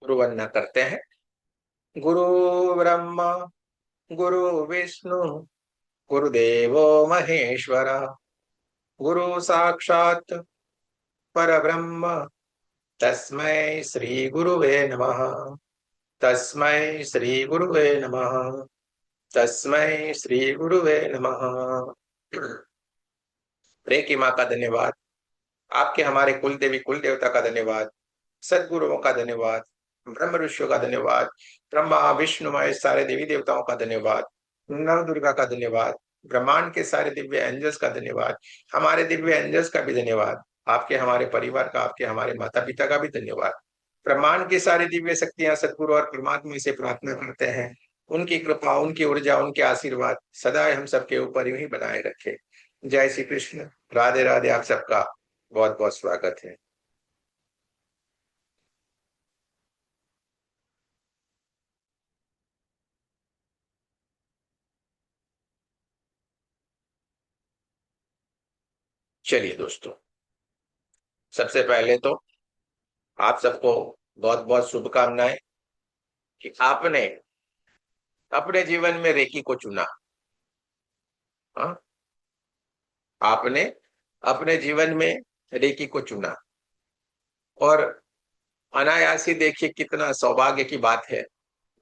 गुरु वंदना करते हैं। गुरु ब्रह्मा गुरु विष्णु गुरुदेवो महेश्वर, गुरु साक्षात परब्रह्म, तस्मै श्री गुरुवे नमः। तस्मै श्री गुरुवे नमः। तस्मै श्री गुरुवे नमः। रेकी माँ का धन्यवाद, आपके हमारे कुल देवी कुल देवता का धन्यवाद, सदगुरुओं का धन्यवाद, ब्रह्म ऋषियों का धन्यवाद, ब्रह्मा विष्णु महेश सारे देवी देवताओं का धन्यवाद, नव दुर्गा का धन्यवाद, ब्रह्मांड के सारे दिव्य एंजल्स का धन्यवाद, हमारे दिव्य एंजल्स का भी धन्यवाद, आपके हमारे परिवार का, आपके हमारे माता पिता का भी धन्यवाद। ब्रह्मांड की सारी दिव्य शक्तियां सदगुरु और परमात्मा से प्रार्थना करते हैं, उनकी कृपा, उनकी ऊर्जा, उनके आशीर्वाद सदा हम सबके ऊपर यूं ही बनाए रखे। जय श्री कृष्ण, राधे राधे। आप सबका बहुत बहुत स्वागत है। चलिए दोस्तों, सबसे पहले तो आप सबको बहुत बहुत शुभकामनाएं कि आपने अपने जीवन में रेकी को चुना। हाँ, आपने अपने जीवन में रेकी को चुना और अनायास ही देखिए कितना सौभाग्य की बात है।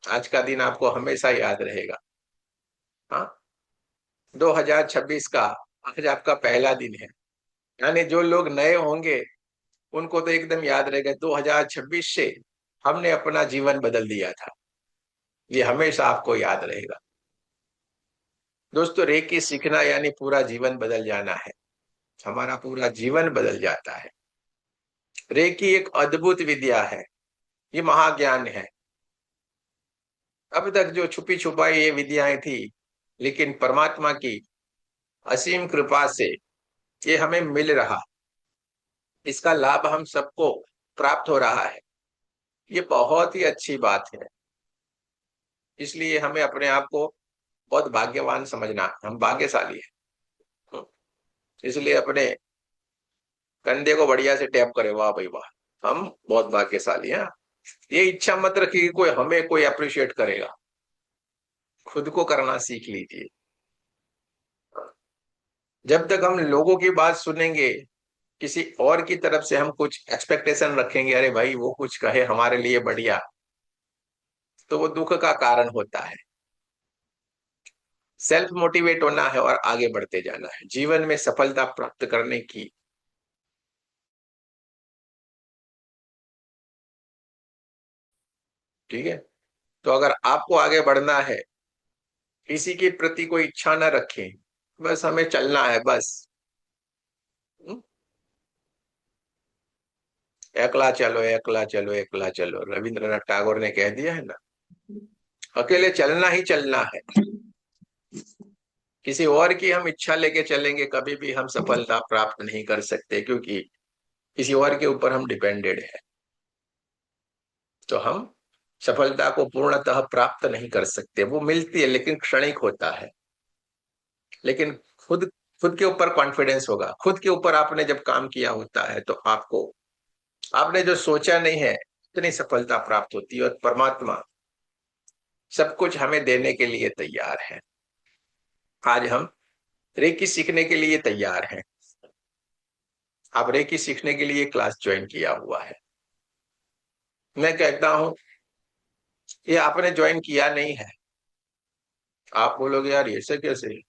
आज का दिन आपको हमेशा याद रहेगा। हाँ, 2026 का आज आपका पहला दिन है। यानी जो लोग नए होंगे उनको तो एकदम याद रहेगा 2026 से हमने अपना जीवन बदल दिया था। ये हमेशा आपको याद रहेगा। दोस्तों, रेकी सीखना यानी पूरा जीवन बदल जाना है। हमारा पूरा जीवन बदल जाता है। रेकी एक अद्भुत विद्या है, ये महाज्ञान है। अब तक जो छुपी छुपाई ये विद्याएं थी, लेकिन परमात्मा की असीम कृपा से ये हमें मिल रहा, इसका लाभ हम सबको प्राप्त हो रहा है। ये बहुत ही अच्छी बात है। इसलिए हमें अपने आप को बहुत भाग्यवान समझना, हम भाग्यशाली हैं। इसलिए अपने कंधे को बढ़िया से टैप करे, वाह भाई वाह, हम बहुत भाग्यशाली हैं। ये इच्छा मत रखिए कि कोई हमें कोई अप्रिशिएट करेगा, खुद को करना सीख लीजिए। जब तक हम लोगों की बात सुनेंगे, किसी और की तरफ से हम कुछ एक्सपेक्टेशन रखेंगे, अरे भाई वो कुछ कहे हमारे लिए बढ़िया, तो वो दुख का कारण होता है। सेल्फ मोटिवेट होना है और आगे बढ़ते जाना है जीवन में सफलता प्राप्त करने की। ठीक है, तो अगर आपको आगे बढ़ना है, किसी के प्रति कोई इच्छा ना रखें, बस हमें चलना है बस। हम्म? एकला चलो एकला चलो एकला चलो, रविंद्रनाथ टैगोर ने कह दिया है ना। अकेले चलना ही चलना है। किसी और की हम इच्छा लेके चलेंगे कभी भी हम सफलता प्राप्त नहीं कर सकते, क्योंकि किसी और के ऊपर हम डिपेंडेड है। तो हम सफलता को पूर्णतः प्राप्त नहीं कर सकते। वो मिलती है लेकिन क्षणिक होता है। लेकिन खुद खुद के ऊपर कॉन्फिडेंस होगा, खुद के ऊपर आपने जब काम किया होता है तो आपको, आपने जो सोचा नहीं है इतनी सफलता प्राप्त होती है। और परमात्मा सब कुछ हमें देने के लिए तैयार है। आज हम रेकी सीखने के लिए तैयार हैं। आप रेकी सीखने के लिए क्लास ज्वाइन किया हुआ है। मैं कहता हूं, ये आपने ज्वाइन किया नहीं है। आप बोलोगे यार ऐसे कैसे,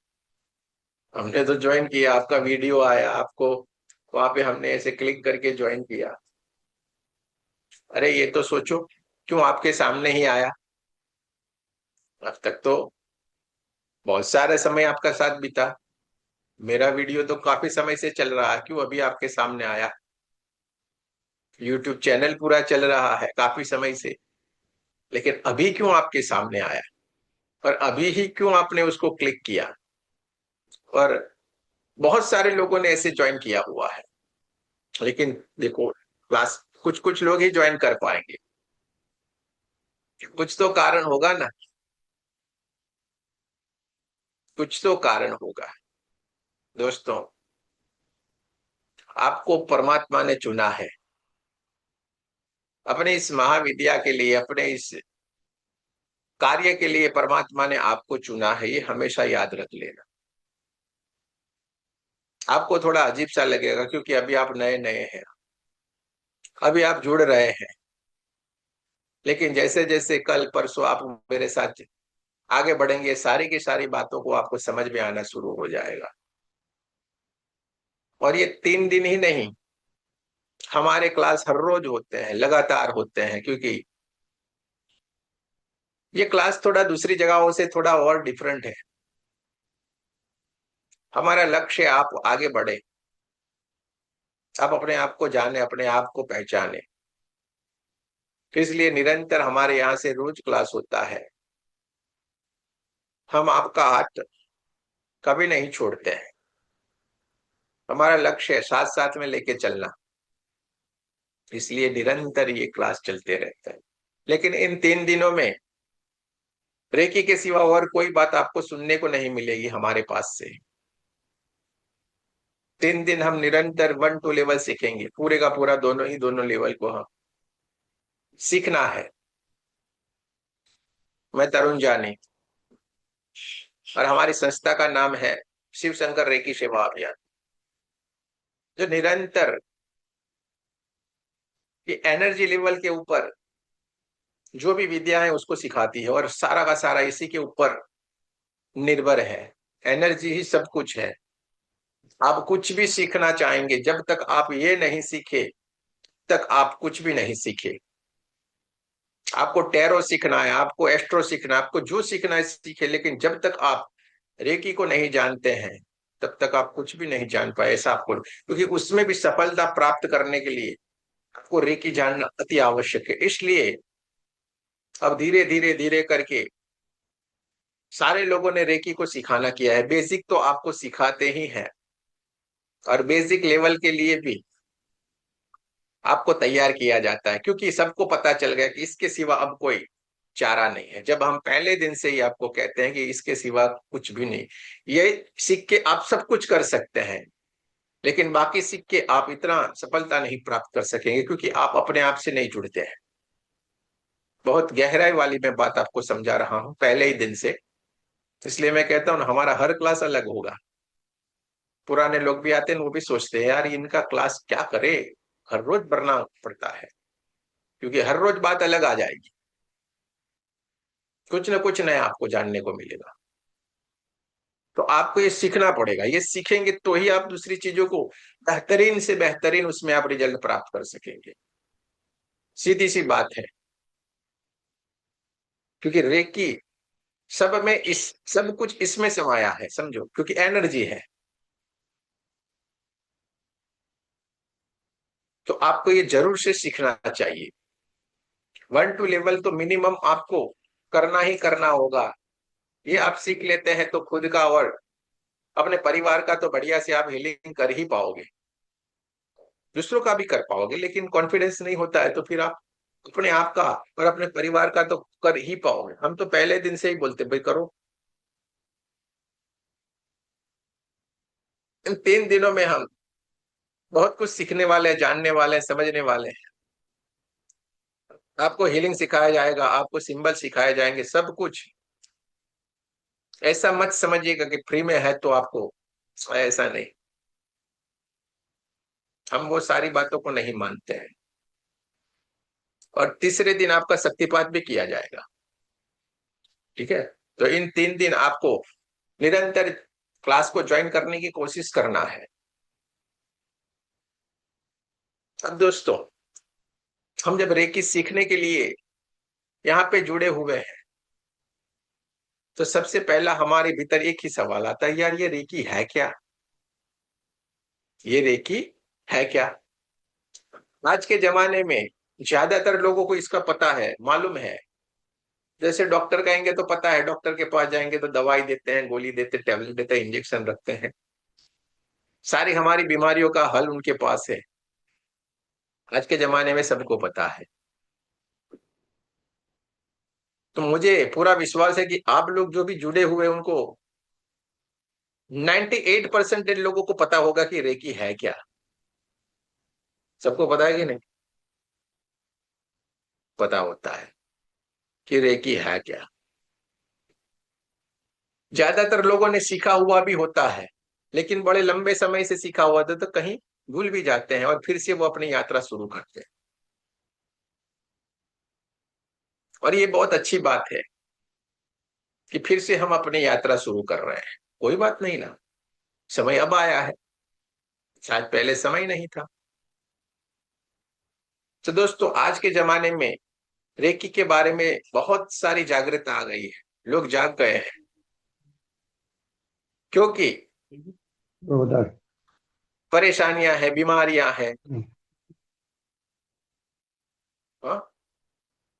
हमने तो ज्वाइन किया, आपका वीडियो आया, आपको वहां पे हमने ऐसे क्लिक करके ज्वाइन किया। अरे ये तो सोचो, क्यों आपके सामने ही आया। अब तक तो बहुत सारे समय आपका साथ बीता। मेरा वीडियो तो काफी समय से चल रहा है, क्यों अभी आपके सामने आया। यूट्यूब चैनल पूरा चल रहा है काफी समय से, लेकिन अभी क्यों आपके सामने आया, और अभी ही क्यों आपने उसको क्लिक किया। और बहुत सारे लोगों ने ऐसे ज्वाइन किया हुआ है, लेकिन देखो, क्लास कुछ कुछ लोग ही ज्वाइन कर पाएंगे। कुछ तो कारण होगा ना, कुछ तो कारण होगा। दोस्तों, आपको परमात्मा ने चुना है, अपने इस महाविद्या के लिए, अपने इस कार्य के लिए परमात्मा ने आपको चुना है, ये हमेशा याद रख लेना। आपको थोड़ा अजीब सा लगेगा क्योंकि अभी आप नए नए हैं, अभी आप जुड़ रहे हैं, लेकिन जैसे जैसे कल परसों आप मेरे साथ आगे बढ़ेंगे, सारी की सारी बातों को आपको समझ में आना शुरू हो जाएगा। और ये 3 दिन ही नहीं, हमारे क्लास हर रोज होते हैं, लगातार होते हैं, क्योंकि ये क्लास थोड़ा दूसरी जगहों से थोड़ा और डिफरेंट है। हमारा लक्ष्य आप आगे बढ़े, आप अपने आप को जाने, अपने आप को पहचाने। इसलिए निरंतर हमारे यहाँ से रोज क्लास होता है। हम आपका हाथ कभी नहीं छोड़ते हैं। हमारा लक्ष्य है साथ साथ में लेके चलना, इसलिए निरंतर ये क्लास चलते रहते हैं। लेकिन इन 3 दिनों में रेकी के सिवा और कोई बात आपको सुनने को नहीं मिलेगी हमारे पास से। 3 दिन हम निरंतर 1 2 लेवल सीखेंगे, पूरे का पूरा दोनों लेवल को हम सीखना है। मैं तरुण जानी, और हमारी संस्था का नाम है शिव शंकर रेकी सेवा अभियान, जो निरंतर ये एनर्जी लेवल के ऊपर जो भी विद्या है उसको सिखाती है, और सारा का सारा इसी के ऊपर निर्भर है। एनर्जी ही सब कुछ है। आप कुछ भी सीखना चाहेंगे, जब तक आप ये नहीं सीखे तक आप कुछ भी नहीं सीखे। आपको टैरो सीखना है, आपको एस्ट्रो सीखना है, आपको जो सीखना है सीखे, लेकिन जब तक आप रेकी को नहीं जानते हैं तब तक आप कुछ भी नहीं जान पाए, ऐसा आपको, क्योंकि उसमें भी सफलता प्राप्त करने के लिए आपको रेकी जानना अति आवश्यक है। इसलिए अब धीरे धीरे धीरे करके सारे लोगों ने रेकी को सिखाना किया है। बेसिक तो आपको सिखाते ही हैं, और बेसिक लेवल के लिए भी आपको तैयार किया जाता है, क्योंकि सबको पता चल गया कि इसके सिवा अब कोई चारा नहीं है। जब हम पहले दिन से ही आपको कहते हैं कि इसके सिवा कुछ भी नहीं, ये सीख के आप सब कुछ कर सकते हैं, लेकिन बाकी सीख के आप इतना सफलता नहीं प्राप्त कर सकेंगे, क्योंकि आप अपने आप से नहीं जुड़ते हैं। बहुत गहराई वाली मैं बात आपको समझा रहा हूं पहले ही दिन से। इसलिए मैं कहता हूं हमारा हर क्लास अलग होगा। पुराने लोग भी आते हैं, वो भी सोचते हैं यार इनका क्लास क्या करे, हर रोज भरना पड़ता है, क्योंकि हर रोज बात अलग आ जाएगी, कुछ ना कुछ नया आपको जानने को मिलेगा। तो आपको ये सीखना पड़ेगा, ये सीखेंगे तो ही आप दूसरी चीजों को बेहतरीन से बेहतरीन उसमें आप रिजल्ट प्राप्त कर सकेंगे। सीधी सी बात है, क्योंकि रेकी सब में, इस सब कुछ इसमें समाया है, समझो, क्योंकि एनर्जी है। तो आपको ये जरूर से सीखना चाहिए। 1 2 लेवल तो मिनिमम आपको करना ही करना होगा। ये आप सीख लेते हैं तो खुद का और अपने परिवार का तो बढ़िया से आप हीलिंग कर ही पाओगे, दूसरों का भी कर पाओगे। लेकिन कॉन्फिडेंस नहीं होता है तो फिर आप अपने आप का और अपने परिवार का तो कर ही पाओगे। हम तो पहले दिन से ही बोलते भाई करो। इन 3 दिनों में हम बहुत कुछ सीखने वाले हैं, जानने वाले हैं, समझने वाले हैं। आपको हीलिंग सिखाया जाएगा, आपको सिंबल सिखाए जाएंगे, सब कुछ। ऐसा मत समझिएगा कि फ्री में है तो आपको, ऐसा नहीं। हम वो सारी बातों को नहीं मानते हैं। और तीसरे दिन आपका शक्तिपात भी किया जाएगा, ठीक है। तो इन 3 दिन आपको निरंतर क्लास को ज्वाइन करने की कोशिश करना है। अब दोस्तों, हम जब रेकी सीखने के लिए यहाँ पे जुड़े हुए हैं, तो सबसे पहला हमारे भीतर एक ही सवाल आता है, यार ये रेकी है क्या? ये रेकी है क्या? आज के जमाने में ज्यादातर लोगों को इसका पता है, मालूम है। जैसे डॉक्टर कहेंगे तो पता है, डॉक्टर के पास जाएंगे तो दवाई देते हैं, गोली देते हैं, टैबलेट देते हैं, इंजेक्शन रखते हैं। सारी हमारी बीमारियों का हल उनके पास है। आज के जमाने में सबको पता है। तो मुझे पूरा विश्वास है कि आप लोग जो भी जुड़े हुए हैं, उनको 98% लोगों को पता होगा कि रेकी है क्या। सबको पता है कि नहीं? पता होता है कि रेकी है क्या। ज्यादातर लोगों ने सीखा हुआ भी होता है, लेकिन बड़े लंबे समय से सीखा हुआ था तो कहीं भूल भी जाते हैं और फिर से वो अपनी यात्रा शुरू करते हैं। और ये बहुत अच्छी बात है कि फिर से हम अपनी यात्रा शुरू कर रहे हैं। कोई बात नहीं ना, समय अब आया है, शायद पहले समय नहीं था। तो दोस्तों, आज के जमाने में रेकी के बारे में बहुत सारी जागरूकता आ गई है, लोग जाग गए हैं, क्योंकि उधर। परेशानियां हैं, बीमारियां हैं,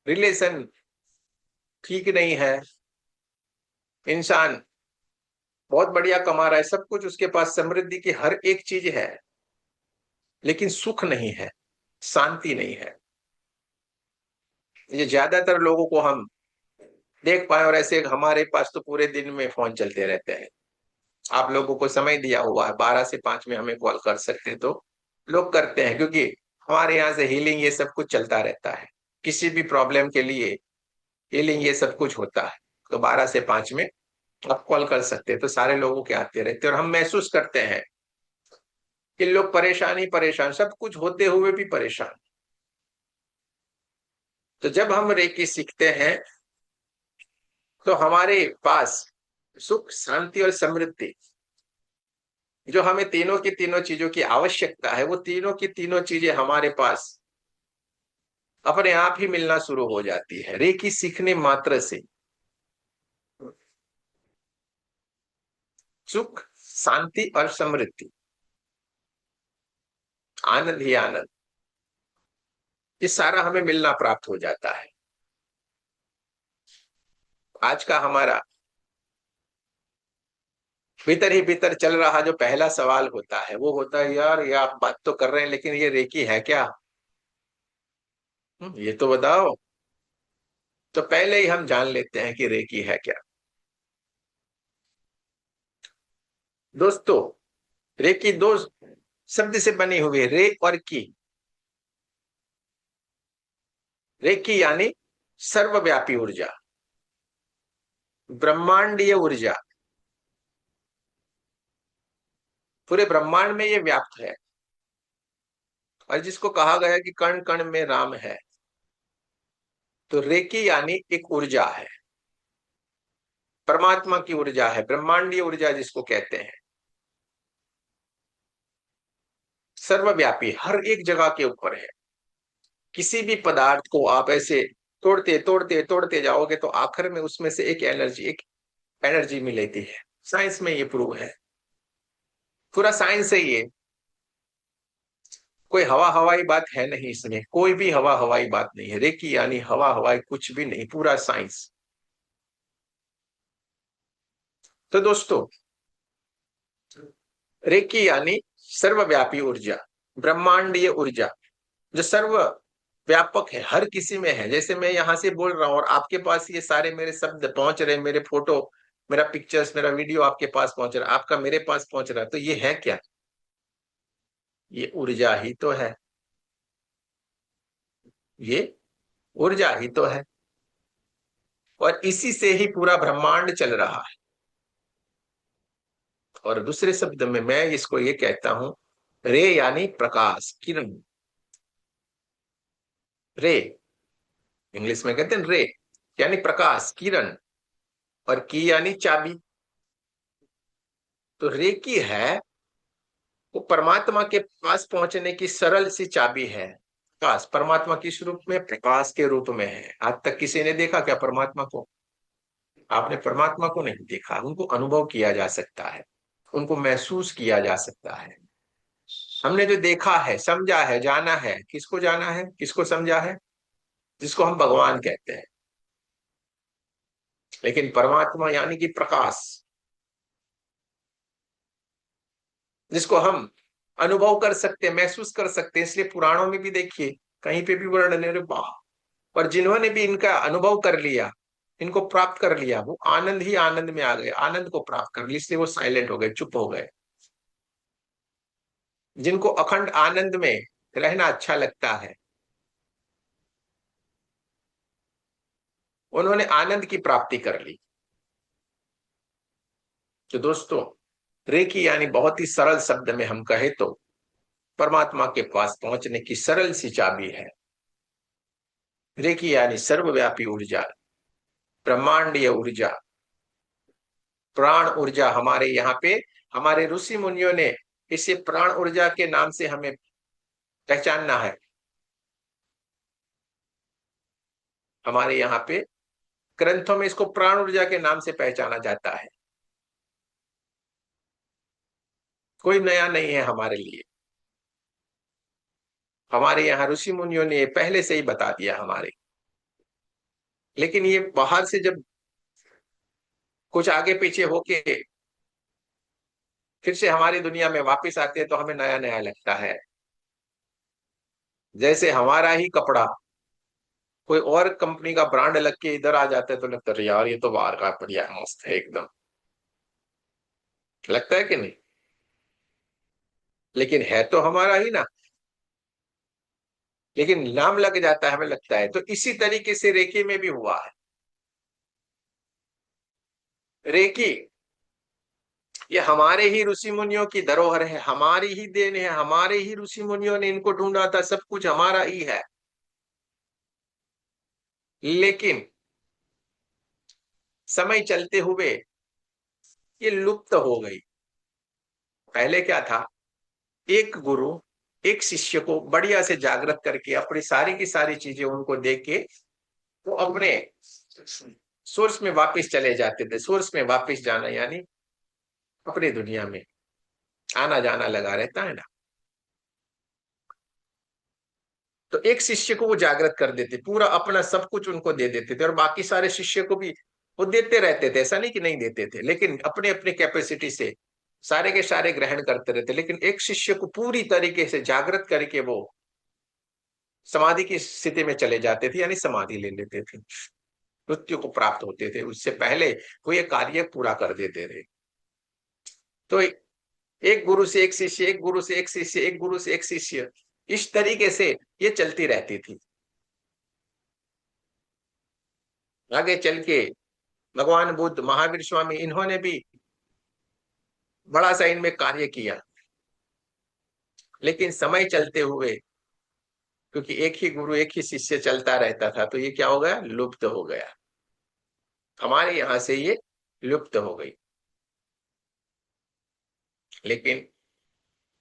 रिलेशन ठीक नहीं है, इंसान बहुत बढ़िया कमा रहा है, सब कुछ उसके पास, समृद्धि की हर एक चीज है, लेकिन सुख नहीं है, शांति नहीं है। ये ज्यादातर लोगों को हम देख पाए, और ऐसे हमारे पास तो पूरे दिन में फोन चलते रहते हैं। आप लोगों को समय दिया हुआ है 12 से 5 में हमें कॉल कर सकते हैं, तो लोग करते हैं, क्योंकि हमारे यहाँ से हीलिंग ये सब कुछ चलता रहता है। किसी भी प्रॉब्लम के लिए हीलिंग ये सब कुछ होता है, तो 12 से 5 में आप कॉल कर सकते हैं, तो सारे लोगों के आते रहते हैं। और हम महसूस करते हैं कि लोग परेशान ही परेशान, सब कुछ होते हुए भी परेशान। तो जब हम रेकी सीखते हैं तो हमारे पास सुख, शांति और समृद्धि, जो हमें तीनों की तीनों चीजों की आवश्यकता है, वो तीनों की तीनों चीजें हमारे पास अपने आप ही मिलना शुरू हो जाती है रेकी सीखने मात्र से। सुख, शांति और समृद्धि, आनंद ही आनंद, ये सारा हमें मिलना प्राप्त हो जाता है। आज का हमारा भीतर ही भीतर चल रहा जो पहला सवाल होता है, वो होता है, यार ये आप बात तो कर रहे हैं, लेकिन ये रेकी है क्या? ये तो बताओ। तो पहले ही हम जान लेते हैं कि रेकी है क्या। दोस्तों, रेकी दो शब्द से बनी हुई है, रे और की। रेकी यानी सर्वव्यापी ऊर्जा, ब्रह्मांडीय ऊर्जा, पूरे ब्रह्मांड में ये व्याप्त है। और जिसको कहा गया कि कण कण में राम है, तो रेकी यानी एक ऊर्जा है, परमात्मा की ऊर्जा है, ब्रह्मांडीय ऊर्जा जिसको कहते हैं, सर्वव्यापी, हर एक जगह के ऊपर है। किसी भी पदार्थ को आप ऐसे तोड़ते तोड़ते तोड़ते जाओगे तो आखिर में उसमें से एक एनर्जी मिलती है। साइंस में ये प्रूव है, पूरा साइंस है ये। कोई हवा हवाई बात है नहीं इसमें, कोई भी हवा हवाई बात नहीं है। रेकी यानी हवा हवाई कुछ भी नहीं, पूरा साइंस। तो दोस्तों, रेकी यानी सर्वव्यापी ऊर्जा, ब्रह्मांडीय ऊर्जा, जो सर्व व्यापक है, हर किसी में है। जैसे मैं यहां से बोल रहा हूं और आपके पास ये सारे मेरे शब्द पहुंच रहे, मेरे फोटो, मेरा पिक्चर्स, मेरा वीडियो आपके पास पहुंच रहा है, आपका मेरे पास पहुंच रहा है, तो ये है क्या? ये ऊर्जा ही तो है, ये ऊर्जा ही तो है। और इसी से ही पूरा ब्रह्मांड चल रहा है। और दूसरे शब्द में मैं इसको ये कहता हूं, रे यानी प्रकाश, किरण। रे, इंग्लिश में कहते हैं रे, यानी प्रकाश, किरण। और की यानी चाबी। तो रे की है, वो परमात्मा के पास पहुंचने की सरल सी चाबी है। प्रकाश परमात्मा किस रूप में? प्रकाश के रूप में है। आज तक किसी ने देखा क्या परमात्मा को? आपने परमात्मा को नहीं देखा, उनको अनुभव किया जा सकता है, उनको महसूस किया जा सकता है। हमने जो देखा है, समझा है, जाना है, किसको जाना है, किसको समझा है? जिसको हम भगवान कहते हैं। लेकिन परमात्मा यानी कि प्रकाश, जिसको हम अनुभव कर सकते हैं, महसूस कर सकते हैं। इसलिए पुराणों में भी देखिए, कहीं पे भी वर्णन है, वाह। और जिन्होंने भी इनका अनुभव कर लिया, इनको प्राप्त कर लिया, वो आनंद ही आनंद में आ गए, आनंद को प्राप्त कर लिया, इसलिए वो साइलेंट हो गए, चुप हो गए। जिनको अखंड आनंद में रहना अच्छा लगता है, उन्होंने आनंद की प्राप्ति कर ली। तो दोस्तों, रेकी यानी बहुत ही सरल शब्द में हम कहे तो परमात्मा के पास पहुंचने की सरल सी चाबी है। रेकी यानी सर्वव्यापी ऊर्जा, ब्रह्मांडीय ऊर्जा, प्राण ऊर्जा। हमारे यहाँ पे हमारे ऋषि मुनियों ने इसे प्राण ऊर्जा के नाम से हमें पहचानना है। हमारे यहाँ पे ग्रंथों में इसको प्राण ऊर्जा के नाम से पहचाना जाता है। कोई नया नहीं है हमारे लिए। हमारे यहाँ ऋषि मुनियों ने पहले से ही बता दिया हमारे। लेकिन ये बाहर से जब कुछ आगे पीछे होके फिर से हमारी दुनिया में वापस आते हैं तो हमें नया नया लगता है। जैसे हमारा ही कपड़ा कोई और कंपनी का ब्रांड लग के इधर आ जाता है तो लगता है यार ये तो बाहर का बढ़िया मस्त है एकदम। लगता है कि नहीं? लेकिन है तो हमारा ही ना। लेकिन नाम लग जाता है, हमें लगता है। तो इसी तरीके से रेकी में भी हुआ है। रेकी ये हमारे ही ऋषि मुनियों की धरोहर है, हमारी ही देन है। हमारे ही ऋषि मुनियों ने इनको ढूंढा था, सब कुछ हमारा ही है। लेकिन समय चलते हुए ये लुप्त हो गई। पहले क्या था, एक गुरु एक शिष्य को बढ़िया से जागृत करके अपनी सारी की सारी चीजें उनको दे के वो अपने सोर्स में वापस चले जाते थे। सोर्स में वापस जाना यानी अपनी दुनिया में आना जाना लगा रहता है ना। तो एक शिष्य को वो जागृत कर देते, पूरा अपना सब कुछ उनको दे देते थे, और बाकी सारे शिष्य को भी वो देते रहते थे। ऐसा नहीं कि नहीं देते थे, लेकिन अपने अपने कैपेसिटी से सारे के सारे ग्रहण करते रहते। लेकिन एक शिष्य को पूरी तरीके से जागृत करके वो समाधि की स्थिति में चले जाते थे, यानी समाधि ले लेते थे, मृत्यु को प्राप्त होते थे। उससे पहले वो ये कार्य पूरा कर देते थे। तो एक गुरु से एक शिष्य, एक गुरु से एक शिष्य, एक गुरु से एक शिष्य, इस तरीके से ये चलती रहती थी। आगे चल के भगवान बुद्ध, महावीर स्वामी, इन्होंने भी बड़ा सा इनमें कार्य किया। लेकिन समय चलते हुए, क्योंकि एक ही गुरु एक ही शिष्य चलता रहता था, तो ये क्या हो गया, लुप्त हो गया। हमारे यहां से ये लुप्त हो गई। लेकिन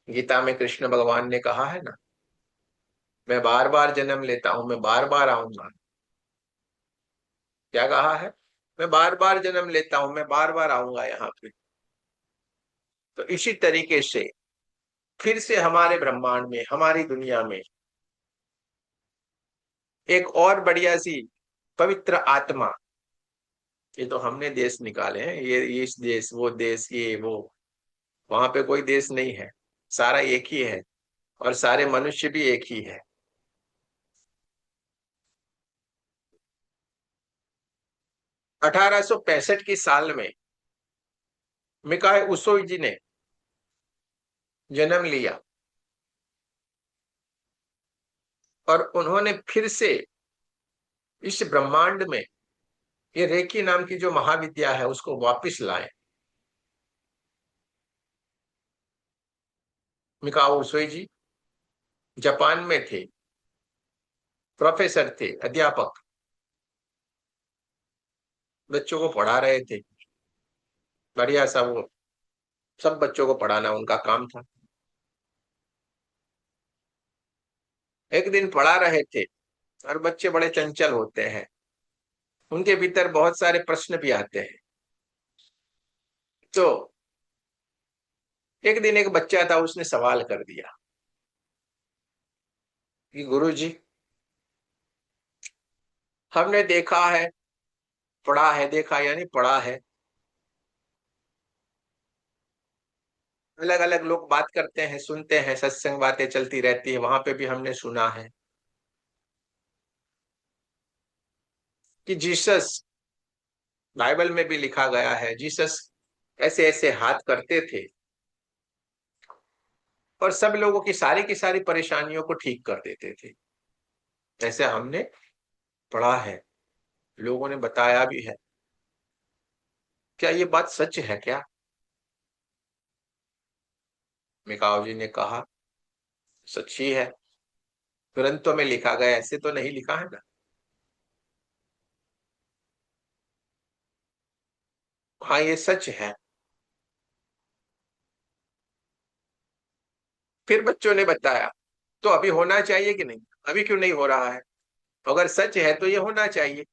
गीता में कृष्ण भगवान ने कहा है ना, मैं बार बार जन्म लेता हूं, मैं बार बार आऊंगा। क्या कहा है? मैं बार बार जन्म लेता हूं, मैं बार बार आऊंगा यहाँ पे। तो इसी तरीके से फिर से हमारे ब्रह्मांड में, हमारी दुनिया में एक और बढ़िया सी पवित्र आत्मा, ये तो हमने देश निकाले हैं, ये इस देश, वो देश, ये वो, वहां पे कोई देश नहीं है। सारा एक ही है, और सारे मनुष्य भी एक ही है। 1865 की साल में मिकाई उसोई जी ने जन्म लिया, और उन्होंने फिर से इस ब्रह्मांड में ये रेकी नाम की जो महाविद्या है उसको वापस लाए। मिकाओ उसोई जी जापान में थे, प्रोफेसर थे, अध्यापक, बच्चों को पढ़ा रहे थे। बढ़िया सा वो सब बच्चों को पढ़ाना उनका काम था। एक दिन पढ़ा रहे थे, और बच्चे बड़े चंचल होते हैं, उनके भीतर बहुत सारे प्रश्न भी आते हैं। तो एक दिन एक बच्चा था, उसने सवाल कर दिया कि गुरुजी, हमने देखा है, पढ़ा है, देखा यानी पढ़ा है, अलग अलग लोग बात करते हैं, सुनते हैं, सत्संग बातें चलती रहती है, वहां पे भी हमने सुना है कि जीसस, बाइबल में भी लिखा गया है, जीसस ऐसे ऐसे हाथ करते थे और सब लोगों की सारी परेशानियों को ठीक कर देते थे। ऐसे हमने पढ़ा है। लोगों ने बताया भी है। क्या ये बात सच है क्या? मिकाओ जी ने कहा, सच ही है, ग्रंथों में लिखा गया, ऐसे तो नहीं लिखा है ना। हाँ, ये सच है। फिर बच्चों ने बताया, तो अभी होना चाहिए कि नहीं? अभी क्यों नहीं हो रहा है? अगर सच है तो ये होना चाहिए,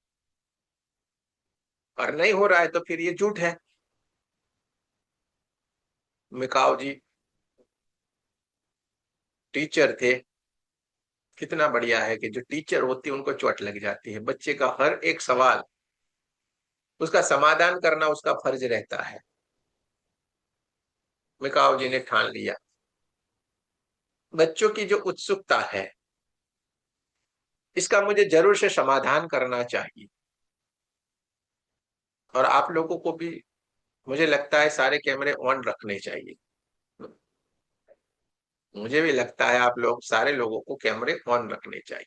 और नहीं हो रहा है तो फिर ये झूठ है। मिकाओ जी टीचर थे। कितना बढ़िया है कि जो टीचर होती है उनको चोट लग जाती है। बच्चे का हर एक सवाल, उसका समाधान करना उसका फर्ज रहता है। मिकाओ जी ने ठान लिया, बच्चों की जो उत्सुकता है, इसका मुझे जरूर से समाधान करना चाहिए। और आप लोगों को भी, मुझे लगता है, सारे कैमरे ऑन रखने चाहिए। मुझे भी लगता है आप लोग सारे लोगों को कैमरे ऑन रखने चाहिए।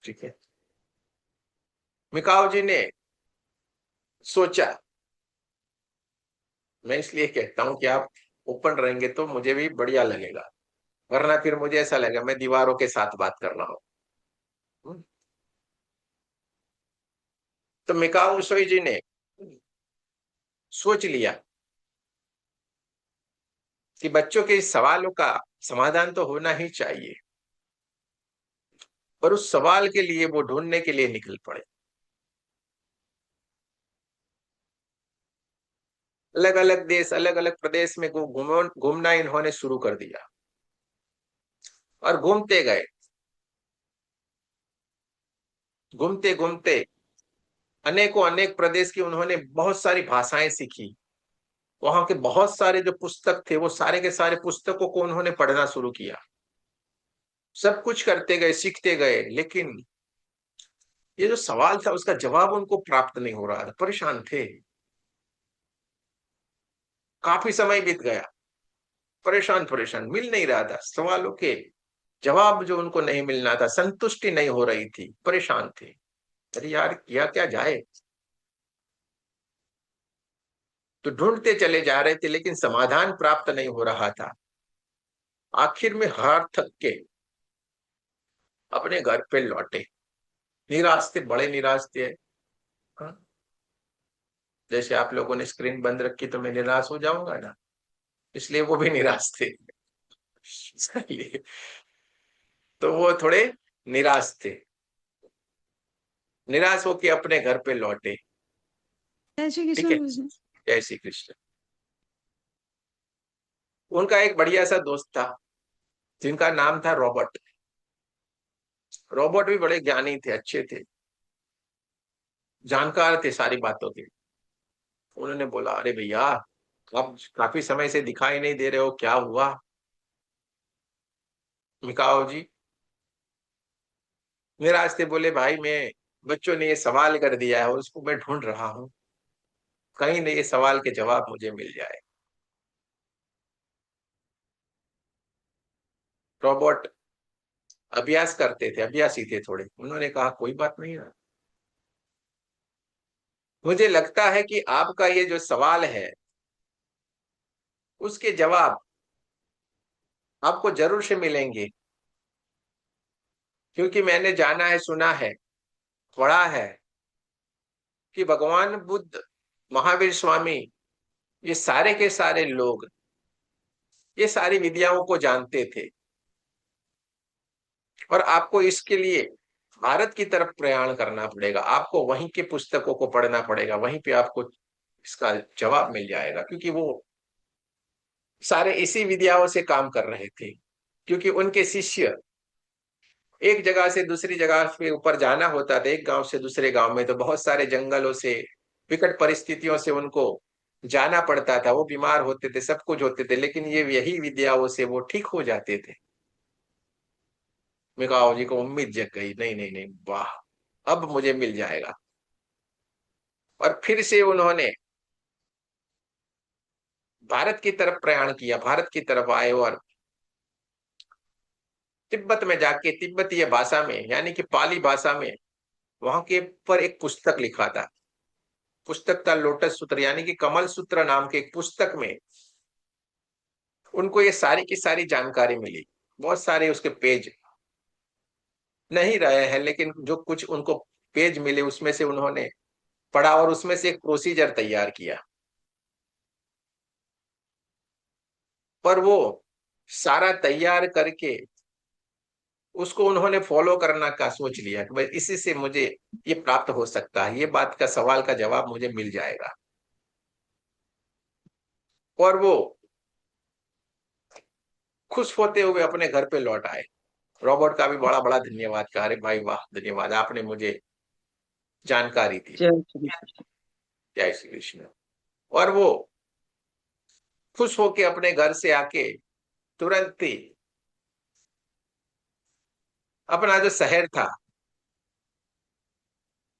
ठीक है। मिकाओ जी ने सोचा, मैं इसलिए कहता हूं कि आप ओपन रहेंगे तो मुझे भी बढ़िया लगेगा, वरना फिर मुझे ऐसा लगेगा मैं दीवारों के साथ बात कर रहा हूँ। तो मिकाओ उसोई जी ने सोच लिया कि बच्चों के इस सवालों का समाधान तो होना ही चाहिए, और उस सवाल के लिए वो ढूंढने के लिए निकल पड़े। अलग अलग देश, अलग अलग प्रदेश में घूमना इन्होंने शुरू कर दिया, और घूमते गए। घूमते घूमते अनेकों अनेक प्रदेश की उन्होंने बहुत सारी भाषाएं सीखी। वहां के बहुत सारे जो पुस्तक थे, वो सारे के सारे पुस्तकों को उन्होंने पढ़ना शुरू किया। सब कुछ करते गए, सीखते गए, लेकिन ये जो सवाल था उसका जवाब उनको प्राप्त नहीं हो रहा था। परेशान थे। काफी समय बीत गया, परेशान परेशान, मिल नहीं रहा था सवालों के जवाब, जो उनको नहीं मिलना था, संतुष्टि नहीं हो रही थी, परेशान थे। अरे यार, किया क्या जाए? तो ढूंढते चले जा रहे थे, लेकिन समाधान प्राप्त नहीं हो रहा था। आखिर में हार थक के अपने घर पे लौटे। निराश थे, बड़े निराश थे। हाँ? जैसे आप लोगों ने स्क्रीन बंद रखी तो मैं निराश हो जाऊंगा ना, इसलिए वो भी निराश थे। इसलिए तो वो थोड़े निराश थे। निराश होके अपने घर पे लौटे। जय श्री ठीक कृष्ण है। गुरुजी। जय श्री कृष्ण। उनका एक बढ़िया सा दोस्त था, जिनका नाम था रॉबर्ट। रॉबर्ट भी बड़े ज्ञानी थे, अच्छे थे, जानकार थे सारी बातों के। उन्होंने बोला, अरे भैया, आप काफी समय से दिखाई नहीं दे रहे हो, क्या हुआ? मिकाओ जी निराश थे, बोले, भाई मैं, बच्चों ने ये सवाल कर दिया है और उसको मैं ढूंढ रहा हूँ, कहीं नहीं ये सवाल के जवाब मुझे मिल जाए। रॉबर्ट अभ्यास करते थे, अभ्यासी थे थोड़े। उन्होंने कहा, कोई बात नहीं है, मुझे लगता है कि आपका ये जो सवाल है, उसके जवाब आपको जरूर से मिलेंगे, क्योंकि मैंने जाना है, सुना है, पढ़ा है कि भगवान बुद्ध, महावीर स्वामी, ये सारे के सारे लोग ये सारी विद्याओं को जानते थे। और आपको इसके लिए भारत की तरफ प्रयाण करना पड़ेगा, आपको वहीं के पुस्तकों को पढ़ना पड़ेगा, वहीं पे आपको इसका जवाब मिल जाएगा, क्योंकि वो सारे इसी विद्याओं से काम कर रहे थे। क्योंकि उनके शिष्य एक जगह से दूसरी जगह पे ऊपर जाना होता था, एक गांव से दूसरे गांव में, तो बहुत सारे जंगलों से, विकट परिस्थितियों से उनको जाना पड़ता था। वो बीमार होते थे, सब कुछ होते थे, लेकिन ये यही विद्याओं से वो ठीक हो जाते थे। मिकाओ जी को उम्मीद जग गई, नहीं नहीं नहीं, वाह, अब मुझे मिल जाएगा। और फिर से उन्होंने भारत की तरफ प्रयाण किया, भारत की तरफ आए, और तिब्बत में जाके तिब्बतीय भाषा में, यानी कि पाली भाषा में, वहां के पर एक पुस्तक लिखा था। पुस्तक था लोटस सूत्र, यानी कि कमल सूत्र नाम के एक पुस्तक में उनको ये सारी की सारी जानकारी मिली। बहुत सारे उसके पेज नहीं रहे हैं, लेकिन जो कुछ उनको पेज मिले उसमें से उन्होंने पढ़ा और उसमें से एक प्रोसीजर तैयार किया। पर वो सारा तैयार करके उसको उन्होंने फॉलो करना का सोच लिया कि भाई इसी से मुझे ये प्राप्त हो सकता है, ये बात का सवाल का जवाब मुझे मिल जाएगा। और वो खुश होते हुए अपने घर पे लौट आए। रॉबर्ट का भी बड़ा बड़ा धन्यवाद कहा, अरे भाई वाह, धन्यवाद, आपने मुझे जानकारी दी। जय श्री कृष्ण। जय श्री कृष्ण। और वो खुश होके अपने घर से आके तुरंत ही अपना जो शहर था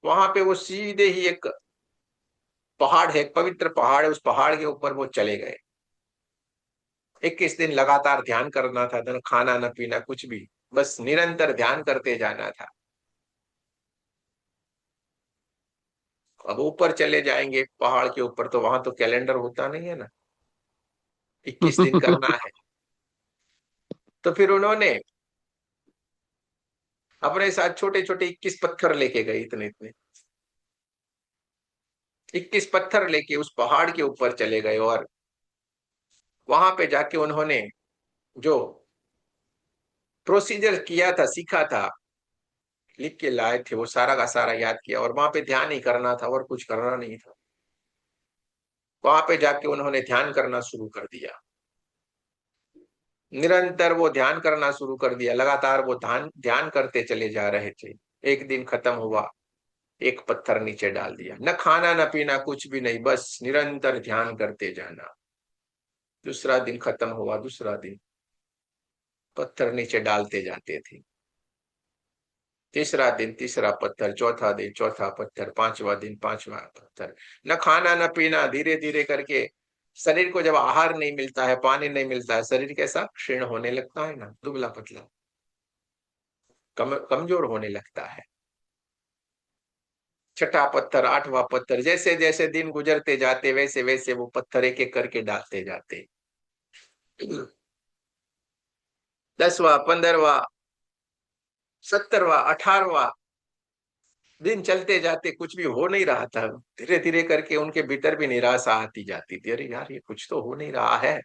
वहां पे वो सीधे ही एक पहाड़ है, एक पवित्र पहाड़ है, उस पहाड़ के ऊपर वो चले गए। 21 दिन लगातार ध्यान करना था, न खाना न पीना कुछ भी, बस निरंतर ध्यान करते जाना था। अब ऊपर चले जाएंगे पहाड़ के ऊपर तो वहां तो कैलेंडर होता नहीं है ना, 21 दिन करना है। तो फिर उन्होंने अपने साथ छोटे छोटे 21 पत्थर लेके गए, इतने इतने 21 पत्थर लेके उस पहाड़ के ऊपर चले गए। और वहां पे जाके उन्होंने जो प्रोसीजर किया था, सीखा था, लिख के लाए थे, वो सारा का सारा याद किया और वहां पे ध्यान ही करना था और कुछ करना नहीं था। वहां पे जाके उन्होंने ध्यान करना शुरू कर दिया। निरंतर वो ध्यान करना शुरू कर दिया, लगातार वो ध्यान ध्यान करते चले जा रहे थे। एक दिन खत्म हुआ, एक पत्थर नीचे डाल दिया, न खाना न पीना कुछ भी नहीं, बस निरंतर ध्यान करते जाना। दूसरा दिन खत्म हुआ, दूसरा दिन पत्थर नीचे डालते जाते थे। तीसरा दिन तीसरा पत्थर, चौथा दिन चौथा पत्थर, पांचवा दिन पांचवा पत्थर। न खाना न पीना, धीरे धीरे करके शरीर को जब आहार नहीं मिलता है, पानी नहीं मिलता है, शरीर कैसा क्षीण होने लगता है ना, दुबला पतला, कमजोर होने लगता है। छठा पत्थर, आठवां पत्थर, जैसे जैसे दिन गुजरते जाते वैसे वैसे वो पत्थर एक एक करके डालते जाते। 10वां, 15वां, 17वां, 18वां दिन चलते जाते, कुछ भी हो नहीं रहा था। धीरे धीरे करके उनके भीतर भी निराशा आती जाती थी, अरे यार ये कुछ तो हो नहीं रहा है।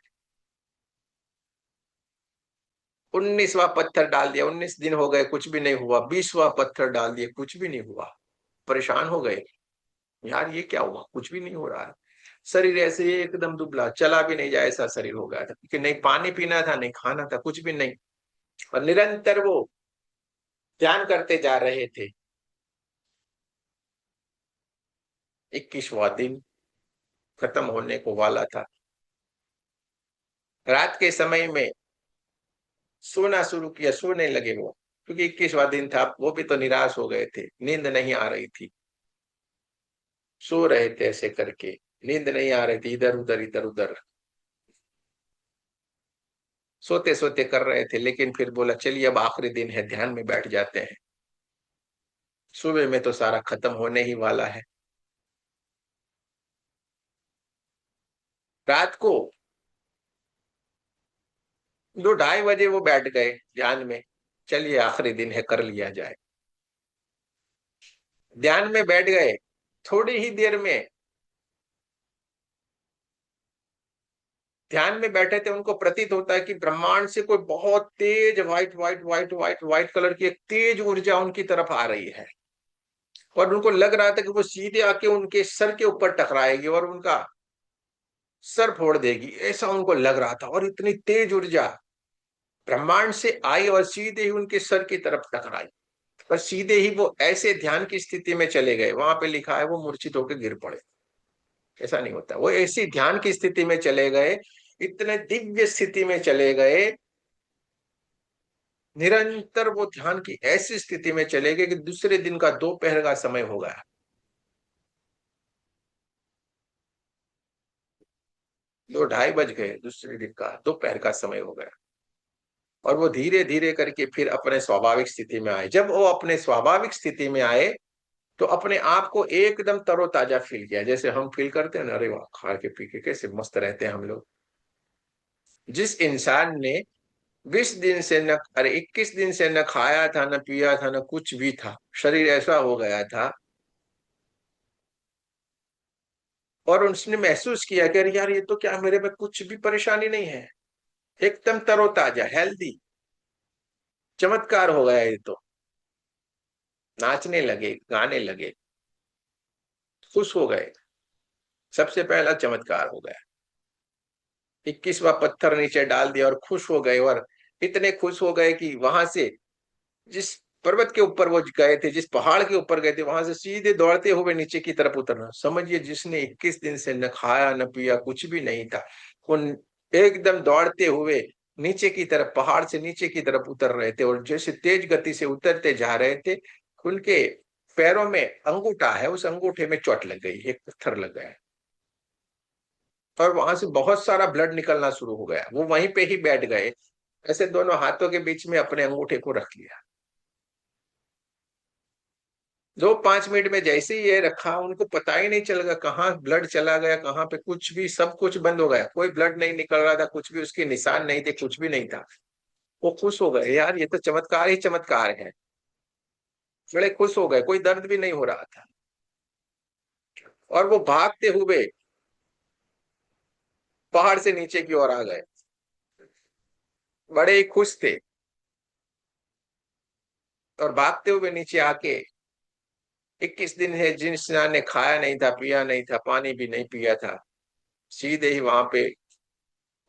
19वां पत्थर डाल दिया, 19 दिन हो गए, कुछ भी नहीं हुआ। 20वां पत्थर डाल दिया, कुछ भी नहीं हुआ। परेशान हो गए, यार ये क्या हुआ, कुछ भी नहीं हो रहा है। शरीर ऐसे ही एकदम दुबला, चला भी नहीं जाए ऐसा शरीर हो गया था, क्योंकि नहीं पानी पीना था, नहीं खाना था, कुछ भी नहीं। और निरंतर वो ध्यान करते जा रहे थे। 21वां दिन खत्म होने को वाला था। रात के समय में सोना शुरू किया, सोने लगे वो, क्योंकि 21वां दिन था। वो भी तो निराश हो गए थे, नींद नहीं आ रही थी, सो रहे थे ऐसे करके, नींद नहीं आ रही थी, इधर उधर इधर उधर सोते सोते कर रहे थे। लेकिन फिर बोला चलिए अब आखिरी दिन है, ध्यान में बैठ जाते हैं, सुबह में तो सारा खत्म होने ही वाला है। रात को 2-2:30 बजे वो बैठ गए ध्यान में, चलिए आखिरी दिन है, कर लिया जाए। ध्यान में बैठ गए, थोड़ी ही देर में ध्यान में बैठे थे, उनको प्रतीत होता है कि ब्रह्मांड से कोई बहुत तेज white white white white white colour की एक तेज ऊर्जा उनकी तरफ आ रही है। और उनको लग रहा था कि वो सीधे आके उनके सर के ऊपर टकराएगी और उनका सर फोड़ देगी, ऐसा उनको लग रहा था। और इतनी तेज ऊर्जा ब्रह्मांड से आई और सीधे ही उनके सर की तरफ टकराई। पर सीधे ही वो ऐसे ध्यान की स्थिति में चले गए, वहां पे लिखा है वो मूर्छित होकर गिर पड़े। ऐसा नहीं होता, वो ऐसी ध्यान की स्थिति में चले गए, इतने दिव्य स्थिति में चले गए, निरंतर वो ध्यान की ऐसी स्थिति में चले गए कि दूसरे दिन का दोपहर का समय हो गया। 2-2:30 बज गए, दूसरे दिन का दोपहर का समय हो गया। और वो धीरे धीरे करके फिर अपने स्वाभाविक स्थिति में आए। जब वो अपने स्वाभाविक स्थिति में आए तो अपने आप को एकदम तरोताजा फील किया, जैसे हम फील करते हैं ना, अरे वाह खा के पी के कैसे मस्त रहते हैं हम लोग। जिस इंसान ने 20 दिन से न, अरे 21 दिन से न खाया था, न पिया था, न कुछ भी था, शरीर ऐसा हो गया था, और उसने महसूस किया कि अरे यार ये तो क्या, मेरे में कुछ भी परेशानी नहीं है, एकदम तरोताजा हेल्दी, चमत्कार हो गया ये तो। नाचने लगे, गाने लगे, खुश हो गए, सबसे पहला चमत्कार हो गया। 21वां पत्थर नीचे डाल दिया और खुश हो गए, और इतने खुश हो गए कि वहां से, जिस पर्वत के ऊपर वो गए थे, जिस पहाड़ के ऊपर गए थे, वहां से सीधे दौड़ते हुए नीचे की तरफ उतरना। समझिए, जिसने 21 दिन से न खाया न पिया, कुछ भी नहीं था, उन एकदम दौड़ते हुए नीचे की तरफ, पहाड़ से नीचे की तरफ उतर रहे थे, और जैसे तेज गति से उतरते जा रहे थे, उनके पैरों में अंगूठा है, उस अंगूठे में चोट लग गई, एक पत्थर लग गया, और वहां से बहुत सारा ब्लड निकलना शुरू हो गया। वो वहीं पे ही बैठ गए, ऐसे दोनों हाथों के बीच में अपने अंगूठे को रख लिया। 2-5 मिनट में जैसे ही ये रखा, उनको पता ही नहीं चलेगा कहाँ ब्लड चला गया, कहाँ पे कुछ भी, सब कुछ बंद हो गया, कोई ब्लड नहीं निकल रहा था, कुछ भी उसके निशान नहीं थे, कुछ भी नहीं था। वो खुश हो गए, यार ये तो चमत्कार ही चमत्कार है। बड़े खुश हो गए, कोई दर्द भी नहीं हो रहा था, और वो भागते हुए पहाड़ से नीचे की ओर आ गए, बड़े ही खुश थे। और भागते हुए नीचे आके, 21 दिन है जिन इंसान ने खाया नहीं था, पिया नहीं था, पानी भी नहीं पिया था, सीधे ही वहां पे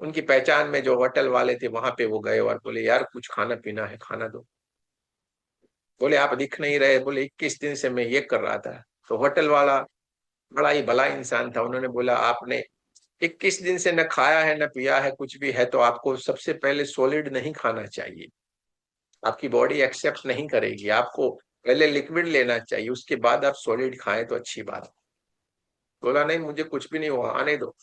उनकी पहचान में जो होटल वाले थे, वहां पे वो गए और बोले, यार कुछ खाना पीना है, खाना दो। बोले, आप दिख नहीं रहे। बोले, 21 दिन से मैं ये कर रहा था। तो होटल वाला बड़ा ही भला इंसान था, उन्होंने बोला, आपने 21 दिन से न खाया है न पिया है, कुछ भी है, तो आपको सबसे पहले सॉलिड नहीं खाना चाहिए, आपकी बॉडी एक्सेप्ट नहीं करेगी, आपको पहले लिक्विड लेना चाहिए, उसके बाद आप सॉलिड खाएं तो अच्छी बात। बोला, नहीं मुझे कुछ भी नहीं हुआ, आने दो।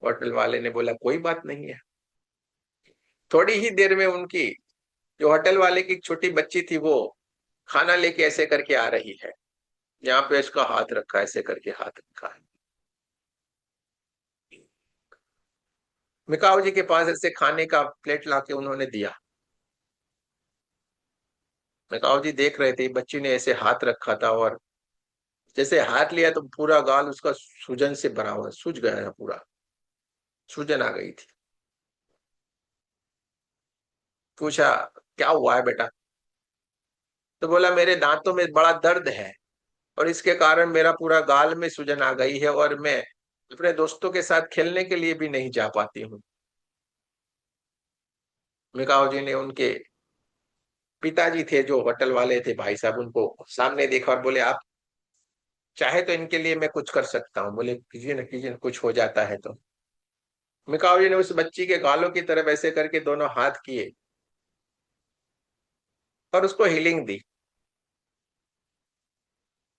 होटल वाले ने बोला, कोई बात नहीं है। थोड़ी ही देर में उनकी, जो होटल वाले की एक छोटी बच्ची थी, वो खाना लेके ऐसे करके आ रही है, यहाँ पे इसका हाथ रखा है, ऐसे करके हाथ रखा है। मिकाओ जी के पास ऐसे खाने का प्लेट लाके उन्होंने दिया। मिकाओ जी देख रहे थे, बच्ची ने ऐसे हाथ रखा था, और जैसे हाथ लिया तो पूरा गाल उसका सूजन से भरा हुआ, सूज गया है पूरा, सूजन आ गई थी। पूछा, क्या हुआ है बेटा? तो बोला, मेरे दांतों में बड़ा दर्द है, और इसके कारण मेरा पूरा गाल में सूजन आ गई है, और मैं अपने दोस्तों के साथ खेलने के लिए भी नहीं जा पाती हूँ। मिकाओ जी ने, उनके पिताजी थे जो होटल वाले थे, भाई साहब, उनको सामने देखा और बोले, आप चाहे तो इनके लिए मैं कुछ कर सकता हूँ। बोले, कीजिए ना, कीजिए ना, कुछ हो जाता है तो। मिकाओ जी ने उस बच्ची के गालों की तरफ ऐसे करके दोनों हाथ किए, और उसको हीलिंग दी।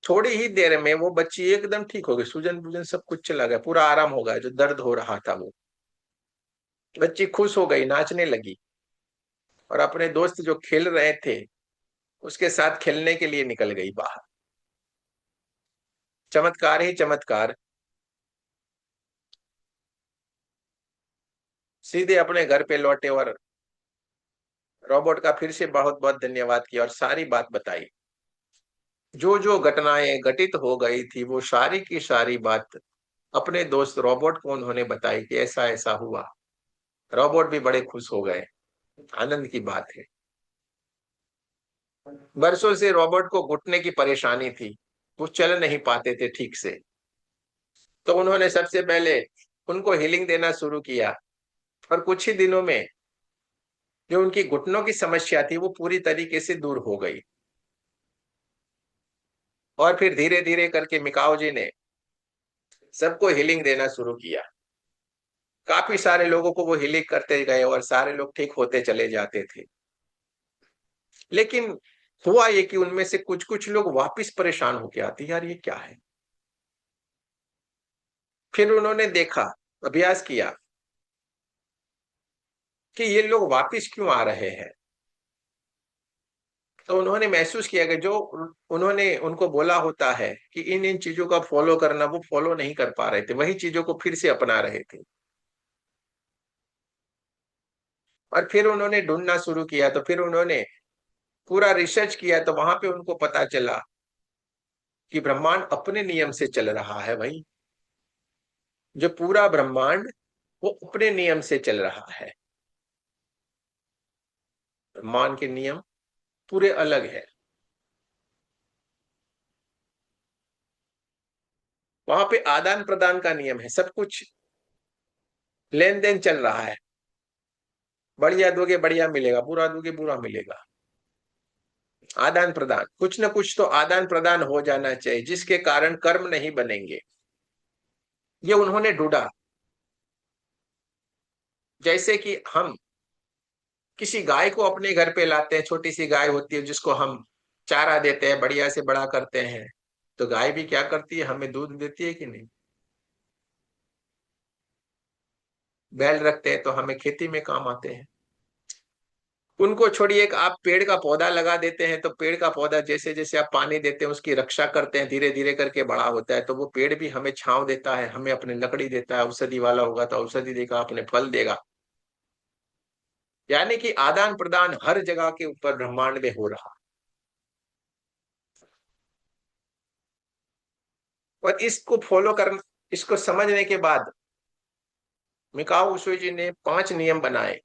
थोड़ी ही देर में वो बच्ची एकदम ठीक हो गई, सूजन बूजन सब कुछ चला गया, पूरा आराम हो गया, जो दर्द हो रहा था वो। बच्ची खुश हो गई, नाचने लगी, और अपने दोस्त जो खेल रहे थे, उसके साथ खेलने के लिए निकल गई बाहर। चमत्कार ही चमत्कार। सीधे अपने घर पे लौटे, और रोबोट का फिर से बहुत बहुत धन्यवाद किया, और सारी बात बताई, जो जो घटनाएं घटित हो गई थी, वो सारी की सारी बात अपने दोस्त रोबोट को उन्होंने बताई कि ऐसा ऐसा हुआ। रोबोट भी बड़े खुश हो गए, आनंद की बात है। बरसों से रोबोट को घुटने की परेशानी थी, वो चल नहीं पाते थे ठीक से। तो उन्होंने सबसे पहले उनको हीलिंग देना शुरू किया, और कुछ ही दिनों में जो उनकी घुटनों की समस्या थी, वो पूरी तरीके से दूर हो गई। और फिर धीरे धीरे करके मिकाओ जी ने सबको हीलिंग देना शुरू किया। काफी सारे लोगों को वो हीलिंग करते गए, और सारे लोग ठीक होते चले जाते थे। लेकिन हुआ ये कि उनमें से कुछ कुछ लोग वापस परेशान होके आते, यार ये क्या है। फिर उन्होंने देखा, अभ्यास किया कि ये लोग वापस क्यों आ रहे हैं। तो उन्होंने महसूस किया कि जो उन्होंने उनको बोला होता है कि इन इन चीजों का फॉलो करना, वो फॉलो नहीं कर पा रहे थे, वही चीजों को फिर से अपना रहे थे। और फिर उन्होंने ढूंढना शुरू किया, तो फिर उन्होंने पूरा रिसर्च किया, तो वहां पे उनको पता चला कि ब्रह्मांड अपने नियम से चल रहा है भाई। जो पूरा ब्रह्मांड वो अपने नियम से चल रहा है। ब्रह्मांड के नियम पूरे अलग है। वहां पे आदान प्रदान का नियम है, सब कुछ लेन देन चल रहा है। बढ़िया दोगे बढ़िया मिलेगा, बुरा दोगे बुरा मिलेगा। आदान प्रदान, कुछ न कुछ तो आदान प्रदान हो जाना चाहिए, जिसके कारण कर्म नहीं बनेंगे। ये उन्होंने ढूंढा। जैसे कि हम किसी गाय को अपने घर पे लाते हैं, छोटी सी गाय होती है जिसको हम चारा देते हैं, बढ़िया से बड़ा करते हैं, तो गाय भी क्या करती है, हमें दूध देती है कि नहीं। बैल रखते हैं तो हमें खेती में काम आते हैं। उनको छोड़िए, एक आप पेड़ का पौधा लगा देते हैं, तो पेड़ का पौधा जैसे जैसे आप पानी देते हैं, उसकी रक्षा करते हैं, धीरे धीरे करके बड़ा होता है, तो वो पेड़ भी हमें छांव देता है, हमें अपनी लकड़ी देता है। औषधि वाला होगा तो औषधि देगा, अपने फल देगा। यानी कि आदान प्रदान हर जगह के ऊपर ब्रह्मांड में हो रहा। और इसको फॉलो करना, इसको समझने के बाद मिकाओ उशुई जी ने 5 नियम बनाए।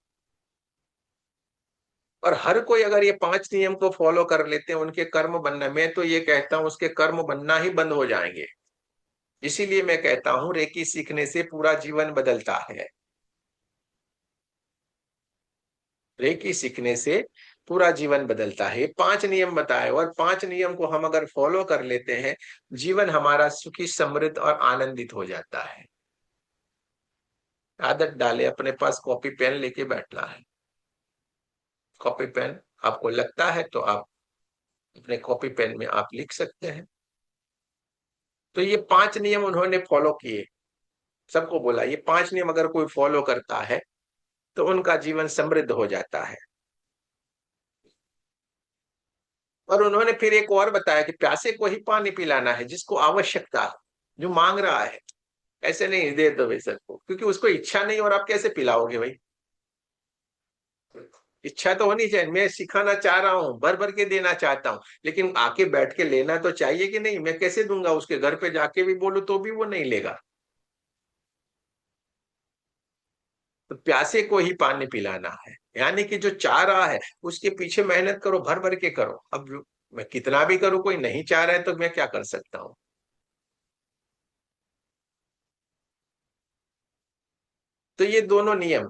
और हर कोई अगर ये 5 नियम को फॉलो कर लेते हैं, उनके कर्म बनना, मैं तो ये कहता हूं उसके कर्म बनना ही बंद हो जाएंगे। इसीलिए मैं कहता हूं रेकी सीखने से पूरा जीवन बदलता है। रेकी सीखने से पूरा जीवन बदलता है। 5 नियम बताए, और 5 नियम को हम अगर फॉलो कर लेते हैं, जीवन हमारा सुखी समृद्ध और आनंदित हो जाता है। आदत डाले, अपने पास कॉपी पेन लेके बैठना है। कॉपी पेन आपको लगता है तो आप अपने कॉपी पेन में आप लिख सकते हैं। तो ये 5 नियम उन्होंने फॉलो किए। सबको बोला ये 5 नियम अगर कोई फॉलो करता है तो उनका जीवन समृद्ध हो जाता है। और उन्होंने फिर एक और बताया कि प्यासे को ही पानी पिलाना है, जिसको आवश्यकता है, जो मांग रहा है। ऐसे नहीं दे दो भाई सबको, क्योंकि उसको इच्छा नहीं, और आप कैसे पिलाओगे भाई। इच्छा तो होनी चाहिए, मैं सिखाना चाह रहा हूं, भर भर के देना चाहता हूं, लेकिन आके बैठ के लेना तो चाहिए कि नहीं। मैं कैसे दूंगा, उसके घर पे जाके भी बोलूं तो भी वो नहीं लेगा। तो प्यासे को ही पानी पिलाना है, यानी कि जो चाह रहा है उसके पीछे मेहनत करो, भर भर के करो। अब मैं कितना भी करूं, कोई नहीं चाह रहा है तो मैं क्या कर सकता हूं। तो ये दोनों नियम,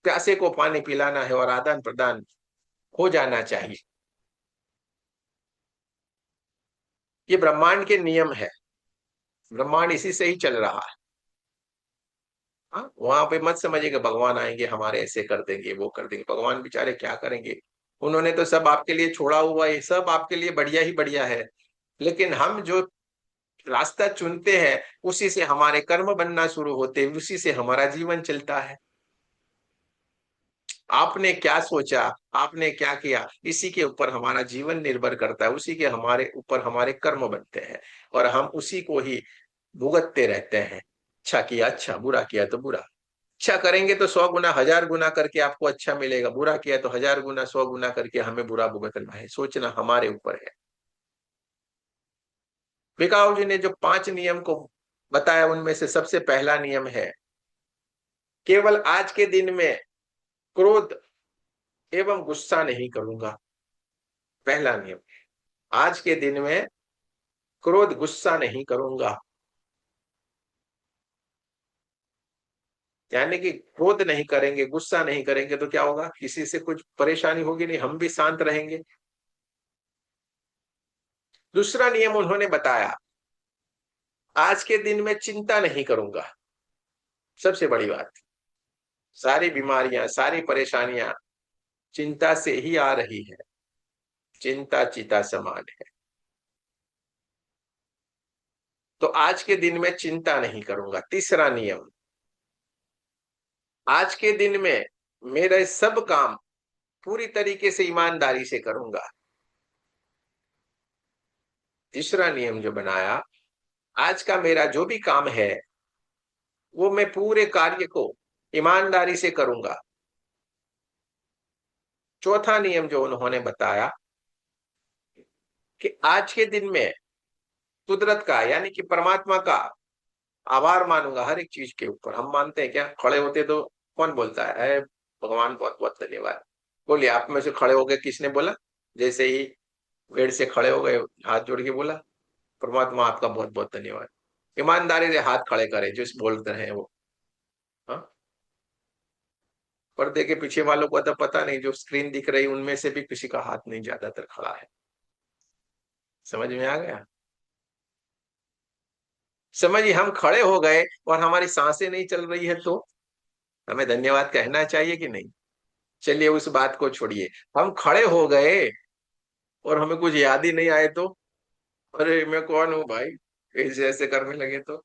प्यासे को पानी पिलाना है और आदान प्रदान हो जाना चाहिए, ये ब्रह्मांड के नियम है। ब्रह्मांड इसी से ही चल रहा है। हाँ, वहां पे मत समझिएगा भगवान आएंगे हमारे ऐसे कर देंगे वो कर देंगे। भगवान बेचारे क्या करेंगे, उन्होंने तो सब आपके लिए छोड़ा हुआ है, सब आपके लिए बढ़िया ही बढ़िया है। लेकिन हम जो रास्ता चुनते हैं, उसी से हमारे कर्म बनना शुरू होते हैं, उसी से हमारा जीवन चलता है। आपने क्या सोचा, आपने क्या किया, इसी के ऊपर हमारा जीवन निर्भर करता है, उसी के हमारे ऊपर हमारे कर्म बनते हैं। और हम उसी को ही भुगतते रहते हैं। अच्छा किया अच्छा, बुरा किया तो बुरा। अच्छा करेंगे तो 100 गुना 1000 गुना करके आपको अच्छा मिलेगा, बुरा किया तो 1000 गुना 100 गुना करके हमें बुरा भुगतना है। सोचना हमारे ऊपर है। बिकाऊ जी ने जो 5 नियम को बताया, उनमें से सबसे पहला नियम है, केवल आज के दिन में क्रोध एवं गुस्सा नहीं करूंगा। पहला नियम, आज के दिन में क्रोध गुस्सा नहीं करूंगा। यानी कि क्रोध नहीं करेंगे, गुस्सा नहीं करेंगे तो क्या होगा, किसी से कुछ परेशानी होगी नहीं, हम भी शांत रहेंगे। दूसरा नियम उन्होंने बताया, आज के दिन में चिंता नहीं करूंगा। सबसे बड़ी बात, सारी बीमारियां सारी परेशानियां चिंता से ही आ रही है। चिंता चिता समान है। तो आज के दिन में चिंता नहीं करूंगा। तीसरा नियम, आज के दिन में मेरे सब काम पूरी तरीके से ईमानदारी से करूंगा। तीसरा नियम जो बनाया, आज का मेरा जो भी काम है वो मैं पूरे कार्य को ईमानदारी से करूंगा। चौथा नियम जो उन्होंने बताया कि आज के दिन में कुदरत का यानी कि परमात्मा का आभार मानूंगा हर एक चीज के ऊपर। हम मानते हैं क्या? खड़े होते तो कौन बोलता है, "अरे भगवान बहुत बहुत धन्यवाद"? बोलिए, आप में से खड़े हो गए किसने बोला? जैसे ही बेड से खड़े हो गए, हाथ जोड़ के बोला, परमात्मा आपका बहुत बहुत धन्यवाद। ईमानदारी से हाथ खड़े करे जो इस बोलते हैं वो। हाँ, पर्दे के पीछे वालों को तो पता नहीं, जो स्क्रीन दिख रही उनमें से भी किसी का हाथ नहीं ज्यादातर खड़ा है। समझ में आ गया? समझिए, हम खड़े हो गए और हमारी सांसें नहीं चल रही है तो हमें धन्यवाद कहना चाहिए कि नहीं? चलिए उस बात को छोड़िए, हम खड़े हो गए और हमें कुछ याद ही नहीं आए तो, अरे मैं कौन हूं भाई, ऐसे ऐसे करने लगे तो?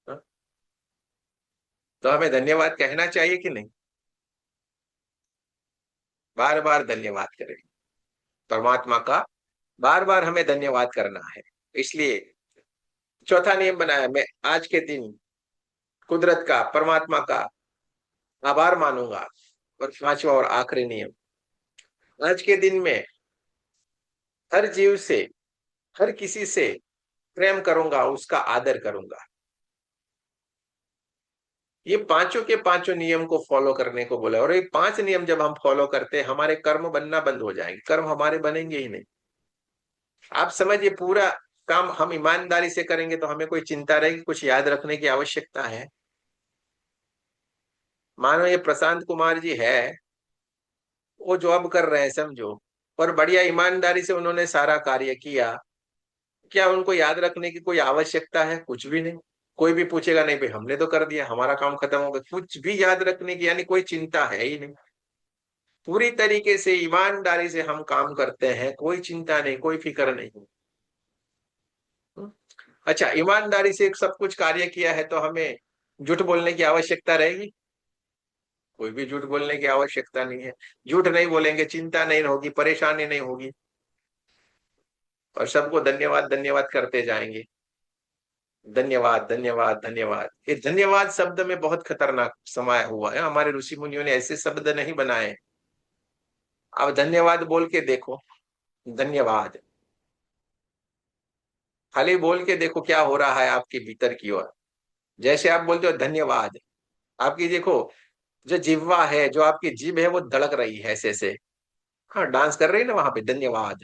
हाँ? तो हमें धन्यवाद कहना चाहिए कि नहीं? बार बार धन्यवाद करें परमात्मा का, बार बार हमें धन्यवाद करना है। इसलिए चौथा नियम बनाया, मैं आज के दिन कुदरत का, परमात्मा का आभार मानूंगा। और पांचवा और आखिरी नियम, आज के दिन में हर जीव से, हर किसी से प्रेम करूंगा, उसका आदर करूंगा। ये पांचों के पांचों नियम को फॉलो करने को बोला, और ये पांच नियम जब हम फॉलो करते हैं हमारे कर्म बनना बंद हो जाएंगे, कर्म हमारे बनेंगे ही नहीं। आप समझिए, पूरा काम हम ईमानदारी से करेंगे तो हमें कोई चिंता रहेगी, कुछ याद रखने की आवश्यकता है? मानो ये प्रशांत कुमार जी है, वो जॉब कर रहे हैं समझो, और बढ़िया ईमानदारी से उन्होंने सारा कार्य किया, क्या उनको याद रखने की कोई आवश्यकता है? कुछ भी नहीं। कोई भी पूछेगा, नहीं भाई हमने तो कर दिया, हमारा काम खत्म हो गया, कुछ भी याद रखने की यानी कोई चिंता है ही नहीं। पूरी तरीके से ईमानदारी से हम काम करते हैं, कोई चिंता नहीं, कोई फिक्र नहीं। हम्म? अच्छा, ईमानदारी से सब कुछ कार्य किया है तो हमें झूठ बोलने की आवश्यकता रहेगी? कोई भी झूठ बोलने की आवश्यकता नहीं है। झूठ नहीं बोलेंगे, चिंता नहीं होगी, परेशानी नहीं होगी, और सबको धन्यवाद धन्यवाद करते जाएंगे। धन्यवाद धन्यवाद धन्यवाद, ये धन्यवाद शब्द में बहुत खतरनाक समाया हुआ है, हमारे ऋषि मुनियों ने ऐसे शब्द नहीं बनाए। अब धन्यवाद बोल के देखो, धन्यवाद खाली बोल के देखो क्या हो रहा है आपके भीतर की ओर। जैसे आप बोलते हो धन्यवाद, आपकी देखो जो जिह्वा है, जो आपकी जीभ है, वो धड़क रही है ऐसे ऐसे। हाँ, डांस कर रही है ना वहां पे, धन्यवाद।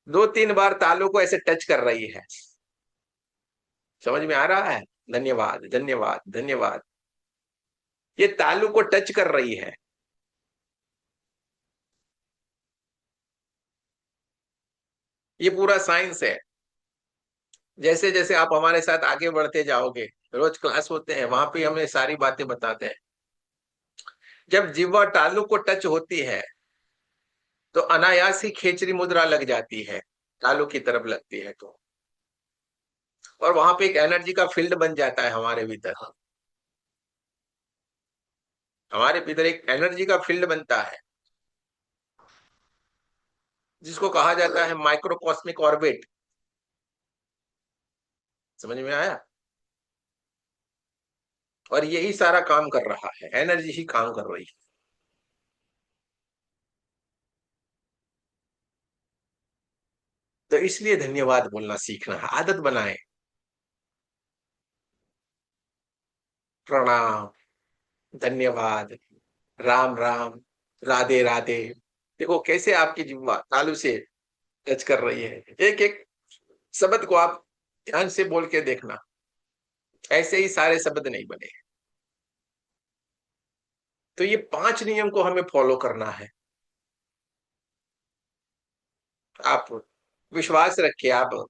दो तीन बार तालू को ऐसे टच कर रही है। समझ में आ रहा है? धन्यवाद धन्यवाद धन्यवाद, ये तालू को टच कर रही है। ये पूरा साइंस है। जैसे जैसे आप हमारे साथ आगे बढ़ते जाओगे, रोज क्लास होते हैं वहां पे हमें सारी बातें बताते हैं। जब जिह्वा तालू को टच होती है तो अनायास ही खेचरी मुद्रा लग जाती है, तालू की तरफ लगती है तो, और वहां पे एक एनर्जी का फील्ड बन जाता है हमारे भीतर। हमारे भीतर एक एनर्जी का फील्ड बनता है जिसको कहा जाता है माइक्रोकॉस्मिक ऑर्बिट। समझ में आया? और यही सारा काम कर रहा है, एनर्जी ही काम कर रही है। तो इसलिए धन्यवाद बोलना सीखना है, आदत बनाए। प्रणाम, धन्यवाद, राम राम, राधे राधे। देखो कैसे आपकी जिह्वा तालू से टच कर रही है। एक एक शब्द को आप ध्यान से बोल के देखना, ऐसे ही सारे शब्द नहीं बने। तो ये पांच नियम को हमें फॉलो करना है। आप विश्वास रखिए, आप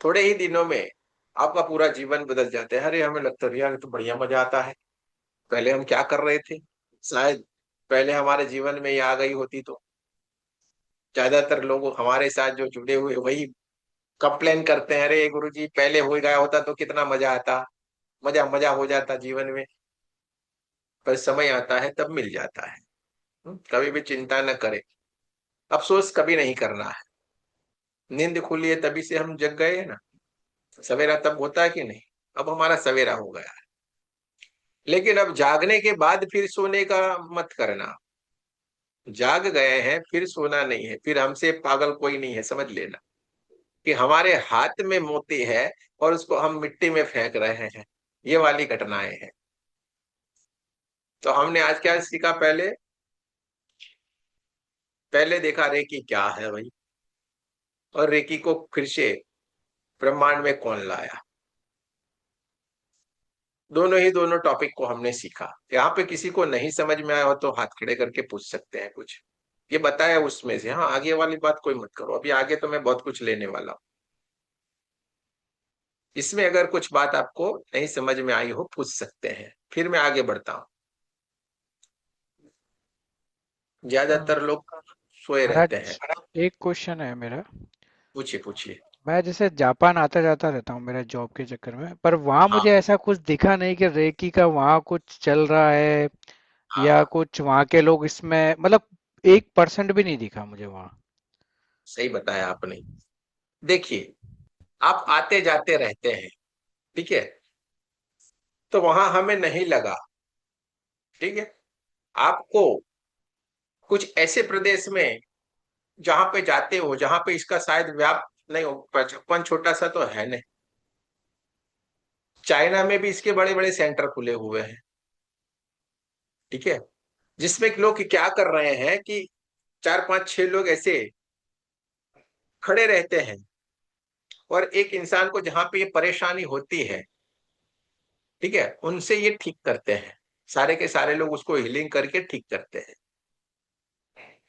थोड़े ही दिनों में आपका पूरा जीवन बदल जाता है। अरे हमें लगता है यार ये तो बढ़िया मजा आता है, पहले हम क्या कर रहे थे? शायद पहले हमारे जीवन में ये आ गई होती तो। ज्यादातर लोग हमारे साथ जो जुड़े हुए वही कंप्लेन करते हैं, अरे गुरुजी पहले हो गया होता तो कितना मजा आता, मजा मजा हो जाता जीवन में। पर समय आता है तब मिल जाता है। कभी भी चिंता न करे, अफसोस कभी नहीं करना है। नींद खुली है तभी से हम जग गए हैं ना, सवेरा तब होता है कि नहीं? अब हमारा सवेरा हो गया है। लेकिन अब जागने के बाद फिर सोने का मत करना। जाग गए हैं फिर सोना नहीं है, फिर हमसे पागल कोई नहीं है, समझ लेना कि हमारे हाथ में मोती है और उसको हम मिट्टी में फेंक रहे हैं। ये वाली घटनाएं हैं। तो हमने आज क्या सीखा? पहले पहले देखा रेकी क्या है भाई, और रेकी को फिर से ब्रह्मांड में कौन लाया। दोनों टॉपिक को हमने सीखा। यहाँ पे किसी को नहीं समझ में आया हो तो हाथ खड़े करके पूछ सकते हैं कुछ। ये बताया उसमें से, हाँ आगे वाली बात कोई मत करो, अभी आगे तो मैं बहुत कुछ लेने वाला हूँ। इसमें अगर कुछ बात आपको नहीं समझ में आई हो पूछ सकते हैं, फिर मैं आगे बढ़ता हूँ। हाँ, ज्यादातर लोग सोए रहते हैं। महाराज एक क्वेश्चन है मेरा। पूछिए पूछिए। मैं जैसे जापान आता जाता रहता हूँ मेरा जॉब के चक्कर में, पर वहाँ हाँ मुझे ऐसा कुछ दिखा नहीं कि रेकी का वहाँ कुछ चल रहा है हाँ या हाँ, कुछ वहाँ के लोग इसमें, मतलब 1% भी नहीं दिखा मुझे वहाँ। सही बताया आपने। देखिए, आप आते जाते रहते हैं, ठीक है, तो वहां हमें नहीं लगा, ठीक है। आपको कुछ ऐसे प्रदेश में जहां पे जाते हो जहां पे इसका शायद व्याप नहीं हो, जापान छोटा सा तो है नहीं। चाइना में भी इसके बड़े बड़े सेंटर खुले हुए हैं, ठीक है, जिसमें लोग क्या कर रहे हैं कि चार पांच छह लोग ऐसे खड़े रहते हैं और एक इंसान को जहां पे ये परेशानी होती है, ठीक है, उनसे ये ठीक करते हैं। सारे के सारे लोग उसको हीलिंग करके ठीक करते हैं।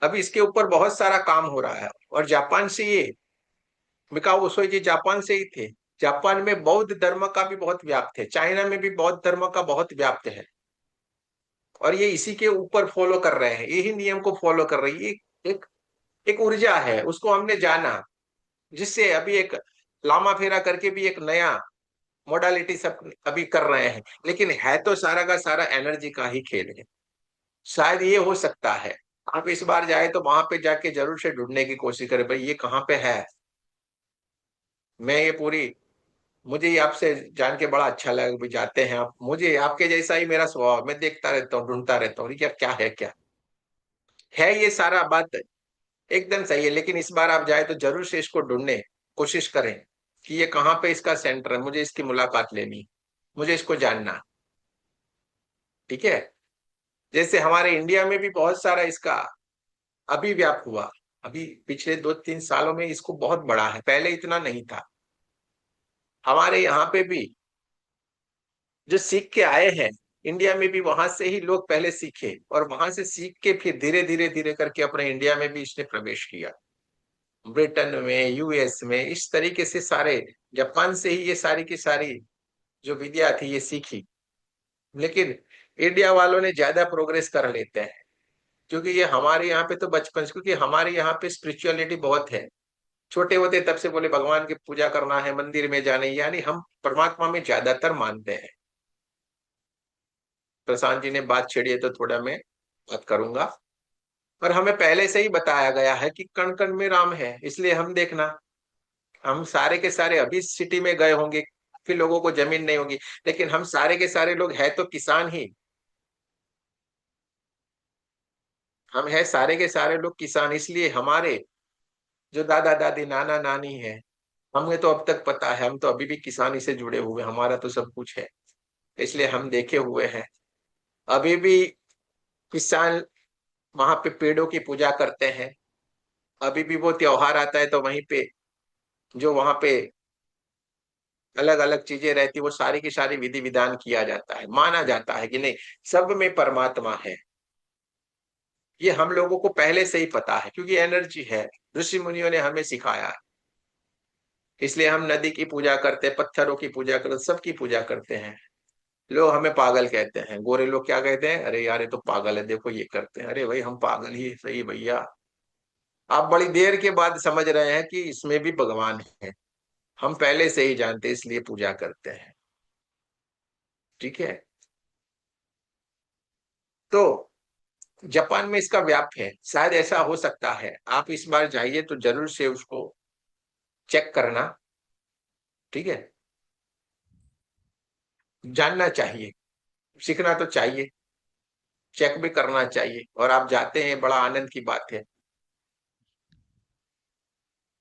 अभी इसके ऊपर बहुत सारा काम हो रहा है। और जापान से ये मिकाओ उसोई जी जापान से ही थे। जापान में बौद्ध धर्म का भी बहुत व्याप्त है, चाइना में भी बौद्ध धर्म का बहुत व्याप्त है। और ये इसी के ऊपर फॉलो कर रहे हैं, यही नियम को फॉलो कर रही है। एक एक ऊर्जा है, उसको हमने जाना, जिससे अभी एक लामा फेरा करके भी एक नया मोडालिटी सब अभी कर रहे हैं। लेकिन है तो सारा का सारा एनर्जी का ही खेल है। शायद ये हो सकता है आप इस बार जाए तो वहां पे जाके जरूर से ढूंढने की कोशिश करें भाई ये कहाँ पे है। मैं ये पूरी मुझे ये आपसे जान के बड़ा अच्छा लगा भी जाते हैं आप, मुझे आपके जैसा ही मेरा स्वभाव, मैं देखता रहता हूँ ढूंढता रहता हूँ ये क्या क्या है, क्या है। ये सारा बात एकदम सही है, लेकिन इस बार आप जाए तो जरूर से इसको ढूंढने कोशिश करें कि ये कहाँ पे इसका सेंटर है। मुझे इसकी मुलाकात लेनी, मुझे इसको जानना, ठीक है। जैसे हमारे इंडिया में भी बहुत सारा इसका अभिव्याप हुआ। अभी पिछले 2-3 सालों में इसको बहुत बड़ा है, पहले इतना नहीं था। हमारे यहाँ पे भी जो सीख के आए हैं इंडिया में भी, वहां से ही लोग पहले सीखे और वहां से सीख के फिर धीरे धीरे धीरे करके अपने इंडिया में भी इसने प्रवेश किया। ब्रिटेन में, यूएस में, इस तरीके से सारे, जापान से ही ये सारी की सारी जो विद्या थी ये सीखी। लेकिन इंडिया वालों ने ज्यादा प्रोग्रेस कर लेते हैं, क्योंकि ये हमारे यहाँ पे तो बचपन से, क्योंकि हमारे यहाँ पे स्पिरिचुअलिटी बहुत है। छोटे होते तब से बोले भगवान की पूजा करना है, मंदिर में जाने, यानी हम परमात्मा में ज्यादातर मानते हैं। प्रशांत जी ने बात छेड़ी है तो थोड़ा मैं बात करूंगा। पर हमें पहले से ही बताया गया है कि कण कण में राम है, इसलिए हम देखना, हम सारे के सारे अभी सिटी में गए होंगे, फिर लोगों को जमीन नहीं होगी, लेकिन हम सारे के सारे लोग है तो किसान ही। हम है सारे के सारे लोग किसान, इसलिए हमारे जो दादा दादी नाना नानी है, हमें तो अब तक पता है, हम तो अभी भी किसानी से जुड़े हुए, हमारा तो सब कुछ है, इसलिए हम देखे हुए हैं। अभी भी किसान वहां पे पेड़ों की पूजा करते हैं। अभी भी वो त्योहार आता है तो वहीं पे जो वहां पे अलग अलग चीजें रहती वो सारी की सारी विधि विधान किया जाता है, माना जाता है कि नहीं सब में परमात्मा है। ये हम लोगों को पहले से ही पता है, क्योंकि एनर्जी है, ऋषि मुनियों ने हमें सिखाया है। इसलिए हम नदी की पूजा करते हैं, पत्थरों की पूजा करते, सबकी पूजा करते हैं। लोग हमें पागल कहते हैं, गोरे लोग क्या कहते हैं, अरे यार ये तो पागल है, देखो ये करते हैं। अरे भाई हम पागल ही सही भैया, आप बड़ी देर के बाद समझ रहे हैं कि इसमें भी भगवान है। हम पहले से ही जानते हैं, इसलिए पूजा करते हैं, ठीक है। तो जापान में इसका व्याप है, शायद ऐसा हो सकता है। आप इस बार जाइए तो जरूर से उसको चेक करना, ठीक है। जानना चाहिए, सीखना तो चाहिए, चेक भी करना चाहिए, और आप जाते हैं बड़ा आनंद की बात है।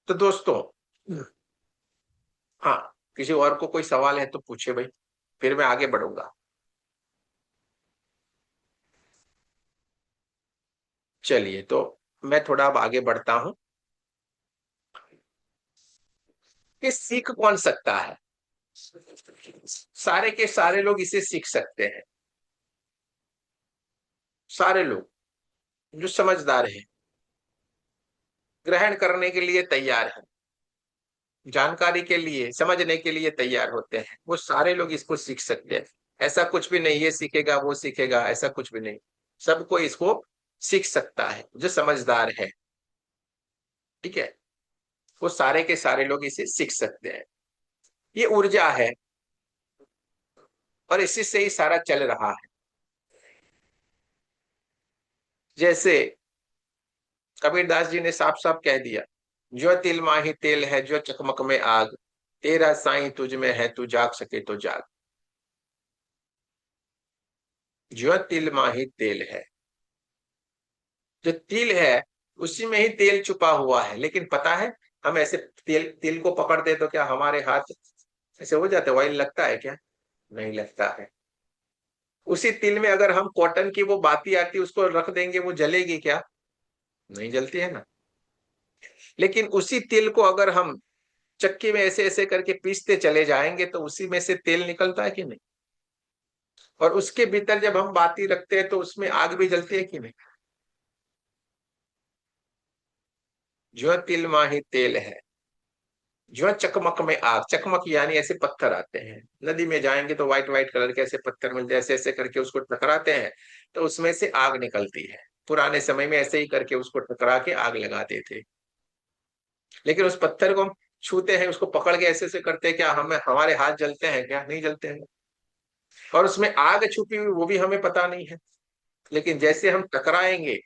तो दोस्तों, हाँ, किसी और को कोई सवाल है तो पूछे भाई, फिर मैं आगे बढ़ूंगा। चलिए, तो मैं थोड़ा अब आगे बढ़ता हूं कि सीख कौन सकता है। सारे के सारे लोग इसे सीख सकते हैं, सारे लोग जो समझदार हैं, ग्रहण करने के लिए तैयार हैं, जानकारी के लिए, समझने के लिए तैयार होते हैं, वो सारे लोग इसको सीख सकते हैं। ऐसा कुछ भी नहीं, ये सीखेगा वो सीखेगा, ऐसा कुछ भी नहीं। सबको इसको सीख सकता है जो समझदार है, ठीक है। वो सारे के सारे लोग इसे सीख सकते हैं। ये ऊर्जा है, और इसी से ही सारा चल रहा है। जैसे कबीरदास जी ने साफ साफ कह दिया, जो तिल माही तेल है, जो चकमक में आग, तेरा साईं तुझ में है, तू जाग सके तो जाग। जो तिल माही तेल है, जो तिल है उसी में ही तेल छुपा हुआ है। लेकिन पता है, हम ऐसे तेल तिल को पकड़ते तो क्या हमारे हाथ ऐसे हो जाते, ऑयल लगता है क्या? नहीं लगता है। उसी तिल में अगर हम कॉटन की वो बाती आती उसको रख देंगे, वो जलेगी क्या? नहीं जलती है ना। लेकिन उसी तिल को अगर हम चक्की में ऐसे ऐसे करके पीसते चले जाएंगे तो उसी में से तेल निकलता है कि नहीं? और उसके भीतर जब हम बाती रखते हैं तो उसमें आग भी जलती है कि नहीं? जो तिल माही तेल है, जो चकमक में आग, चकमक यानी ऐसे पत्थर आते हैं, नदी में जाएंगे तो व्हाइट व्हाइट कलर के ऐसे पत्थर मिलते हैं, ऐसे ऐसे करके उसको टकराते हैं तो उसमें से आग निकलती है। पुराने समय में ऐसे ही करके उसको टकरा के आग लगाते थे। लेकिन उस पत्थर को हम छूते हैं, उसको पकड़ के ऐसे ऐसे करते हैं, क्या हमें हमारे हाथ जलते हैं क्या? नहीं जलते हैं। और उसमें आग छुपी हुई वो भी हमें पता नहीं है। लेकिन जैसे हम टकराएंगे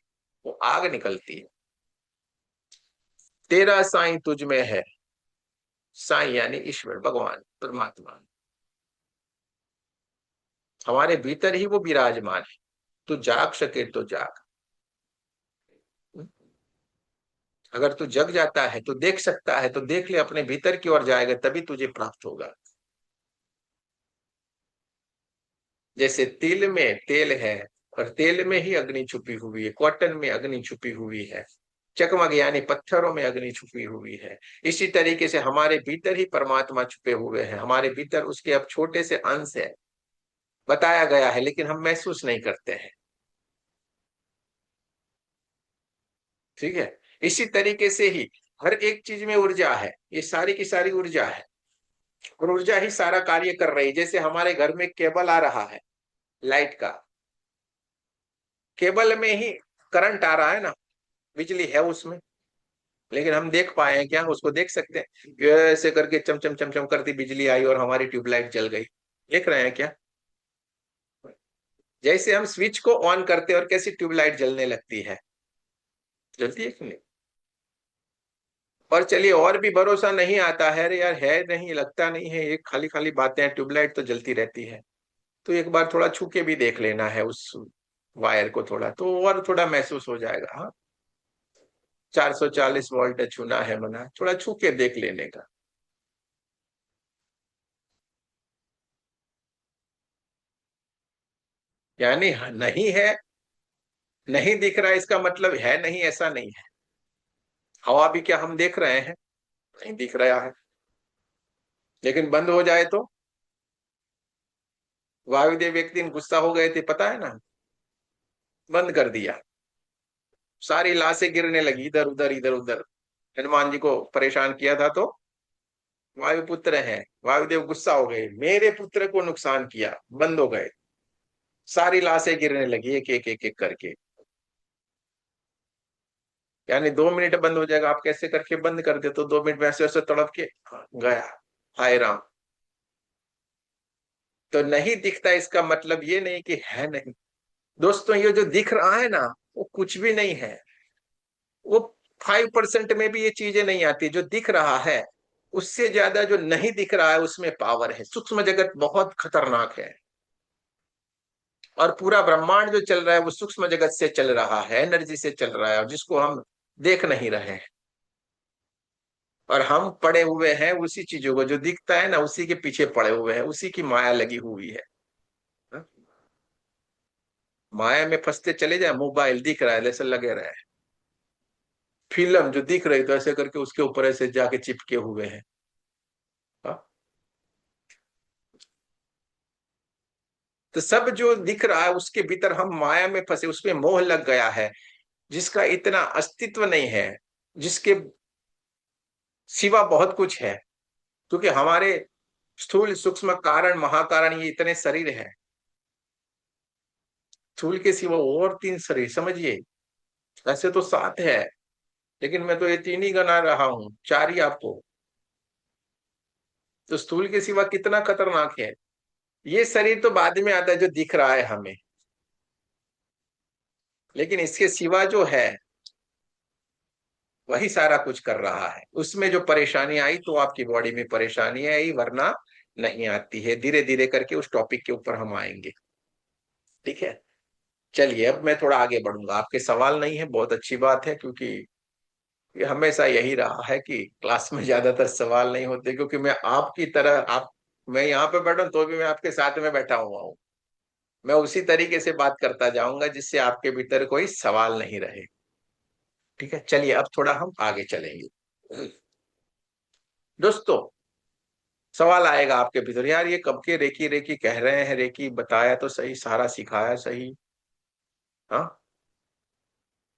वो आग निकलती है। तेरा साईं तुझ में है, साईं यानी ईश्वर, भगवान, परमात्मा हमारे भीतर ही वो विराजमान है। तू जाग सके तो जाग। अगर तू जग जाता है तो देख सकता है, तो देख ले, अपने भीतर की ओर जाएगा तभी तुझे प्राप्त होगा। जैसे तिल में तेल है, और तेल में ही अग्नि छुपी हुई है, कॉटन में अग्नि छुपी हुई है, चकमक यानी पत्थरों में अग्नि छुपी हुई है। इसी तरीके से हमारे भीतर ही परमात्मा छुपे हुए हैं, हमारे भीतर उसके अब छोटे से अंश है, बताया गया है, लेकिन हम महसूस नहीं करते हैं, ठीक है। इसी तरीके से ही हर एक चीज में ऊर्जा है, ये सारी की सारी ऊर्जा है, और ऊर्जा ही सारा कार्य कर रही है। जैसे हमारे घर में केबल आ रहा है लाइट का, केबल में ही करंट आ रहा है ना, बिजली है उसमें। लेकिन हम देख पाए हैं क्या? उसको देख सकते हैं? ऐसे करके चमचम चमचम करती बिजली आई और हमारी ट्यूबलाइट जल गई, देख रहे हैं क्या? जैसे हम स्विच को ऑन करते हैं और कैसी ट्यूबलाइट जलने लगती है, जलती है कि नहीं? और चलिए, और भी भरोसा नहीं आता है, अरे यार है नहीं, लगता नहीं है, ये खाली खाली बातें हैं, ट्यूबलाइट तो जलती रहती है। तो एक बार थोड़ा छू के भी देख लेना है उस वायर को, थोड़ा तो और थोड़ा महसूस हो जाएगा। हाँ, 440 वोल्ट छूना है मना, थोड़ा छू के देख लेने का। यानी नहीं है, नहीं दिख रहा है इसका मतलब है नहीं, ऐसा नहीं है। हवा भी क्या हम देख रहे हैं? नहीं दिख रहा है। लेकिन बंद हो जाए तो, वायुदेव एक दिन गुस्सा हो गए थे, पता है ना, बंद कर दिया, सारी लाशें गिरने लगी इधर उधर इधर उधर। हनुमान जी को परेशान किया था तो वायुपुत्र हैं, वायुदेव गुस्सा हो गए, मेरे पुत्र को नुकसान किया, बंद हो गए, सारी लाशें गिरने लगी एक एक एक एक करके। यानी 2 मिनट बंद हो जाएगा, आप कैसे करके बंद कर दे तो 2 मिनट में ऐसे ऐसे तड़प के गया। हाय राम। तो नहीं दिखता इसका मतलब ये नहीं कि है नहीं, दोस्तों ये जो दिख रहा है ना, वो कुछ भी नहीं है। वो 5% में भी ये चीजें नहीं आती। जो दिख रहा है उससे ज्यादा जो नहीं दिख रहा है उसमें पावर है। सूक्ष्म जगत बहुत खतरनाक है। और पूरा ब्रह्मांड जो चल रहा है वो सूक्ष्म जगत से चल रहा है, एनर्जी से चल रहा है, और जिसको हम देख नहीं रहे हैं। और हम पड़े हुए हैं उसी चीजों को, जो दिखता है ना उसी के पीछे पड़े हुए हैं, उसी की माया लगी हुई है। हाँ? माया में फंसते चले जाए। मोबाइल दिख रहा है ऐसे लगे रहे, फिल्म जो दिख रही तो ऐसे करके उसके ऊपर ऐसे जाके चिपके हुए हैं। हाँ? तो सब जो दिख रहा है उसके भीतर हम माया में फंसे, उसमें मोह लग गया है, जिसका इतना अस्तित्व नहीं है, जिसके सिवा बहुत कुछ है। क्योंकि हमारे स्थूल सूक्ष्म कारण महाकारण ये इतने शरीर हैं। स्थूल के सिवा और 3 शरीर समझिए। ऐसे तो 7 है, लेकिन मैं तो ये 3 ही गिना रहा हूं, 4 ही आपको। तो स्थूल के सिवा कितना खतरनाक है। ये शरीर तो बाद में आता है जो दिख रहा है हमें, लेकिन इसके सिवा जो है वही सारा कुछ कर रहा है। उसमें जो परेशानी आई तो आपकी बॉडी में परेशानी आई, वरना नहीं आती है। धीरे धीरे करके उस टॉपिक के ऊपर हम आएंगे। ठीक है, चलिए अब मैं थोड़ा आगे बढ़ूंगा। आपके सवाल नहीं है, बहुत अच्छी बात है, क्योंकि ये हमेशा यही रहा है कि क्लास में ज्यादातर सवाल नहीं होते, क्योंकि मैं आपकी तरह आप मैं यहाँ पे बैठा हूं तो भी मैं आपके साथ में बैठा हुआ हूँ। मैं उसी तरीके से बात करता जाऊंगा जिससे आपके भीतर कोई सवाल नहीं रहे। ठीक है, चलिए अब थोड़ा हम आगे चलेंगे। दोस्तों, सवाल आएगा आपके भीतर, यार ये कब के रेकी रेकी कह रहे हैं, रेकी बताया तो सही, सारा सिखाया सही। हाँ,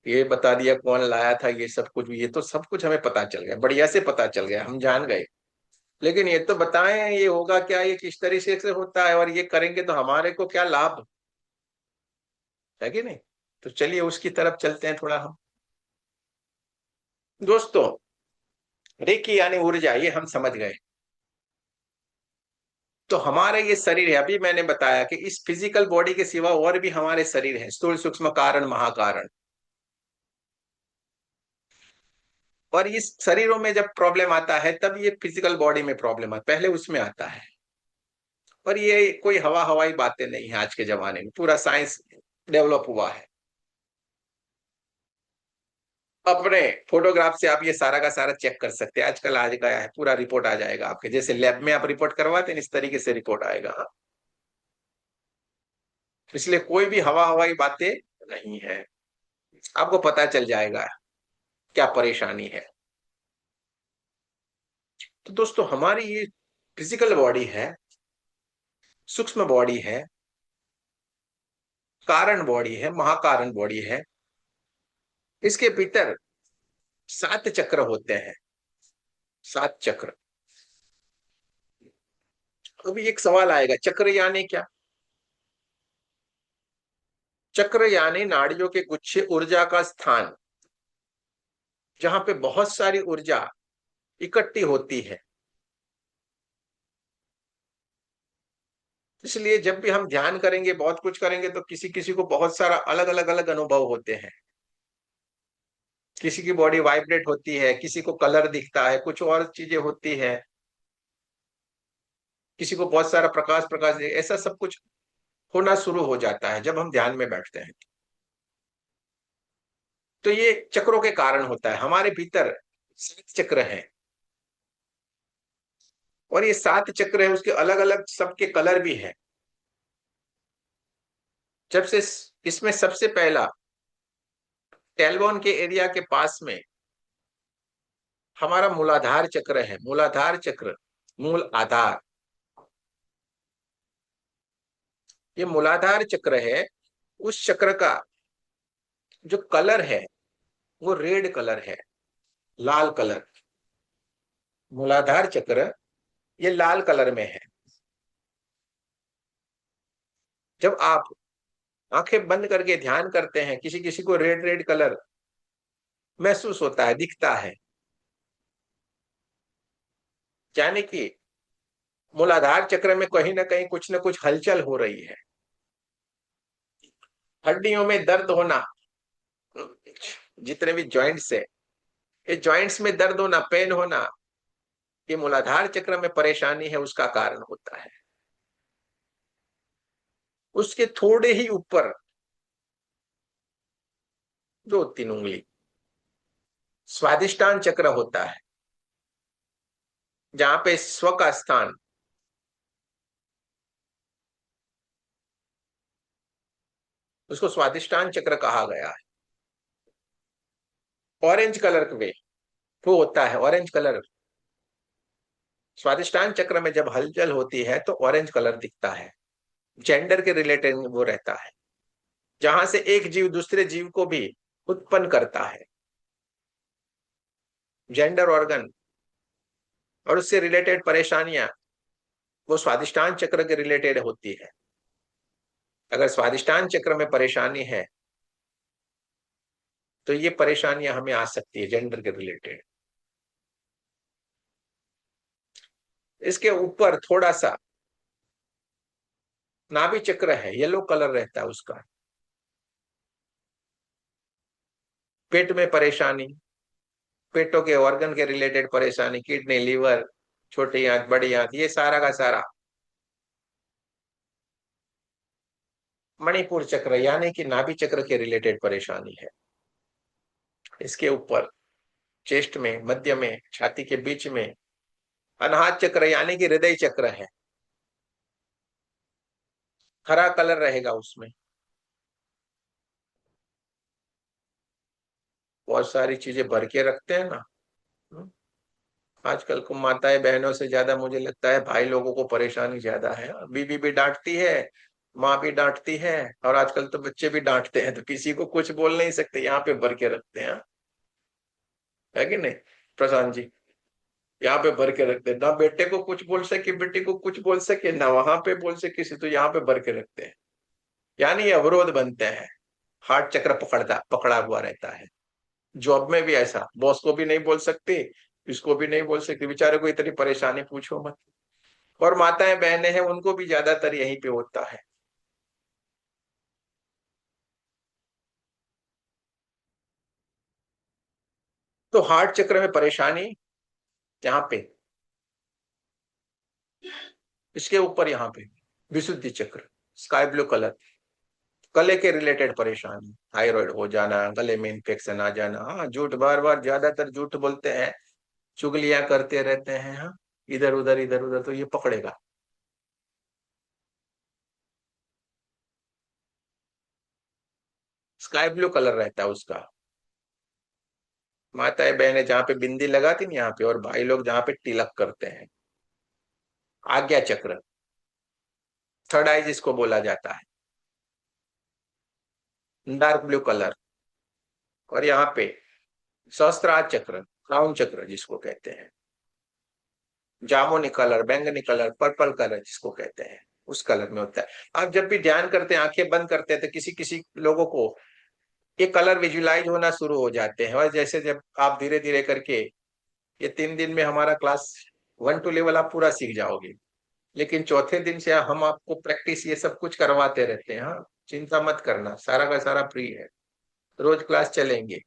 ये बता दिया कौन लाया था, ये सब कुछ, ये तो सब कुछ हमें पता चल गया, बढ़िया से पता चल गया, हम जान गए। लेकिन ये तो बताएं ये होगा क्या, ये किस तरीके से होता है, और ये करेंगे तो हमारे को क्या लाभ है कि नहीं। तो चलिए उसकी तरफ चलते हैं थोड़ा हम। दोस्तों, रेकी यानी ऊर्जा, ये हम समझ गए। तो हमारे ये शरीर है, अभी मैंने बताया कि इस फिजिकल बॉडी के सिवा और भी हमारे शरीर है, स्थूल सूक्ष्म कारण महाकारण। और इस शरीरों में जब प्रॉब्लम आता है तब ये फिजिकल बॉडी में प्रॉब्लम आता है, पहले उसमें आता है। और ये कोई हवा हवाई बातें नहीं है, आज के जमाने में पूरा साइंस डेवलप हुआ है। अपने फोटोग्राफ से आप ये सारा का सारा चेक कर सकते हैं। आजकल आज गया है, पूरा रिपोर्ट आ जाएगा आपके, जैसे लैब में आप रिपोर्ट करवाते हैं इस तरीके से रिपोर्ट आएगा। हाँ? इसलिए कोई भी हवा हवाई बातें नहीं है, आपको पता चल जाएगा क्या परेशानी है। तो दोस्तों, हमारी ये फिजिकल बॉडी है, सूक्ष्म बॉडी है, कारण बॉडी है, महाकारण बॉडी है। इसके भीतर 7 चक्र होते हैं, 7 चक्र। अभी एक सवाल आएगा, चक्र यानी क्या। चक्र यानी नाड़ियों के गुच्छे, ऊर्जा का स्थान, जहां पे बहुत सारी ऊर्जा इकट्ठी होती है। इसलिए जब भी हम ध्यान करेंगे, बहुत कुछ करेंगे, तो किसी किसी को बहुत सारा अलग अलग अलग अनुभव होते हैं। किसी की बॉडी वाइब्रेट होती है, किसी को कलर दिखता है, कुछ और चीजें होती है, किसी को बहुत सारा प्रकाश प्रकाश, ऐसा सब कुछ होना शुरू हो जाता है जब हम ध्यान में बैठते हैं। तो ये चक्रों के कारण होता है। हमारे भीतर 7 चक्र हैं, और ये 7 चक्र है, उसके अलग अलग सबके कलर भी हैं। जब से इसमें सबसे पहला टेलबोन के एरिया के पास में हमारा मूलाधार चक्र है। मूलाधार चक्र, मूल आधार, ये मूलाधार चक्र है। उस चक्र का जो कलर है वो रेड कलर है, लाल कलर। मूलाधार चक्र ये लाल कलर में है। जब आप आंखें बंद करके ध्यान करते हैं, किसी किसी को रेड रेड कलर महसूस होता है, दिखता है, यानी कि मूलाधार चक्र में कहीं ना कहीं कुछ ना कुछ हलचल हो रही है। हड्डियों में दर्द होना, जितने भी जॉइंट्स है, ये जॉइंट्स में दर्द होना, पेन होना, ये मूलाधार चक्र में परेशानी है उसका कारण होता है। उसके थोड़े ही ऊपर 2-3 उंगली स्वादिष्टान चक्र होता है, जहां पे स्व का स्थान, उसको स्वादिष्टान चक्र कहा गया है। ऑरेंज कलर में वो होता है, ऑरेंज कलर। स्वादिष्टान चक्र में जब हलचल होती है तो ऑरेंज कलर दिखता है, जेंडर के रिलेटेड वो रहता है, जहां से एक जीव दूसरे जीव को भी उत्पन्न करता है, जेंडर ऑर्गन और उससे रिलेटेड परेशानियां वो स्वादिष्टान चक्र के रिलेटेड होती है। अगर स्वादिष्टान चक्र में परेशानी है तो ये परेशानियां हमें आ सकती है जेंडर के रिलेटेड। इसके ऊपर थोड़ा सा नाभि चक्र है, येलो कलर रहता है उसका। पेट में परेशानी, पेटों के ऑर्गन के रिलेटेड परेशानी, किडनी, लीवर, छोटी आंत, बड़ी आंत, ये सारा का सारा। मणिपुर चक्र यानी कि नाभि चक्र के रिलेटेड परेशानी है। इसके ऊपर चेस्ट में, मध्य में, छाती के बीच में अनाहत चक्र यानी कि हृदय चक्र है, हरा कलर रहेगा उसमें। बहुत सारी चीजें भर के रखते हैं ना। आजकल को माताएं बहनों से ज्यादा मुझे लगता है भाई लोगों को परेशानी ज्यादा है। बीवी भी डांटती है, माँ भी डांटती है, और आजकल तो बच्चे भी डांटते हैं, तो किसी को कुछ बोल नहीं सकते, यहाँ पे भर के रखते हैं, है कि नहीं प्रशांत जी? यहाँ पे भर के रखते हैं, ना बेटे को कुछ बोल सके, बेटी को कुछ बोल सके, ना वहां पे बोल सके, तो यहाँ पे भर के रखते हैं, यानी ये अवरोध बनते हैं। हार्ट चक्र पकड़ा हुआ रहता है। जॉब में भी ऐसा, बॉस को भी नहीं बोल सकते, इसको भी नहीं बोल सकते, बेचारे को इतनी परेशानी पूछो मत। और माताएं बहनें हैं उनको भी ज्यादातर यहीं पे होता है। तो हार्ट चक्र में परेशानी यहाँ पे, इसके ऊपर यहाँ पे विशुद्धि चक्र, स्काई ब्लू कलर, गले के रिलेटेड परेशानी, थायराइड हो जाना, गले में इंफेक्शन आ जाना। हाँ, झूठ, बार बार ज्यादातर झूठ बोलते हैं, चुगलियां करते रहते हैं, हाँ, इधर उधर इधर उधर, तो ये पकड़ेगा। स्काई ब्लू कलर रहता है उसका। माताएं बहनें जहाँ पे बिंदी लगाती ना यहाँ पे, और भाई लोग जहाँ पे तिलक करते हैं, आज्ञा चक्र, थर्ड आई जिसको बोला जाता है, डार्क ब्लू कलर। और यहाँ पे सहस्त्रार चक्र, क्राउन चक्र जिसको कहते हैं, जामुनी कलर, बैंगनी कलर, पर्पल कलर जिसको कहते हैं, उस कलर में होता है। आप जब भी ध्यान करते हैं, आंखें बंद करते हैं, तो किसी किसी लोगों को ये कलर विजुलाइज होना शुरू हो जाते हैं। और जैसे जब आप धीरे धीरे करके, ये 3 दिन में हमारा क्लास 1-2 लेवल आप पूरा सीख जाओगे, लेकिन चौथे दिन से हम आपको प्रैक्टिस ये सब कुछ करवाते रहते हैं। हाँ, चिंता मत करना, सारा का सारा फ्री है, रोज क्लास चलेंगे।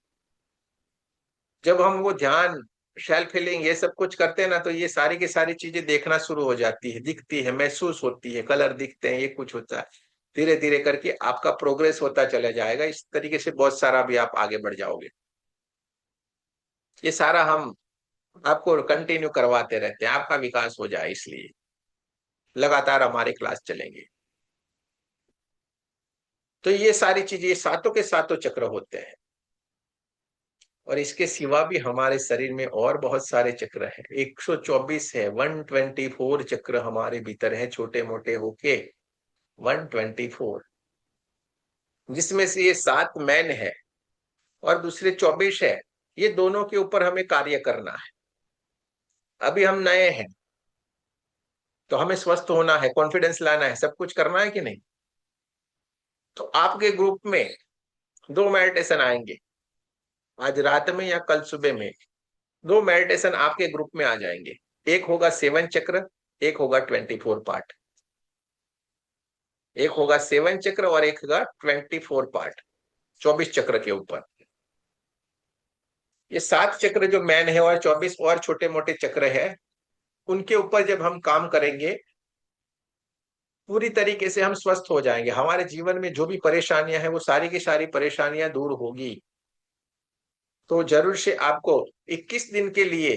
जब हम वो ध्यान, सेल्फ हीलिंग, ये सब कुछ करते हैं ना, तो ये सारी की सारी चीजें देखना शुरू हो जाती है, दिखती है, महसूस होती है, कलर दिखते हैं, ये कुछ होता है। धीरे धीरे करके आपका प्रोग्रेस होता चला जाएगा, इस तरीके से बहुत सारा भी आप आगे बढ़ जाओगे। ये सारा हम आपको कंटिन्यू करवाते रहते हैं, आपका विकास हो जाए, इसलिए लगातार हमारे क्लास चलेंगे। तो ये सारी चीजें, ये सातों के सातों चक्र होते हैं। और इसके सिवा भी हमारे शरीर में और बहुत सारे चक्र हैं, 124 है, 124 चक्र हमारे भीतर है, छोटे मोटे होके 124, जिसमें से ये 7 मैन है और दूसरे 24 है। ये दोनों के ऊपर हमें कार्य करना है। अभी हम नए हैं तो हमें स्वस्थ होना है, कॉन्फिडेंस लाना है, सब कुछ करना है कि नहीं? तो आपके ग्रुप में 2 मेडिटेशन आएंगे, आज रात में या कल सुबह में 2 मेडिटेशन आपके ग्रुप में आ जाएंगे। एक होगा 7 चक्र, एक होगा 24 पार्ट। एक होगा 7 चक्र और एक होगा 24 पार्ट, 24 चक्र के ऊपर। ये 7 चक्र जो मैन है और 24 और छोटे मोटे चक्र है, उनके ऊपर जब हम काम करेंगे पूरी तरीके से हम स्वस्थ हो जाएंगे। हमारे जीवन में जो भी परेशानियां हैं वो सारी की सारी परेशानियां दूर होगी। तो जरूर से आपको 21 दिन के लिए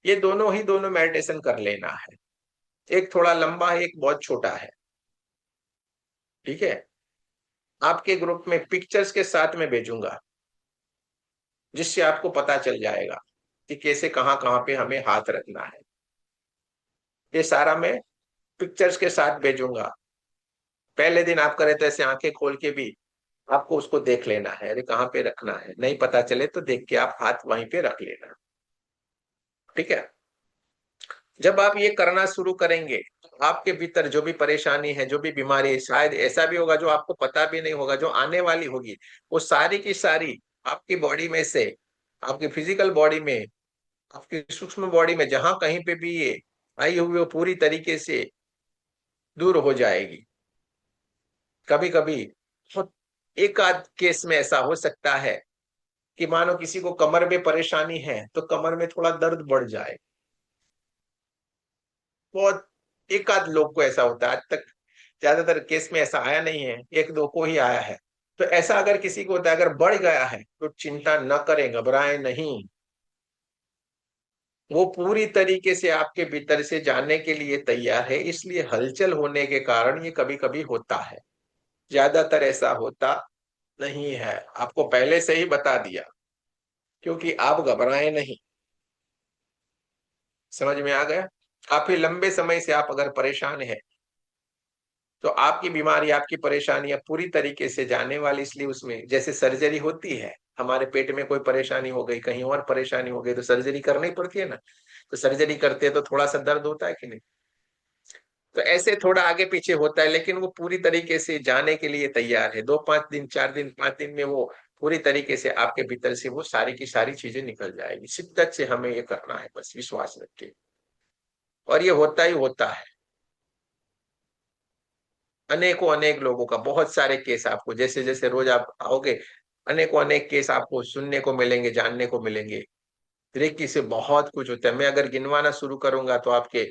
ये दोनों मेडिटेशन कर लेना है। एक थोड़ा लंबा है, एक बहुत छोटा है। ठीक है, आपके ग्रुप में पिक्चर्स के साथ में भेजूंगा, जिससे आपको पता चल जाएगा कि कैसे कहाँ कहाँ पे हमें हाथ रखना है। ये सारा मैं पिक्चर्स के साथ भेजूंगा। पहले दिन आप करें तो ऐसे आंखें खोल के भी आपको उसको देख लेना है, अरे कहाँ पे रखना है, नहीं पता चले तो देख के आप हाथ वहीं पे रख लेना। ठीक है, जब आप ये करना शुरू करेंगे तो आपके भीतर जो भी परेशानी है, जो भी बीमारी है, शायद ऐसा भी होगा जो आपको पता भी नहीं होगा, जो आने वाली होगी, वो सारी की सारी आपकी बॉडी में से, आपकी फिजिकल बॉडी में, आपकी सूक्ष्म बॉडी में जहां कहीं पे भी ये आई हुई वो पूरी तरीके से दूर हो जाएगी। कभी कभी एक आध केस में ऐसा हो सकता है कि मानो किसी को कमर में परेशानी है तो कमर में थोड़ा दर्द बढ़ जाए। बहुत एक आध लोग को ऐसा होता है, आज तक ज्यादातर केस में ऐसा आया नहीं है, एक दो को ही आया है। तो ऐसा अगर किसी को होता है, अगर बढ़ गया है तो चिंता न करें, घबराएं नहीं। वो पूरी तरीके से आपके भीतर से जाने के लिए तैयार है, इसलिए हलचल होने के कारण ये कभी कभी होता है। ज्यादातर ऐसा होता नहीं है, आपको पहले से ही बता दिया, क्योंकि आप घबराए नहीं। समझ में आ गया? काफी लंबे समय से आप अगर परेशान है तो आपकी बीमारी, आपकी परेशानियां पूरी तरीके से जाने वाली, इसलिए उसमें जैसे सर्जरी होती है, हमारे पेट में कोई परेशानी हो गई, कहीं और परेशानी हो गई तो सर्जरी करनी पड़ती है ना। तो सर्जरी करते हैं तो थोड़ा सा दर्द होता है कि नहीं? तो ऐसे थोड़ा आगे पीछे होता है, लेकिन वो पूरी तरीके से जाने के लिए तैयार है। 2-5 दिन, 4 दिन, 5 दिन में वो पूरी तरीके से आपके भीतर से वो सारी की सारी चीजें निकल जाएगी। शिद्दत से हमें ये करना है, बस विश्वास रखिए, और ये होता ही होता है। अनेकों अनेक लोगों का, बहुत सारे केस आपको जैसे जैसे रोज आप आओगे, अनेकों अनेक केस आपको सुनने को मिलेंगे, जानने को मिलेंगे। रेकी से बहुत कुछ होता है। मैं अगर गिनवाना शुरू करूंगा तो आपके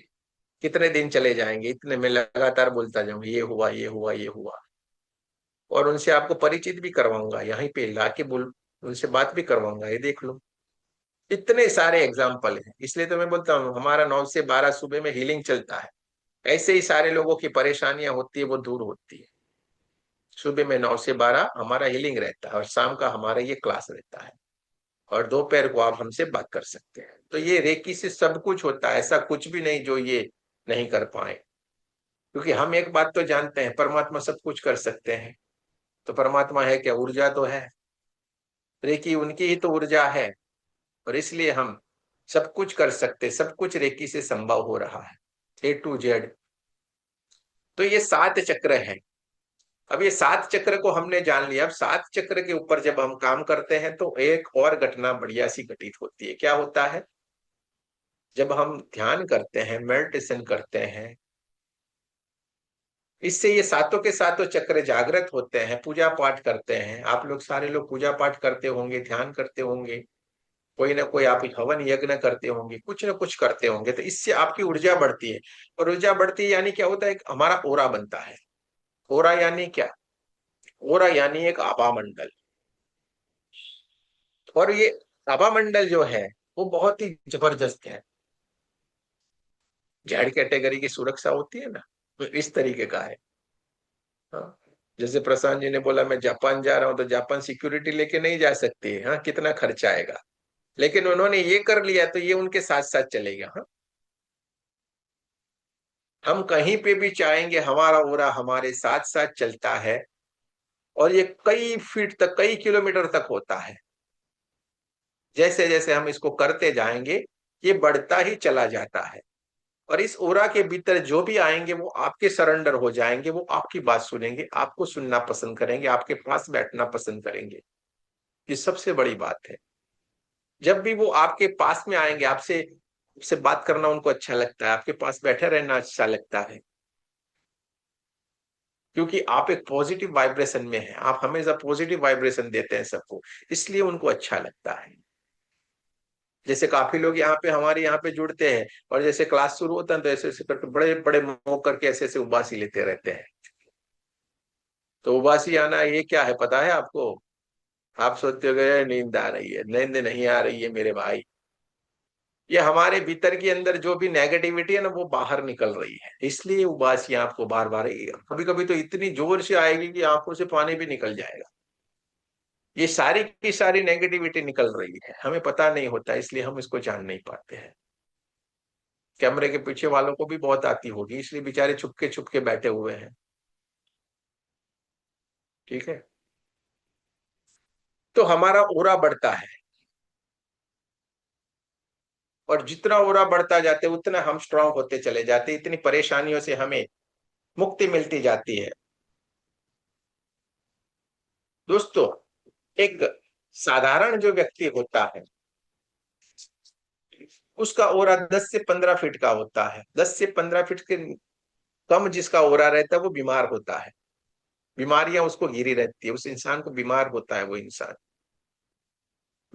कितने दिन चले जाएंगे, इतने मैं लगातार बोलता जाऊंगा, ये हुआ, ये हुआ, ये हुआ। और उनसे आपको परिचित भी करवाऊंगा, यहीं पे लाके बोल उनसे बात भी करवाऊंगा, ये देख लो। इतने सारे एग्जाम्पल हैं, इसलिए तो मैं बोलता हूँ हमारा 9 से 12 सुबह में हीलिंग चलता है। ऐसे ही सारे लोगों की परेशानियां होती है वो दूर होती है। सुबह में 9 से 12 हमारा हीलिंग रहता है, और शाम का हमारा ये क्लास रहता है, और दोपहर को आप हमसे बात कर सकते हैं। तो ये रेकी से सब कुछ होता है, ऐसा कुछ भी नहीं जो ये नहीं कर पाए। क्योंकि हम एक बात तो जानते हैं, परमात्मा सब कुछ कर सकते हैं। तो परमात्मा है क्या? ऊर्जा तो है। रेकी उनकी ही तो ऊर्जा है, और इसलिए हम सब कुछ कर सकते, सब कुछ रेकी से संभव हो रहा है, A to Z। तो ये 7 चक्र है। अब ये 7 चक्र को हमने जान लिया। अब 7 चक्र के ऊपर जब हम काम करते हैं तो एक और घटना बढ़िया सी घटित होती है। क्या होता है? जब हम ध्यान करते हैं, मेडिटेशन करते हैं, इससे ये सातों के सातों चक्र जागृत होते हैं। पूजा पाठ करते हैं, आप लोग सारे लोग पूजा पाठ करते होंगे, ध्यान करते होंगे, कोई ना कोई आप हवन यज्ञ करते होंगे, कुछ ना कुछ करते होंगे, तो इससे आपकी ऊर्जा बढ़ती है। और ऊर्जा बढ़ती है यानी क्या होता है? हमारा ओरा बनता है। ओरा यानी क्या? ओरा यानी एक आभा मंडल। और ये आभा मंडल जो है वो बहुत ही जबरदस्त है। जेड कैटेगरी की सुरक्षा होती है ना, तो इस तरीके का है। हाँ, जैसे प्रशांत जी ने बोला मैं जापान जा रहा हूं, तो जापान सिक्योरिटी लेके नहीं जा सकती है, हाँ, कितना खर्चा आएगा। लेकिन उन्होंने ये कर लिया तो ये उनके साथ साथ चलेगा। हाँ, हम कहीं पे भी चाहेंगे, हमारा ओरा हमारे साथ साथ चलता है, और ये कई फीट तक, कई किलोमीटर तक होता है। जैसे जैसे हम इसको करते जाएंगे ये बढ़ता ही चला जाता है। और इस ओरा के भीतर जो भी आएंगे वो आपके सरेंडर हो जाएंगे, वो आपकी बात सुनेंगे, आपको सुनना पसंद करेंगे, आपके पास बैठना पसंद करेंगे। ये सबसे बड़ी बात है। जब भी वो आपके पास में आएंगे, आपसे आपसे बात करना उनको अच्छा लगता है, आपके पास बैठे रहना अच्छा लगता है। क्योंकि आप एक पॉजिटिव वाइब्रेशन में हैं, आप हमेशा पॉजिटिव वाइब्रेशन देते हैं सबको, इसलिए उनको अच्छा लगता है। जैसे काफी लोग यहाँ पे हमारे यहाँ पे जुड़ते हैं, और जैसे क्लास शुरू होता है तो ऐसे ऐसे करके बड़े बड़े मुंह करके ऐसे ऐसे उबासी लेते रहते हैं। तो उबासी आना ये क्या है पता है आपको? आप सोचते हो गए नींद आ रही है, नींद नहीं आ रही है मेरे भाई। ये हमारे भीतर के अंदर जो भी नेगेटिविटी है ना वो बाहर निकल रही है, इसलिए उबासियां आपको बार बार, कभी कभी तो इतनी जोर से आएगी कि आंखों से पानी भी निकल जाएगा। ये सारी की सारी नेगेटिविटी निकल रही है, हमें पता नहीं होता, इसलिए हम इसको जान नहीं पाते हैं। कैमरे के पीछे वालों को भी बहुत आती होगी, इसलिए बेचारे छुप के बैठे हुए हैं। ठीक है, तो हमारा ओरा बढ़ता है, और जितना ओरा बढ़ता जाते उतना हम स्ट्रांग होते चले जाते, इतनी परेशानियों से हमें मुक्ति मिलती जाती है। दोस्तों, एक साधारण जो व्यक्ति होता है उसका ओरा 10 से 15 फीट का होता है। 10 से 15 फीट के कम जिसका ओरा रहता है वो बीमार होता है, बीमारियां उसको घिरी रहती है, उस इंसान को बीमार होता है वो इंसान।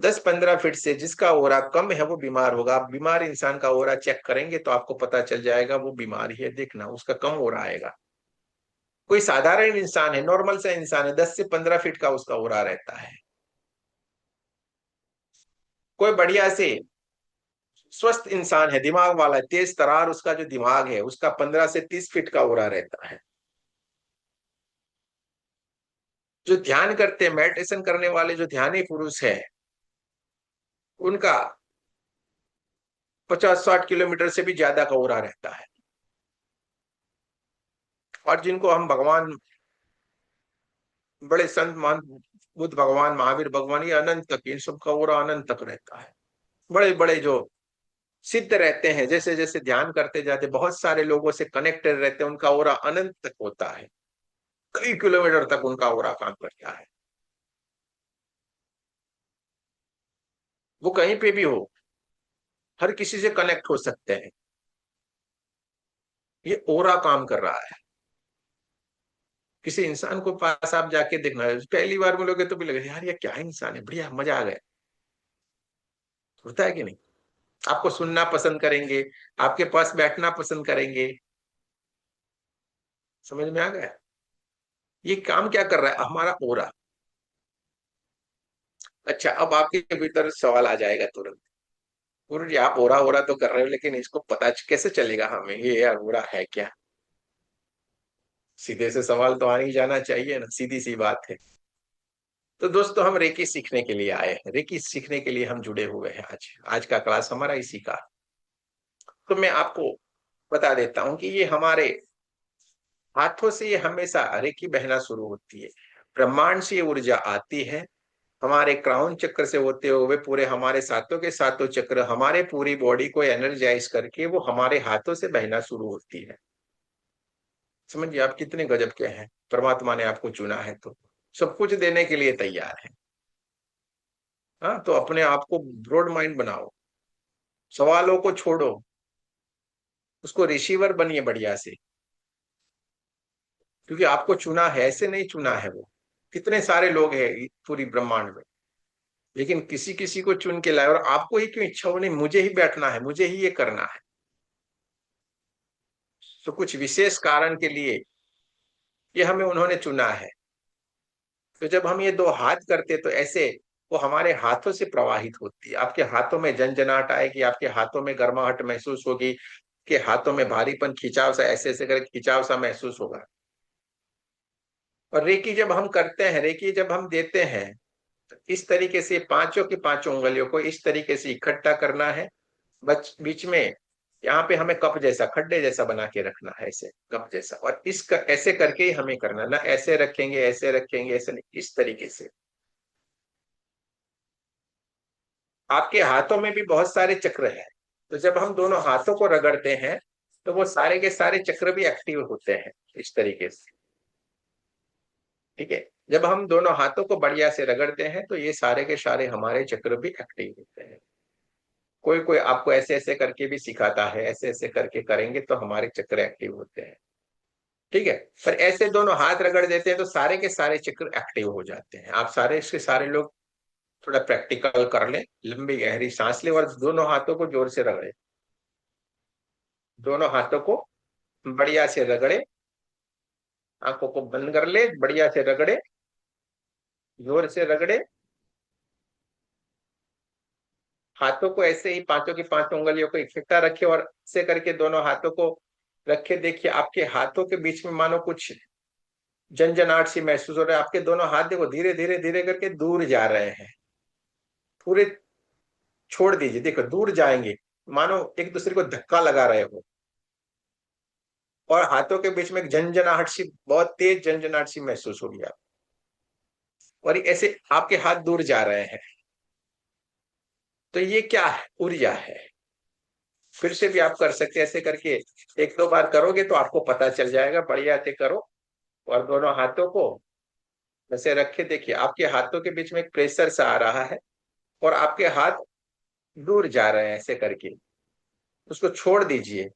10-15 फीट से जिसका ओरा कम है वो बीमार होगा। आप बीमार इंसान का ओरा चेक करेंगे तो आपको पता चल जाएगा वो बीमार है, देखना उसका कम ओरा आएगा। कोई साधारण इंसान है, नॉर्मल सा इंसान है, 10 से 15 फीट का उसका ओरा रहता है। कोई बढ़िया से स्वस्थ इंसान है, दिमाग वाला है, तेज तरार उसका जो दिमाग है, उसका 15 से 30 फीट का ओरा रहता है। जो ध्यान करते हैं, मेडिटेशन करने वाले जो ध्यानी पुरुष है, उनका 50-60 किलोमीटर से भी ज्यादा का ओरा रहता है। और जिनको हम भगवान, बड़े संत मान, बुद्ध भगवान, महावीर भगवान, ये अनंत तक, इन सब का ओरा अनंत तक रहता है। बड़े बड़े जो सिद्ध रहते हैं, जैसे जैसे ध्यान करते जाते बहुत सारे लोगों से कनेक्टेड रहते हैं, उनका ओरा अनंत तक होता है, कई किलोमीटर तक उनका ओरा काम करता है। वो कहीं पे भी हो, हर किसी से कनेक्ट हो सकते हैं, ये ओरा काम कर रहा है। किसी इंसान को पास आप जाके देखना, पहली बार मिलोगे तो भी लगे यार ये क्या इंसान है, बढ़िया, मजा आ गया, होता है कि नहीं? आपको सुनना पसंद करेंगे, आपके पास बैठना पसंद करेंगे। समझ में आ गया? ये काम क्या कर रहा है? हमारा ओरा। अच्छा, अब आपके भीतर सवाल आ जाएगा तुरंत, गुरु जी आप ओरा ओरा तो कर रहे हो, लेकिन इसको पता कैसे चलेगा हमें ये यार ओरा है क्या? सीधे से सवाल तो आ ही जाना चाहिए ना, सीधी सी बात है। तो दोस्तों, हम रेकी सीखने के लिए आए हैं, रेकी सीखने के लिए हम जुड़े हुए हैं। आज आज का क्लास हमारा इसी का। तो मैं आपको बता देता हूं कि ये हमारे हाथों से, ये हमेशा रेकी बहना शुरू होती है। ब्रह्मांड से ये ऊर्जा आती है, हमारे क्राउन चक्र से होते हुए पूरे हमारे सातों के सातों चक्र, हमारे पूरी बॉडी को एनर्जाइज करके वो हमारे हाथों से बहना शुरू होती है। समझिए आप कितने गजब के हैं, परमात्मा ने आपको चुना है तो सब कुछ देने के लिए तैयार है। हाँ, तो अपने आप को ब्रॉड माइंड बनाओ, सवालों को छोड़ो, उसको रिसीवर बनिए बढ़िया से, क्योंकि आपको चुना है, ऐसे नहीं चुना है वो। कितने सारे लोग हैं पूरी ब्रह्मांड में, लेकिन किसी किसी को चुन के लाए, और आपको ही क्यों इच्छा हो नहीं मुझे ही बैठना है, मुझे ही ये करना है? तो कुछ विशेष कारण के लिए ये हमें उन्होंने चुना है। तो जब हम ये दो हाथ करते तो ऐसे वो हमारे हाथों से प्रवाहित होती है, आपके हाथों में जनजनाहट आएगी, आपके हाथों में गर्माहट महसूस होगी, के हाथों में भारीपन, खिंचाव सा, ऐसे ऐसे करके खिंचाव सा महसूस होगा। और रेकी जब हम करते हैं, रेकी जब हम देते हैं, तो इस तरीके से पांचों की पांचों उंगलियों को इस तरीके से इकट्ठा करना है। बीच में यहाँ पे हमें कप जैसा, खड्डे जैसा बना के रखना है, ऐसे कप जैसा, और ऐसे करके ही हमें करना, ना ऐसे रखेंगे ऐसे रखेंगे, ऐसे नहीं, इस तरीके से। आपके हाथों में भी बहुत सारे चक्र हैं, तो जब हम दोनों हाथों को रगड़ते हैं तो वो सारे के सारे चक्र भी एक्टिव होते हैं इस तरीके से। ठीक है, जब हम दोनों हाथों को बढ़िया से रगड़ते हैं तो ये सारे के सारे हमारे चक्र भी एक्टिव होते हैं। कोई कोई आपको ऐसे ऐसे करके भी सिखाता है, ऐसे ऐसे करके करेंगे तो हमारे चक्र एक्टिव होते हैं। ठीक है। पर ऐसे दोनों हाथ रगड़ देते हैं तो सारे के सारे चक्र एक्टिव हो जाते हैं। आप सारे के सारे लोग थोड़ा प्रैक्टिकल कर ले, लंबी गहरी सांस ले और दोनों हाथों को जोर से रगड़े, दोनों हाथों को बढ़िया से रगड़े, आंखों को बंद कर ले, बढ़िया से रगड़े, जोर से रगड़े। हाथों को ऐसे ही पांचों की पांचों उंगलियों को इकट्ठा रखे और ऐसे करके दोनों हाथों को रखे। देखिए आपके हाथों के बीच में मानो कुछ झंझनाहट सी महसूस हो रहा है। आपके दोनों हाथ देखो धीरे धीरे धीरे करके दूर जा रहे हैं, पूरे छोड़ दीजिए, देखो दूर जाएंगे, मानो एक दूसरे को धक्का लगा रहे हो। और हाथों के बीच में एक झंझनाहट सी, बहुत तेज झंझनाहट सी महसूस होगी आप, और ऐसे आपके हाथ दूर जा रहे हैं। तो ये क्या है? ऊर्जा है। फिर से भी आप कर सकते हैं, ऐसे करके एक दो बार करोगे तो आपको पता चल जाएगा। बढ़िया से करो और दोनों हाथों को ऐसे रखे। देखिए आपके हाथों के बीच में एक प्रेशर सा आ रहा है और आपके हाथ दूर जा रहे हैं ऐसे करके, उसको छोड़ दीजिए।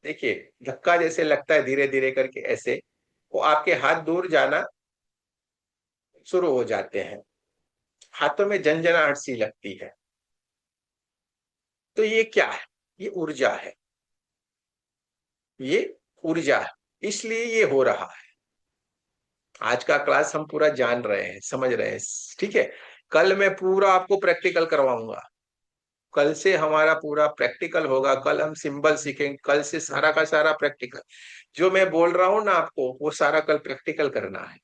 देखिए धक्का जैसे लगता है धीरे धीरे करके, ऐसे वो आपके हाथ दूर जाना शुरू हो जाते हैं, हाथों में झंझनाहट सी लगती है। तो ये क्या है? ये ऊर्जा है, ये ऊर्जा है, इसलिए ये हो रहा है। आज का क्लास हम पूरा जान रहे हैं, समझ रहे हैं, ठीक है। कल मैं पूरा आपको प्रैक्टिकल करवाऊंगा, कल से हमारा पूरा प्रैक्टिकल होगा। कल हम सिंबल सीखेंगे, कल से सारा का सारा प्रैक्टिकल। जो मैं बोल रहा हूं ना आपको, वो सारा कल प्रैक्टिकल करना है।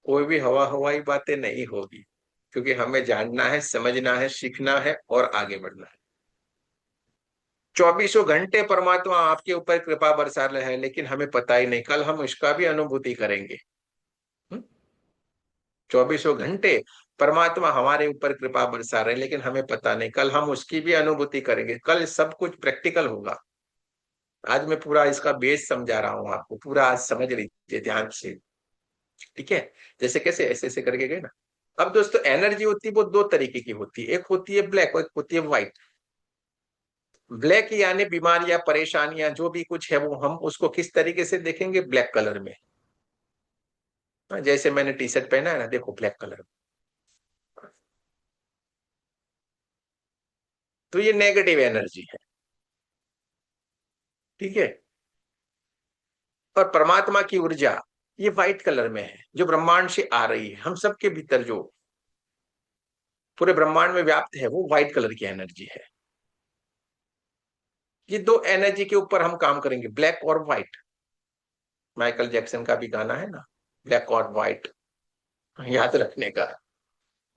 कोई भी हवा हवाई बातें नहीं होगी, क्योंकि हमें जानना है, समझना है, सीखना है और आगे बढ़ना है। 24 घंटे परमात्मा आपके ऊपर कृपा बरसा रहे हैं, लेकिन हमें पता ही नहीं। कल हम इसका भी अनुभूति करेंगे। 24 घंटे परमात्मा हमारे ऊपर कृपा बरसा रहे हैं, लेकिन हमें पता नहीं। कल हम उसकी भी अनुभूति करेंगे। कल सब कुछ प्रैक्टिकल होगा। आज मैं पूरा इसका बेस समझा रहा हूं आपको, पूरा आज समझ लीजिए ध्यान से, ठीक है। जैसे कैसे ऐसे ऐसे करके गए ना। अब दोस्तों एनर्जी होती है वो दो तरीके की होती है, एक होती है ब्लैक और एक होती है व्हाइट। ब्लैक यानी बीमारियां, परेशानियां, जो भी कुछ है वो हम उसको किस तरीके से देखेंगे? ब्लैक कलर में। जैसे मैंने टी शर्ट पहना है ना, देखो ब्लैक कलर में। तो ये नेगेटिव एनर्जी है, ठीक है। और परमात्मा की ऊर्जा ये व्हाइट कलर में है, जो ब्रह्मांड से आ रही है। हम सबके भीतर जो पूरे ब्रह्मांड में व्याप्त है, वो व्हाइट कलर की एनर्जी है। ये दो एनर्जी के ऊपर हम काम करेंगे, ब्लैक और व्हाइट। माइकल जैक्सन का भी गाना है ना, ब्लैक और व्हाइट, याद रखने का।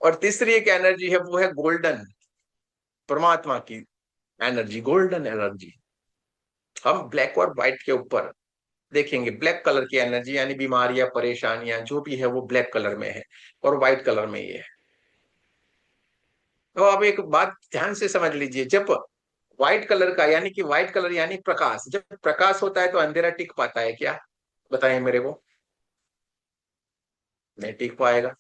और तीसरी एक एनर्जी है, वो है गोल्डन, परमात्मा की एनर्जी, गोल्डन एनर्जी। हम ब्लैक और व्हाइट के ऊपर देखेंगे। ब्लैक कलर की एनर्जी यानी बीमारियां, परेशानियां जो भी है वो ब्लैक कलर में है, और व्हाइट कलर में ये है। तो अब एक बात ध्यान से समझ लीजिए, जब व्हाइट कलर का यानी कि व्हाइट कलर यानी प्रकाश, जब प्रकाश होता है तो अंधेरा टिक पाता है क्या? बताएं मेरे को। नहीं टिक पाएगा।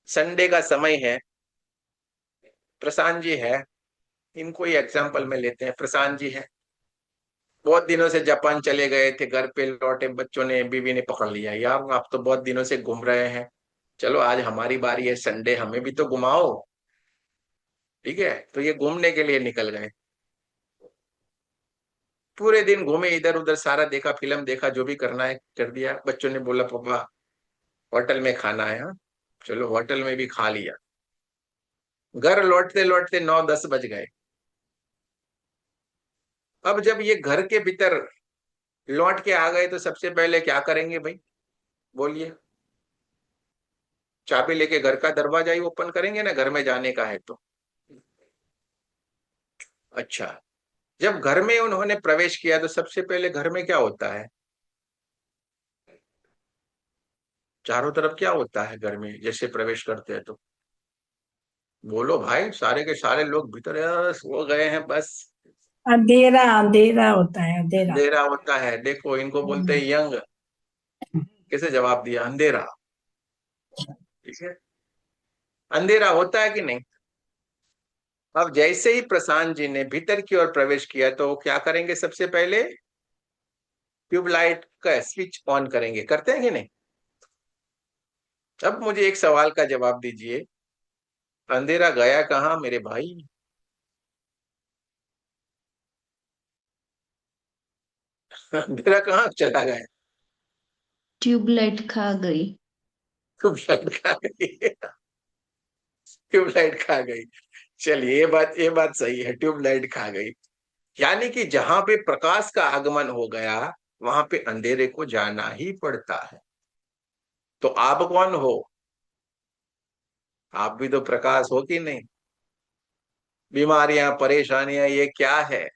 संडे का समय है, प्रशांत जी है, इनको ही एग्जाम्पल में लेते हैं। प्रशांत जी है, बहुत दिनों से जापान चले गए थे, घर पे लौटे, बच्चों ने, बीवी ने पकड़ लिया, यार आप तो बहुत दिनों से घूम रहे हैं, चलो आज हमारी बारी है, संडे हमें भी तो घुमाओ। ठीक है, तो ये घूमने के लिए निकल गए। पूरे दिन घूमे, इधर उधर सारा देखा, फिल्म देखा, जो भी करना है कर दिया। बच्चों ने बोला पापा होटल में खाना है। हाँ चलो, होटल में भी खा लिया। घर लौटते लौटते 9-10 बज गए। अब जब ये घर के भीतर लौट के आ गए तो सबसे पहले क्या करेंगे भाई? बोलिए। चाबी लेके घर का दरवाजा ही ओपन करेंगे ना, घर में जाने का है तो। अच्छा, जब घर में उन्होंने प्रवेश किया तो सबसे पहले घर में क्या होता है? चारों तरफ क्या होता है घर में जैसे प्रवेश करते हैं तो? बोलो भाई, सारे के सारे लोग भीतर सो गए हैं बस। अंधेरा अंधेरा होता है, अंधेरा। अंधेरा होता है। देखो इनको बोलते हैं यंग। कैसे जवाब दिया? अंधेरा। ठीक है, अंधेरा होता है कि नहीं? अब जैसे ही प्रशांत जी ने भीतर की ओर प्रवेश किया तो वो क्या करेंगे सबसे पहले? ट्यूबलाइट का स्विच ऑन करेंगे, करते हैं कि नहीं? अब मुझे एक सवाल का जवाब दीजिए, अंधेरा गया कहाँ मेरे भाई? अंधेरा कहाँ चला गया? ट्यूबलाइट खा गई। ट्यूबलाइट खा गई। ट्यूबलाइट खा गई। चलिए, ये बात सही है, ट्यूबलाइट खा गई। यानी कि जहां पे प्रकाश का आगमन हो गया, वहां पे अंधेरे को जाना ही पड़ता है। तो आप कौन हो? आप भी तो प्रकाश हो कि नहीं? बीमारियां, परेशानियां, ये क्या है?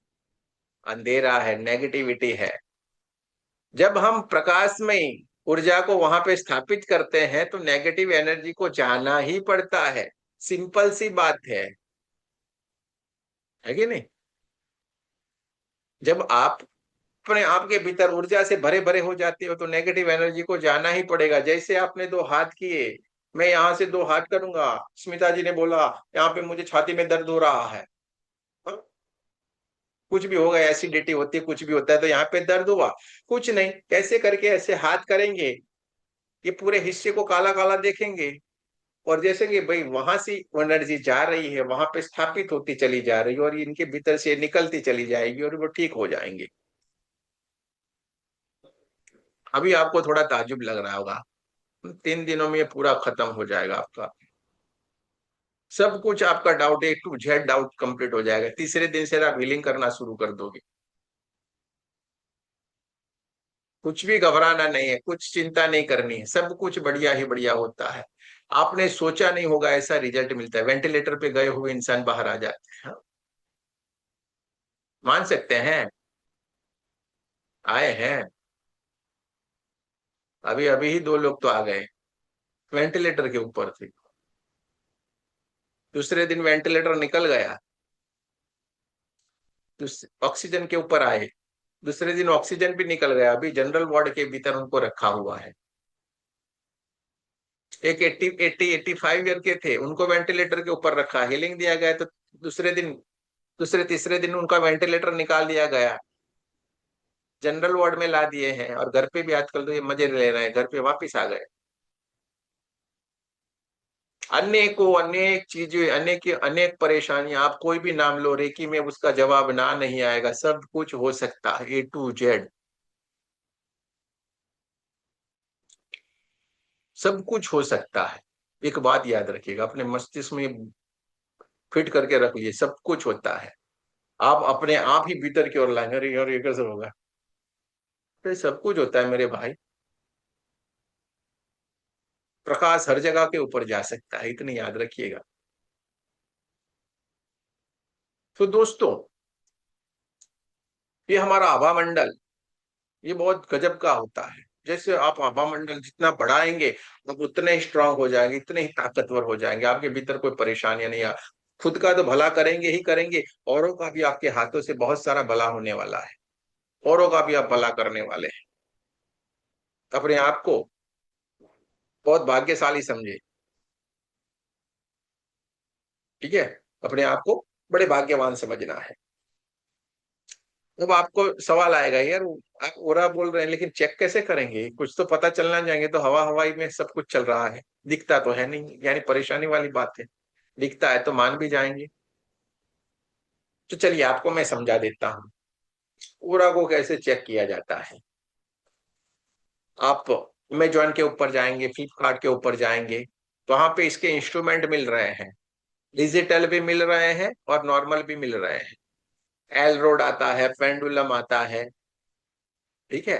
अंधेरा है, नेगेटिविटी है। जब हम प्रकाश में ऊर्जा को वहां पे स्थापित करते हैं तो नेगेटिव एनर्जी को जाना ही पड़ता है। सिंपल सी बात है कि नहीं? जब आप अपने आप के भीतर ऊर्जा से भरे भरे हो जाते हो तो नेगेटिव एनर्जी को जाना ही पड़ेगा। जैसे आपने 2 हाथ किए, मैं यहां से 2 हाथ करूंगा, स्मिता जी ने बोला यहाँ पे मुझे छाती में दर्द हो रहा है। हाँ? कुछ भी होगा, एसिडिटी होती है, कुछ भी होता है, तो यहाँ पे दर्द हुआ। कुछ नहीं, कैसे करके ऐसे हाथ करेंगे, ये पूरे हिस्से को काला काला देखेंगे, और जैसे कि भाई वहां से एनर्जी जा रही है, वहां पे स्थापित होती चली जा रही है, और इनके भीतर से निकलती चली जाएगी और वो ठीक हो जाएंगे। अभी आपको थोड़ा ताज्जुब लग रहा होगा, 3 दिनों में ये पूरा खत्म हो जाएगा आपका सब कुछ। आपका doubt A to Z doubt complete हो जाएगा। तीसरे दिन से आप हीलिंग करना शुरू कर दोगे। कुछ भी घबराना नहीं है, कुछ चिंता नहीं करनी है, सब कुछ बढ़िया ही बढ़िया होता है। आपने सोचा नहीं होगा ऐसा रिजल्ट मिलता है। वेंटिलेटर पे गए हुए इंसान बाहर आ जाते हैं। हाँ, मान सकते हैं, आए हैं। अभी अभी ही 2 लोग तो आ गए, वेंटिलेटर के ऊपर थे। दूसरे दिन वेंटिलेटर निकल गया, ऑक्सीजन के ऊपर आए। दूसरे दिन ऑक्सीजन भी निकल गया, अभी जनरल वार्ड के भीतर उनको रखा हुआ है। एक 85 ईयर के थे, उनको वेंटिलेटर के ऊपर रखा, हीलिंग दिया गया, तो दूसरे तीसरे दिन उनका वेंटिलेटर निकाल दिया गया, जनरल वार्ड में ला दिए हैं, और घर पे भी आजकल तो ये मजे ले रहे हैं, घर पे वापिस आ गए। अनेक चीजें, अनेक परेशानियां, आप कोई भी नाम लो, रेकी में उसका जवाब ना नहीं आएगा। सब कुछ हो सकता है, A to Z सब कुछ हो सकता है। एक बात याद रखिएगा, अपने मस्तिष्क में फिट करके रख लीजिए, सब कुछ होता है। आप अपने आप ही भीतर की ओर लाएंगे, अरे यार ये कैसे होगा? तो सब कुछ होता है मेरे भाई। प्रकाश हर जगह के ऊपर जा सकता है, इतनी याद रखिएगा। तो दोस्तों, ये हमारा आभा मंडल, ये बहुत गजब का होता है। जैसे आप आभा मंडल जितना बढ़ाएंगे, आप उतने ही स्ट्रांग हो जाएंगे, इतने ही ताकतवर हो जाएंगे। आपके भीतर कोई परेशानियां नहीं आ। खुद का तो भला करेंगे ही करेंगे, औरों का भी आपके हाथों से बहुत सारा भला होने वाला है। औरों का भी आप भला करने वाले हैं। अपने आप को बहुत भाग्यशाली समझे, ठीक है? अपने आप को बड़े भाग्यवान समझना है। अब आपको सवाल आएगा, यार आप ओरा बोल रहे हैं लेकिन चेक कैसे करेंगे? कुछ तो पता चलना चाहिए। तो हवा हवाई में सब कुछ चल रहा है, दिखता तो है नहीं, यानी परेशानी वाली बात है। दिखता है तो मान भी जाएंगे। तो चलिए आपको मैं समझा देता हूँ ओरा को कैसे चेक किया जाता है। आप अमेजॉन के ऊपर जाएंगे, फ्लिपकार्ट के ऊपर जाएंगे, तो वहां पे इसके इंस्ट्रूमेंट मिल रहे हैं। डिजिटल भी मिल रहे हैं और नॉर्मल भी मिल रहे हैं। एल रोड आता है, पेंडुलम आता है, ठीक है?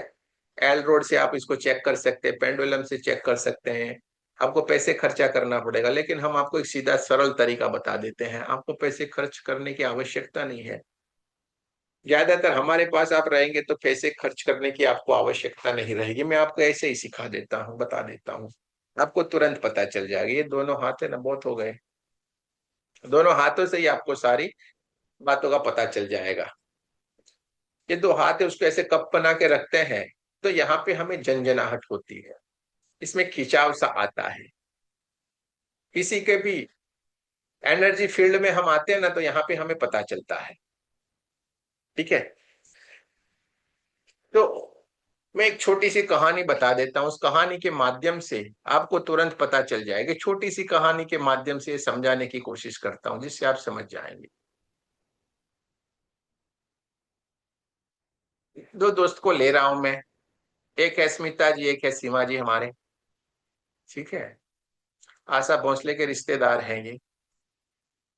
एल रोड से आप इसको चेक कर सकते हैं, पेंडुलम से चेक कर सकते हैं। आपको पैसे खर्चा करना पड़ेगा, लेकिन हम आपको एक सीधा सरल तरीका बता देते हैं। आपको पैसे खर्च करने की आवश्यकता नहीं है। ज्यादातर हमारे पास आप रहेंगे तो पैसे खर्च करने की आपको आवश्यकता नहीं रहेगी। मैं आपको ऐसे ही सिखा देता हूँ, बता देता हूँ, आपको तुरंत पता चल जाएगा। ये दोनों हाथ है ना, बहुत हो गए। दोनों हाथों से ही आपको सारी बातों का पता चल जाएगा। ये 2 हाथ है, उसको ऐसे कप बना के रखते हैं, तो यहाँ पे हमें झंझनाहट होती है, इसमें खिंचाव सा आता है। किसी के भी एनर्जी फील्ड में हम आते हैं ना, तो यहाँ पे हमें पता चलता है, ठीक है? तो मैं एक छोटी सी कहानी बता देता हूँ, उस कहानी के माध्यम से आपको तुरंत पता चल जाएगा। छोटी सी कहानी के माध्यम से समझाने की कोशिश करता हूँ जिससे आप समझ जाएंगे। दो दोस्त को ले रहा हूं मैं, एक है स्मिता जी, एक है सीमा जी हमारे, ठीक है। आशा भोसले के रिश्तेदार हैं ये।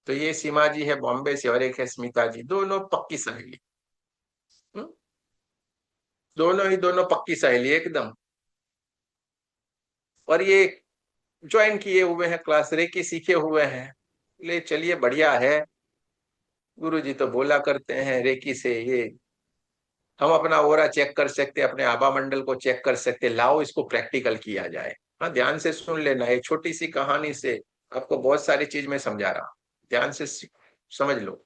तो ये सीमा जी है बॉम्बे से और एक है स्मिता जी, दोनों पक्की सहेली। हम्म? दोनों ही दोनों पक्की सहेली एकदम। और ये ज्वाइन किए हुए हैं क्लास, रेकी सीखे हुए हैं। ले चलिए बढ़िया है, गुरुजी तो बोला करते हैं रेकी से ये हम अपना ओरा चेक कर सकते, अपने आभा मंडल को चेक कर सकते। लाओ इसको प्रैक्टिकल किया जाए। हाँ, ध्यान से सुन लेना, एक छोटी सी कहानी से आपको बहुत सारी चीज मैं समझा रहा हूं, ध्यान से समझ लो।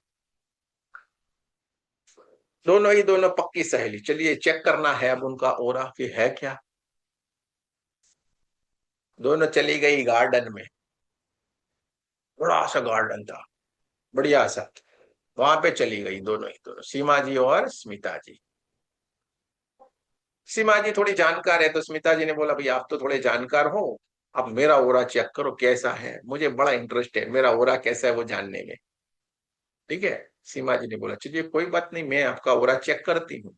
दोनों ही दोनों पक्की सहेली, चलिए चेक करना है अब उनका ओरा कि है क्या। दोनों चली गई गार्डन में, बड़ा सा गार्डन था, बढ़िया सा। वहां पे चली गई दोनों ही दोनों, सीमा जी और स्मिता जी। सीमा जी थोड़ी जानकार है तो स्मिता जी ने बोला भाई आप तो थोड़े जानकार हो, अब मेरा ओरा चेक करो कैसा है, मुझे बड़ा इंटरेस्ट है मेरा ओरा कैसा है वो जानने में। ठीक है, सीमा जी ने बोला चलिए कोई बात नहीं, मैं आपका ओरा चेक करती हूँ।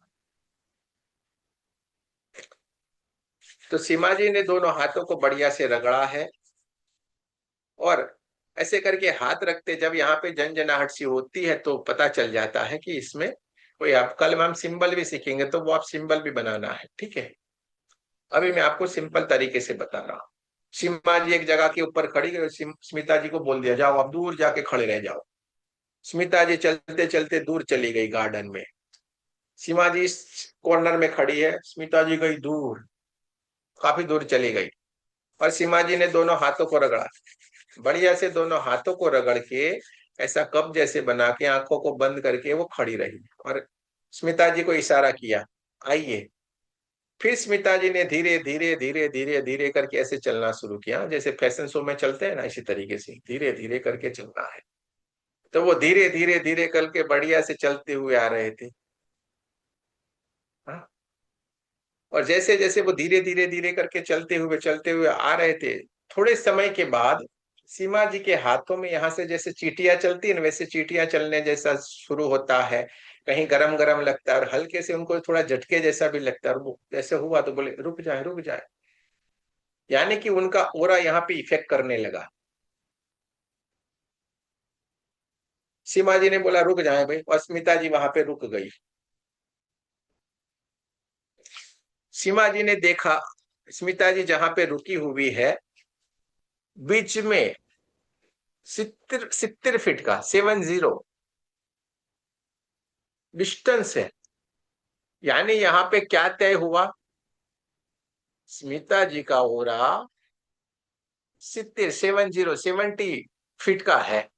तो सीमा जी ने दोनों हाथों को बढ़िया से रगड़ा है, और ऐसे करके हाथ रखते जब यहाँ पे झंझनाहट सी होती है तो पता चल जाता है कि इसमें कोई, आप कल हम सिंबल भी सीखेंगे तो वो आप सिंबल भी बनाना है, ठीक है। अभी मैं आपको सिंपल तरीके से बता रहा हूँ। सीमा जी एक जगह के ऊपर खड़ी गई, स्मिता जी को बोल दिया जाओ आप दूर जाके खड़े रह जाओ। स्मिता जी चलते चलते दूर चली गई गार्डन में। सीमा जी इस कॉर्नर में खड़ी है, स्मिता जी गई दूर, काफी दूर चली गई। और सीमा जी ने दोनों हाथों को रगड़ा, बढ़िया से दोनों हाथों को रगड़ के ऐसा कप जैसे बना के आंखों को बंद करके वो खड़ी रही और स्मिता जी को इशारा किया आइए। फिर स्मिता जी ने धीरे धीरे धीरे धीरे धीरे करके ऐसे चलना शुरू किया, जैसे फैशन शो में चलते हैं ना, इसी तरीके से धीरे धीरे करके चलना है। तो वो धीरे धीरे धीरे करके बढ़िया से चलते हुए आ रहे थे। हाँ? और जैसे जैसे वो धीरे धीरे धीरे करके चलते हुए आ रहे थे, थोड़े समय के बाद सीमा जी के हाथों में यहाँ से जैसे चींटियां चलती है ना, वैसे चींटियां चलने जैसा शुरू होता है। कहीं गरम गरम लगता है और हल्के से उनको थोड़ा झटके जैसा भी लगता है, और वो जैसे हुआ तो बोले रुक जाए रुक जाए, यानी कि उनका ओरा यहाँ पे इफेक्ट करने लगा। सीमा जी ने बोला रुक जाए भाई, और स्मिता जी वहां पे रुक गई। सीमा जी ने देखा स्मिता जी जहां पे रुकी हुई है, बीच में 70 फीट का 70 डिस्टेंस है। यानी यहाँ पे क्या तय हुआ, स्मिता जी का ओरा 70 फीट का है।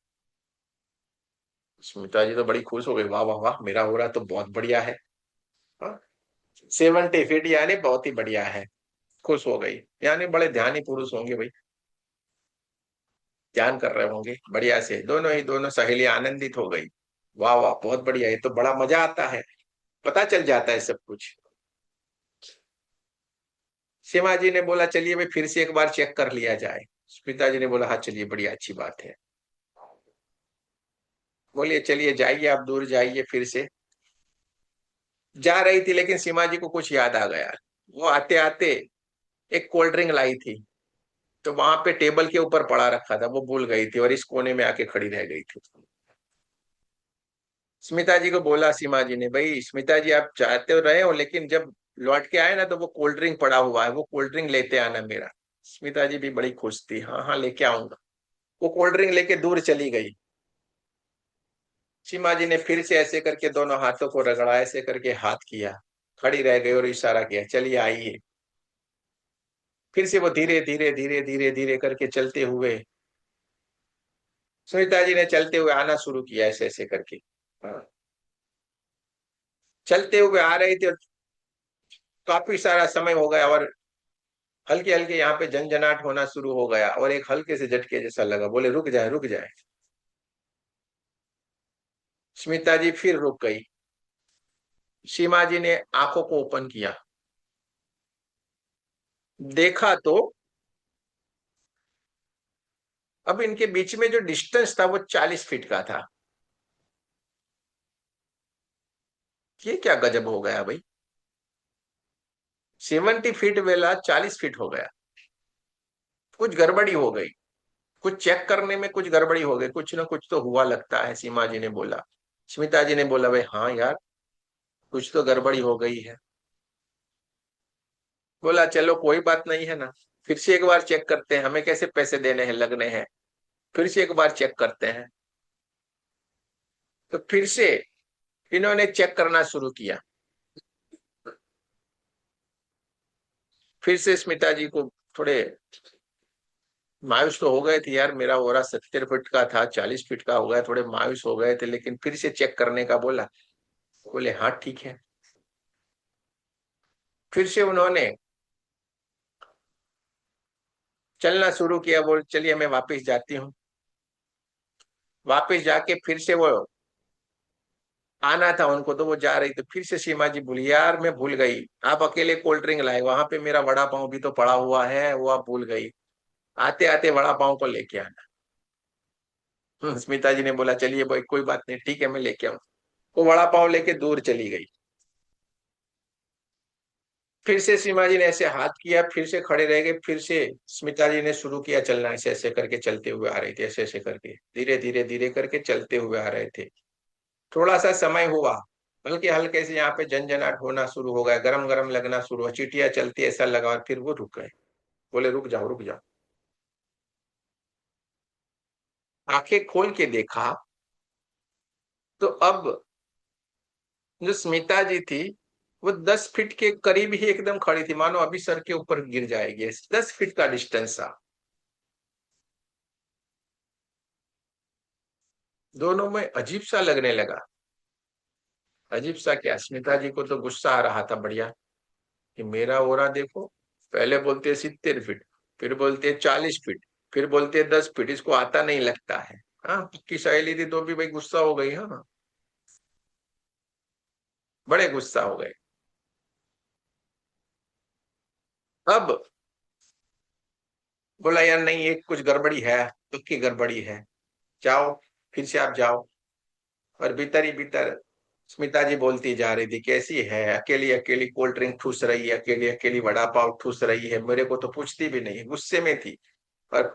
स्मिता जी तो बड़ी खुश हो गई, वाह वाह वाह, मेरा ओरा तो बहुत बढ़िया है। 70 फीट यानी बहुत ही बढ़िया है। खुश हो गई, यानी बड़े ध्यानी पुरुष होंगे भाई, ध्यान कर रहे होंगे बढ़िया से। दोनों ही दोनों सहेलियां आनंदित हो गई, वाह वाह बहुत बढ़िया, ये तो बड़ा मजा आता है, पता चल जाता है सब कुछ। सीमा जी ने बोला चलिए भाई फिर से एक बार चेक कर लिया जाए। स्मिता जी ने बोला हाँ चलिए बढ़िया अच्छी बात है। बोलिए चलिए जाइए आप दूर जाइए फिर से। जा रही थी लेकिन सीमा जी को कुछ याद आ गया। वो आते आते एक कोल्ड ड्रिंक लाई थी, तो वहां पे टेबल के ऊपर पड़ा रखा था, वो भूल गई थी और इस कोने में आके खड़ी रह गई थी। स्मिता जी को बोला सीमा जी ने, भाई स्मिता जी आप चाहते हो रहे हो लेकिन जब लौट के आए ना तो वो कोल्ड ड्रिंक पड़ा हुआ है, वो कोल्ड ड्रिंक लेते आना मेरा। स्मिता जी भी बड़ी खुश थी, हाँ हाँ लेके आऊंगा। वो कोल्ड ड्रिंक लेके दूर चली गई। सीमा जी ने फिर से ऐसे करके दोनों हाथों को रगड़ा, ऐसे करके हाथ किया, खड़ी रह गई और इशारा किया चलिए आइए। फिर से वो धीरे धीरे धीरे धीरे धीरे करके चलते हुए, सुनीता जी ने चलते हुए आना शुरू किया ऐसे ऐसे करके। हाँ, चलते हुए आ रहे थे और काफी सारा समय हो गया और हल्के हल्के यहाँ पे झंझनाट होना शुरू हो गया और एक हल्के से झटके जैसा लगा, बोले रुक जाए रुक जाए। स्मिता जी फिर रुक गई। सीमा जी ने आंखों को ओपन किया, देखा तो अब इनके बीच में जो डिस्टेंस था वो 40 फीट का था। ये क्या गजब हो गया भाई, 70 फीट वाला 40 फीट हो गया। कुछ गड़बड़ी हो गई, कुछ चेक करने में कुछ गड़बड़ी हो गई, कुछ ना कुछ तो हुआ लगता है। सीमा जी ने बोला, स्मिता जी ने बोला, भाई हाँ यार कुछ तो गड़बड़ी हो गई है। बोला चलो कोई बात नहीं है ना, फिर से एक बार चेक करते हैं, हमें कैसे पैसे देने हैं लगने हैं, फिर से एक बार चेक करते हैं। तो फिर से इन्होंने चेक करना शुरू किया। फिर से स्मिता जी को थोड़े मायूस तो हो गए थे, यार मेरा ओरा 70 फीट का था 40 फीट का हो गया, थोड़े मायूस हो गए थे, लेकिन फिर से चेक करने का बोला। बोले हाँ ठीक है। फिर से उन्होंने चलना शुरू किया, बोल चलिए मैं वापस जाती हूँ। वापस जाके फिर से वो आना था उनको, तो वो जा रही, तो फिर से सीमा जी बोली, यार मैं भूल गई, आप अकेले कोल्ड ड्रिंक लाए, वहां पे मेरा वड़ा पाव भी तो पड़ा हुआ है, वो आप भूल गई, आते आते वड़ा पाव को लेके आना। स्मिता जी ने बोला चलिए भाई कोई बात नहीं, ठीक है मैं लेके आऊँ। वो वड़ा पाव लेके दूर चली गई। फिर से सीमा जी ने ऐसे हाथ किया, फिर से खड़े रह गए, फिर से स्मिता जी ने शुरू किया चलना, ऐसे ऐसे करके चलते हुए आ रहे थे, ऐसे ऐसे करके धीरे धीरे धीरे करके चलते हुए आ रहे थे। थोड़ा सा समय हुआ, हल्के हल्के से यहाँ पे झंझनाहट होना शुरू हो गया, गरम गरम लगना शुरू हुआ, चीटियां चलती ऐसा लगा, और फिर वो रुक गए। बोले रुक जाओ रुक जाओ। आंखें खोल के देखा तो अब जो स्मिता जी थी वो 10 फीट के करीब ही एकदम खड़ी थी, मानो अभी सर के ऊपर गिर जाएगी, 10 फीट का डिस्टेंस था दोनों में। अजीब सा लगने लगा। अजीब सा क्या, स्मिता जी को तो गुस्सा आ रहा था बढ़िया कि मेरा ओरा देखो, पहले बोलते 70 फीट, फिर बोलते 40 फीट, फिर बोलते 10 फीट, इसको आता नहीं लगता है। हाँ की सहेली थी तो भी भाई गुस्सा हो गई। हाँ बड़े गुस्सा हो गए। अब बोला यार नहीं ये कुछ गड़बड़ी है, पक्की गड़बड़ी है, जाओ फिर से आप जाओ। और भीतर ही भीतर स्मिता जी बोलती जा रही थी, कैसी है अकेली अकेली कोल्ड ड्रिंक ठूस रही है, अकेली अकेली वड़ा पाव ठूस रही है, मेरे को तो पूछती भी नहीं, गुस्से में थी। और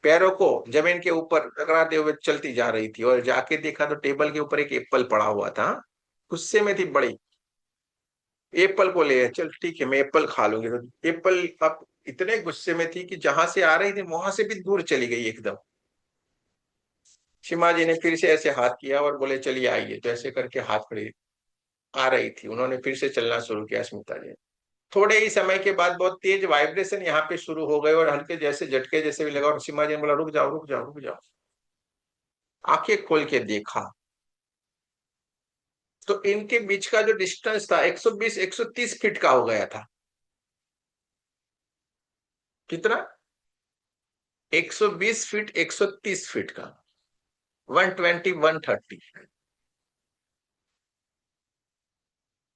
पैरों को जमीन के ऊपर रगड़ाते हुए चलती जा रही थी, और जाके देखा तो टेबल के ऊपर एक एप्पल पड़ा हुआ था। गुस्से में थी बड़ी। एप्पल को ले चल ठीक है मैं एप्पल खा लूंगी, तो एप्पल अब इतने गुस्से में थी कि जहां से आ रही थी वहां से भी दूर चली गई एकदम। सीमा जी ने फिर से ऐसे हाथ किया और बोले चलिए आइए, तो ऐसे करके हाथ खड़े आ रही थी, उन्होंने फिर से चलना शुरू किया स्मिता जी। थोड़े ही समय के बाद बहुत तेज वाइब्रेशन यहाँ पे शुरू हो गए, और हल्के जैसे झटके जैसे भी लगा, और सीमा जी ने बोला रुक जाओ रुक जाओ रुक जाओ। आंखें खोल के देखा तो इनके बीच का जो डिस्टेंस था 120 130 फीट का हो गया था। कितना? 120 फीट 130 फीट का, 120 130।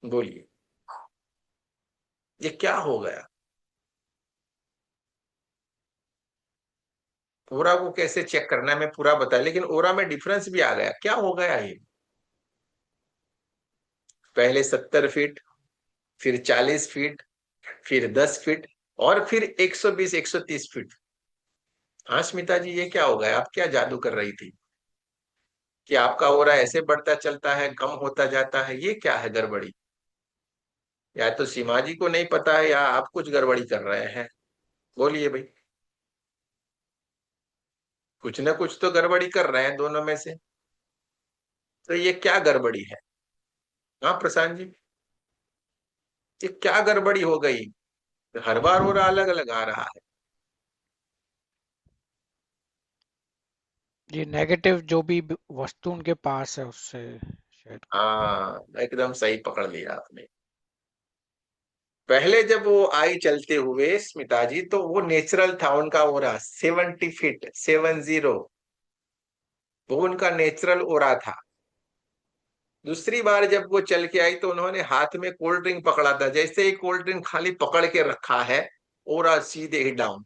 बोलिए ये क्या हो गया। ओरा को कैसे चेक करना है मैं पूरा बताया, लेकिन ओरा में डिफरेंस भी आ गया, क्या हो गया ये। पहले 70 फीट, फिर 40 फीट, फिर 10 फीट, और फिर 120 130 फीट। हाँ स्मिता जी ये क्या हो गया, आप क्या जादू कर रही थी कि आपका ओरा ऐसे बढ़ता चलता है कम होता जाता है, ये क्या है गड़बड़ी। या तो सीमा जी को नहीं पता है या आप कुछ गड़बड़ी कर रहे हैं। बोलिए भाई, कुछ ना कुछ तो गड़बड़ी कर रहे हैं दोनों में से। तो ये क्या गड़बड़ी है। हाँ प्रशांत जी, ये क्या गड़बड़ी हो गई, हर बार हो रहा अलग अलग आ रहा है। ये नेगेटिव जो भी वस्तु उनके पास है उससे शायद। हाँ एकदम सही पकड़ लिया आपने। पहले जब वो आई चलते हुए स्मिता जी, तो वो नेचुरल था उनका ओरा, 70 फीट 70, वो उनका नेचुरल ओरा था। दूसरी बार जब वो चल के आई तो उन्होंने हाथ में कोल्ड ड्रिंक पकड़ा था, जैसे ही कोल्ड ड्रिंक खाली पकड़ के रखा है और सीधे ही डाउन।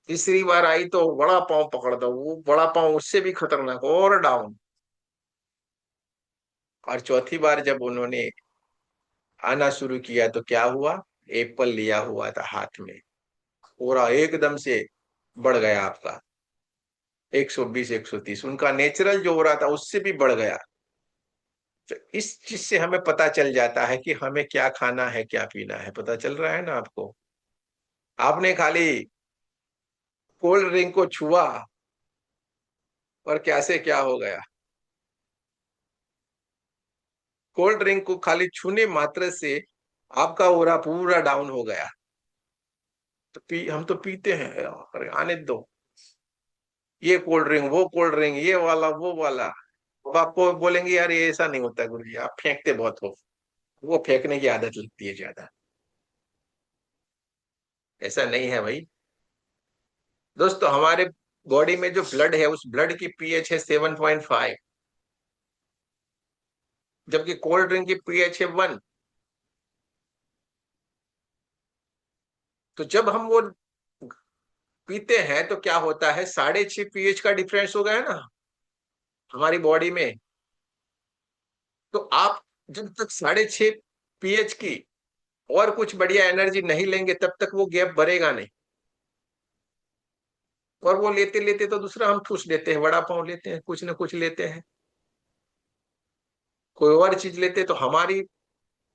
तीसरी बार आई तो बड़ा पाँव पकड़ दो, वो बड़ा पाँव उससे भी खतरनाक और डाउन। और चौथी बार जब उन्होंने आना शुरू किया तो क्या हुआ, एप्पल लिया हुआ था हाथ में, पूरा एकदम से बढ़ गया आपका 120 130, उनका नेचुरल जो हो रहा था उससे भी बढ़ गया। तो इस चीज से हमें पता चल जाता है कि हमें क्या खाना है क्या पीना है, पता चल रहा है ना आपको। आपने खाली कोल्ड ड्रिंक को छुआ और क्या से क्या हो गया, कोल्ड ड्रिंक को खाली छूने मात्र से आपका ओरा पूरा डाउन हो गया। तो हम तो पीते हैं, अरे आने दो, ये कोल्ड ड्रिंक वो कोल्ड ड्रिंक, ये वाला वो वाला। अब आपको बोलेंगे यार ये ऐसा नहीं होता गुरु जी, आप फेंकते बहुत हो। वो फेंकने की आदत लगती है ज्यादा, ऐसा नहीं है भाई। दोस्तों हमारे बॉडी में जो ब्लड है उस ब्लड की पीएच है 7.5, जबकि कोल्ड ड्रिंक की पीएच है 1। तो जब हम वो पीते हैं तो क्या होता है, 6.5 पीएच का डिफरेंस हो गया ना हमारी बॉडी में। तो आप जब तक 6.5 पीएच की और कुछ बढ़िया एनर्जी नहीं लेंगे तब तक वो गैप भरेगा नहीं। और वो लेते लेते तो दूसरा हम ठूस लेते हैं, वड़ा पाव लेते हैं, कुछ ना कुछ लेते हैं, कोई और चीज लेते हैं, तो हमारी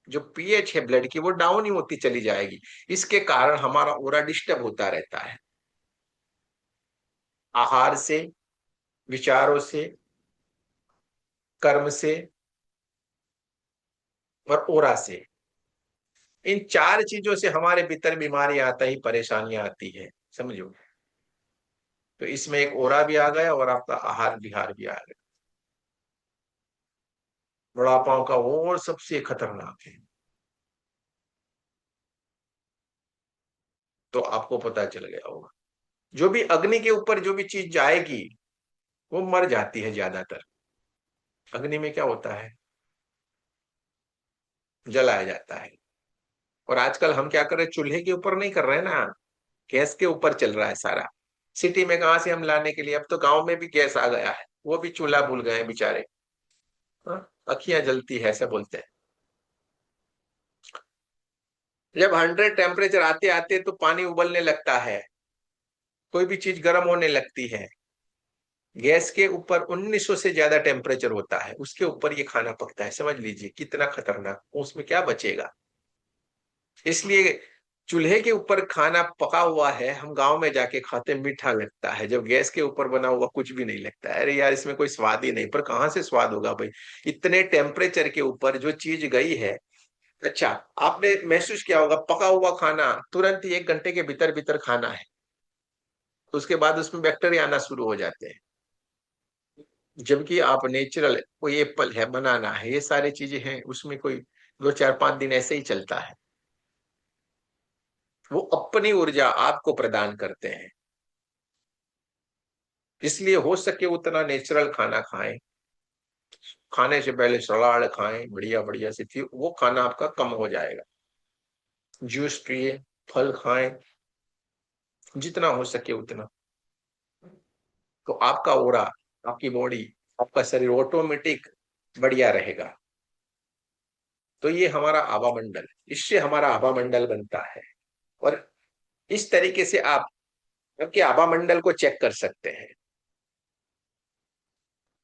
जो पीएच है ब्लड की वो डाउन ही होती चली जाएगी। इसके कारण हमारा ओरा डिस्टर्ब होता रहता है, आहार से, विचारों से, कर्म से और ओरा से। इन चार चीजों से हमारे भीतर बीमारियां आता ही परेशानियां आती है, समझो। तो इसमें एक ओरा भी आ गया और आपका आहार विहार भी आ गया। बड़ा पाव का और सबसे खतरनाक है। तो आपको पता चल गया होगा, जो भी अग्नि के ऊपर जो भी चीज जाएगी वो मर जाती है ज्यादातर। अग्नि में क्या होता है, जलाया जाता है। और आजकल हम क्या कर रहे हैं, चूल्हे के ऊपर नहीं कर रहे हैं ना, गैस के ऊपर चल रहा है सारा। सिटी में कहां से हम लाने के लिए, अब तो गांव में भी गैस आ गया है, वो भी चूल्हा भूल गए हैं बेचारे। हाँ, अखियां जलती है ऐसा बोलते हैं। जब 100 टेम्परेचर आते आते तो पानी उबलने लगता है, कोई भी चीज गर्म होने लगती है। गैस के ऊपर 1900 से ज्यादा टेम्परेचर होता है, उसके ऊपर ये खाना पकता है, समझ लीजिए कितना खतरनाक, उसमें क्या बचेगा। इसलिए चूल्हे के ऊपर खाना पका हुआ है हम गांव में जाके खाते मीठा लगता है, जब गैस के ऊपर बना हुआ कुछ भी नहीं लगता है, अरे यार इसमें कोई स्वाद ही नहीं। पर कहाँ से स्वाद होगा भाई, इतने टेम्परेचर के ऊपर जो चीज गई है। अच्छा, आपने महसूस किया होगा पका हुआ खाना तुरंत ही 1 घंटे के भीतर भीतर खाना है, उसके बाद उसमें बैक्टीरिया आना शुरू हो जाते हैं। जबकि आप नेचुरल, कोई एप्पल है, बनाना है, ये सारी चीजें हैं, उसमें कोई 2 4 5 दिन ऐसे ही चलता है। वो अपनी ऊर्जा आपको प्रदान करते हैं। इसलिए हो सके उतना नेचुरल खाना खाएं, खाने से पहले सलाद खाएं, बढ़िया बढ़िया सी थी, वो खाना आपका कम हो जाएगा। जूस पिए, फल खाएं, जितना हो सके उतना। तो आपका ओरा, आपकी बॉडी, आपका शरीर ऑटोमेटिक बढ़िया रहेगा। तो ये हमारा आभा मंडल, इससे हमारा आभा मंडल बनता है। और इस तरीके से आप आपके आभा मंडल को चेक कर सकते हैं।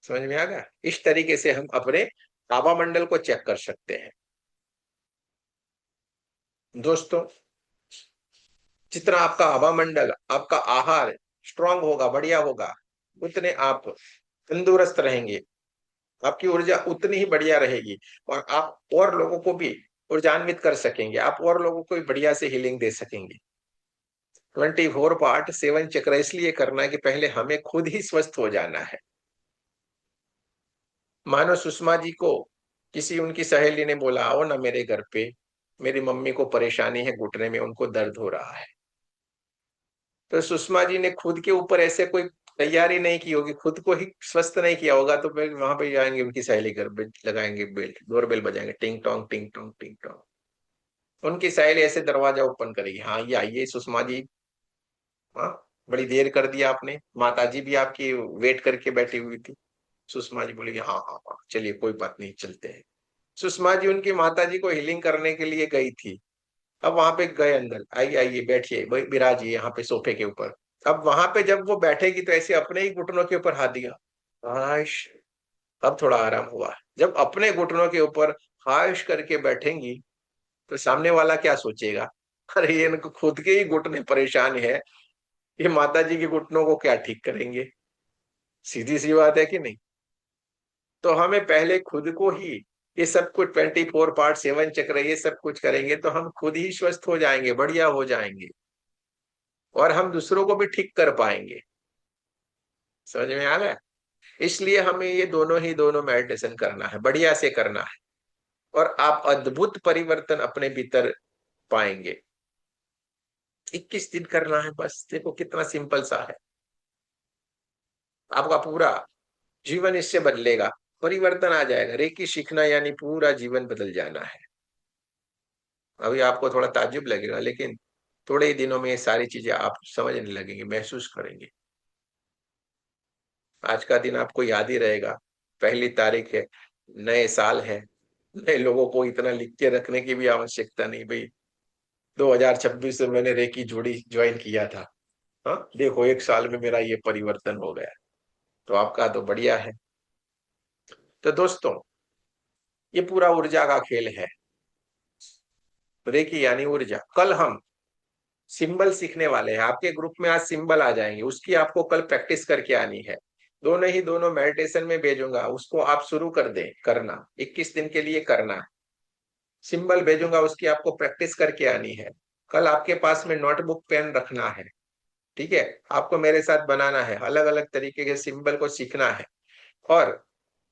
समझ में आ गया, इस तरीके से हम अपने आभा मंडल को चेक कर सकते हैं। दोस्तों, जितना आपका आभा मंडल, आपका आहार स्ट्रांग होगा, बढ़िया होगा, उतने आप तंदुरुस्त रहेंगे, आपकी ऊर्जा उतनी ही बढ़िया रहेगी। और आप और लोगों को भी ऊर्जान्वित कर सकेंगे, आप और लोगों को भी बढ़िया से हीलिंग दे सकेंगे। 24/7 चक्र इसलिए करना है कि पहले हमें खुद ही स्वस्थ हो जाना है। मानो सुषमा जी को किसी उनकी सहेली ने बोला, आओ ना मेरे घर पे, मेरी मम्मी को परेशानी है घुटने में, उनको दर्द हो रहा है। तो सुषमा जी ने खुद के ऊपर ऐसे कोई तैयारी नहीं की होगी, खुद को ही स्वस्थ नहीं किया होगा, तो फिर वहां पे जाएंगे, उनकी सहेली घर पे लगाएंगे बेल, डोरबेल बजाएंगे, टिंग टोंग टिंग टोंग टिंग टोंग। उनकी सहेली ऐसे दरवाजा ओपन करेगी, हाँ ये आइए सुषमा जी, हाँ बड़ी देर कर दिया आपने, माता जी भी आपकी वेट करके बैठी हुई थी। सुषमा जी बोलेगी हाँ हाँ हाँ चलिए कोई बात नहीं चलते हैं। सुषमा जी उनकी माता जी को हीलिंग करने के लिए गई थी, अब वहां पे गए अंदर, आइए आइए बैठिए, बिराजिए यहाँ पे सोफे के ऊपर। अब वहां पे जब वो बैठेगी तो ऐसे अपने ही घुटनों के ऊपर हाथ दिया, हाश, अब थोड़ा आराम हुआ। जब अपने घुटनों के ऊपर हाश करके बैठेंगी तो सामने वाला क्या सोचेगा, अरे ये इनको खुद के ही घुटने परेशान है, ये माता जी के घुटनों को क्या ठीक करेंगे। सीधी सी बात है कि नहीं। तो हमें पहले खुद को ही, ये सब कुछ 24/7 चक्र ये सब कुछ करेंगे तो हम खुद ही स्वस्थ हो जाएंगे, बढ़िया हो जाएंगे, और हम दूसरों को भी ठीक कर पाएंगे। समझ में आ रहा है। इसलिए हमें ये दोनों मेडिटेशन करना है, बढ़िया से करना है, और आप अद्भुत परिवर्तन अपने भीतर पाएंगे। 21 दिन करना है बस, देखो कितना सिंपल सा है, आपका पूरा जीवन इससे बदलेगा, परिवर्तन आ जाएगा। रेकी सीखना यानी पूरा जीवन बदल जाना है। अभी आपको थोड़ा ताज्जुब लगेगा, लेकिन थोड़े ही दिनों में ये सारी चीजें आप समझने लगेंगे, महसूस करेंगे। आज का दिन आपको याद ही रहेगा, 1 तारीख है, नए साल है, नए लोगों को इतना लिख के रखने की भी आवश्यकता नहीं भाई। 2026 में मैंने रेकी जोड़ी ज्वाइन किया था, हाँ देखो 1 साल में मेरा ये परिवर्तन हो गया, तो आपका तो बढ़िया है। तो दोस्तों ये पूरा ऊर्जा का खेल है, रेकी यानी ऊर्जा। कल हम सिंबल सीखने वाले हैं, आपके ग्रुप में आज सिंबल आ जाएंगे, उसकी आपको कल प्रैक्टिस करके आनी है। दोनों मेडिटेशन में भेजूंगा, उसको आप शुरू कर दें करना, 21 दिन के लिए करना है। सिंबल भेजूंगा, उसकी आपको प्रैक्टिस करके आनी है। कल आपके पास में नोटबुक पेन रखना है, ठीक है, आपको मेरे साथ बनाना है, अलग अलग तरीके के सिंबल को सीखना है। और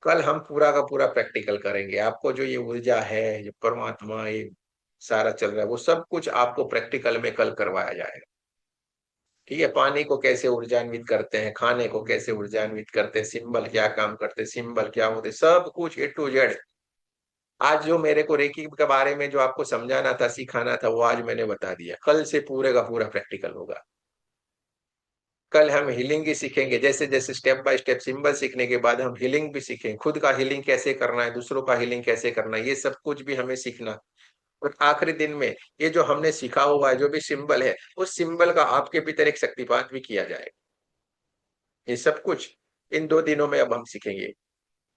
कल हम पूरा का पूरा प्रैक्टिकल करेंगे, आपको जो ये ऊर्जा है, जो परमात्मा ये सारा चल रहा है, वो सब कुछ आपको प्रैक्टिकल में कल करवाया जाएगा। ठीक है, पानी को कैसे ऊर्जान्वित करते हैं, खाने को कैसे ऊर्जान्वित करते हैं, सिंबल क्या काम करते हैं, सिंबल क्या होते, सब कुछ A to Z। आज जो मेरे को रेकी के बारे में जो आपको समझाना था, सिखाना था, वो आज मैंने बता दिया। कल से पूरे का पूरा प्रैक्टिकल होगा। कल हम हीलिंग ही सीखेंगे, जैसे जैसे स्टेप बाय स्टेप सिंबल सीखने के बाद हम हीलिंग भी सीखेंगे, खुद का हीलिंग कैसे करना है, दूसरों का हीलिंग कैसे करना है, ये सब कुछ भी हमें सीखना। और आखिरी दिन में ये जो हमने सीखा हुआ है, जो भी सिंबल है, उस सिंबल का आपके भीतर एक शक्तिपात भी किया जाएगा। ये सब कुछ इन 2 दिनों में अब हम सीखेंगे।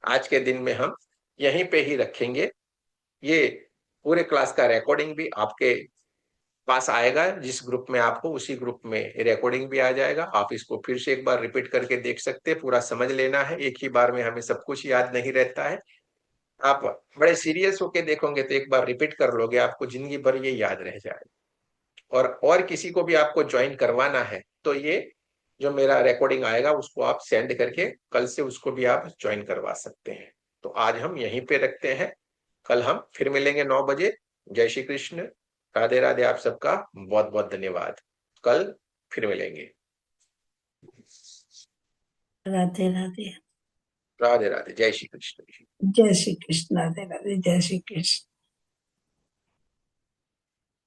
आज के दिन में हम यहीं पे ही रखेंगे। ये पूरे क्लास का रिकॉर्डिंग भी आपके पास आएगा, जिस ग्रुप में आपको, उसी ग्रुप में रिकॉर्डिंग भी आ जाएगा। आप इसको फिर से एक बार रिपीट करके देख सकते हैं, पूरा समझ लेना है, एक ही बार में हमें सब कुछ याद नहीं रहता है। आप बड़े सीरियस होके देखोगे तो एक बार रिपीट कर लोगे, आपको जिंदगी भर ये याद रह जाएगा। और किसी को भी आपको ज्वाइन करवाना है तो ये जो मेरा रिकॉर्डिंग आएगा उसको आप सेंड करके कल से उसको भी आप ज्वाइन करवा सकते हैं। तो आज हम यहीं पे रखते हैं, कल हम फिर मिलेंगे 9 बजे। जय श्री कृष्ण, राधे राधे, आप सबका बहुत बहुत धन्यवाद। कल फिर मिलेंगे। राधे राधे। राधे राधे, जय श्री कृष्ण। जय श्री कृष्ण। राधे राधे। जय श्री कृष्ण।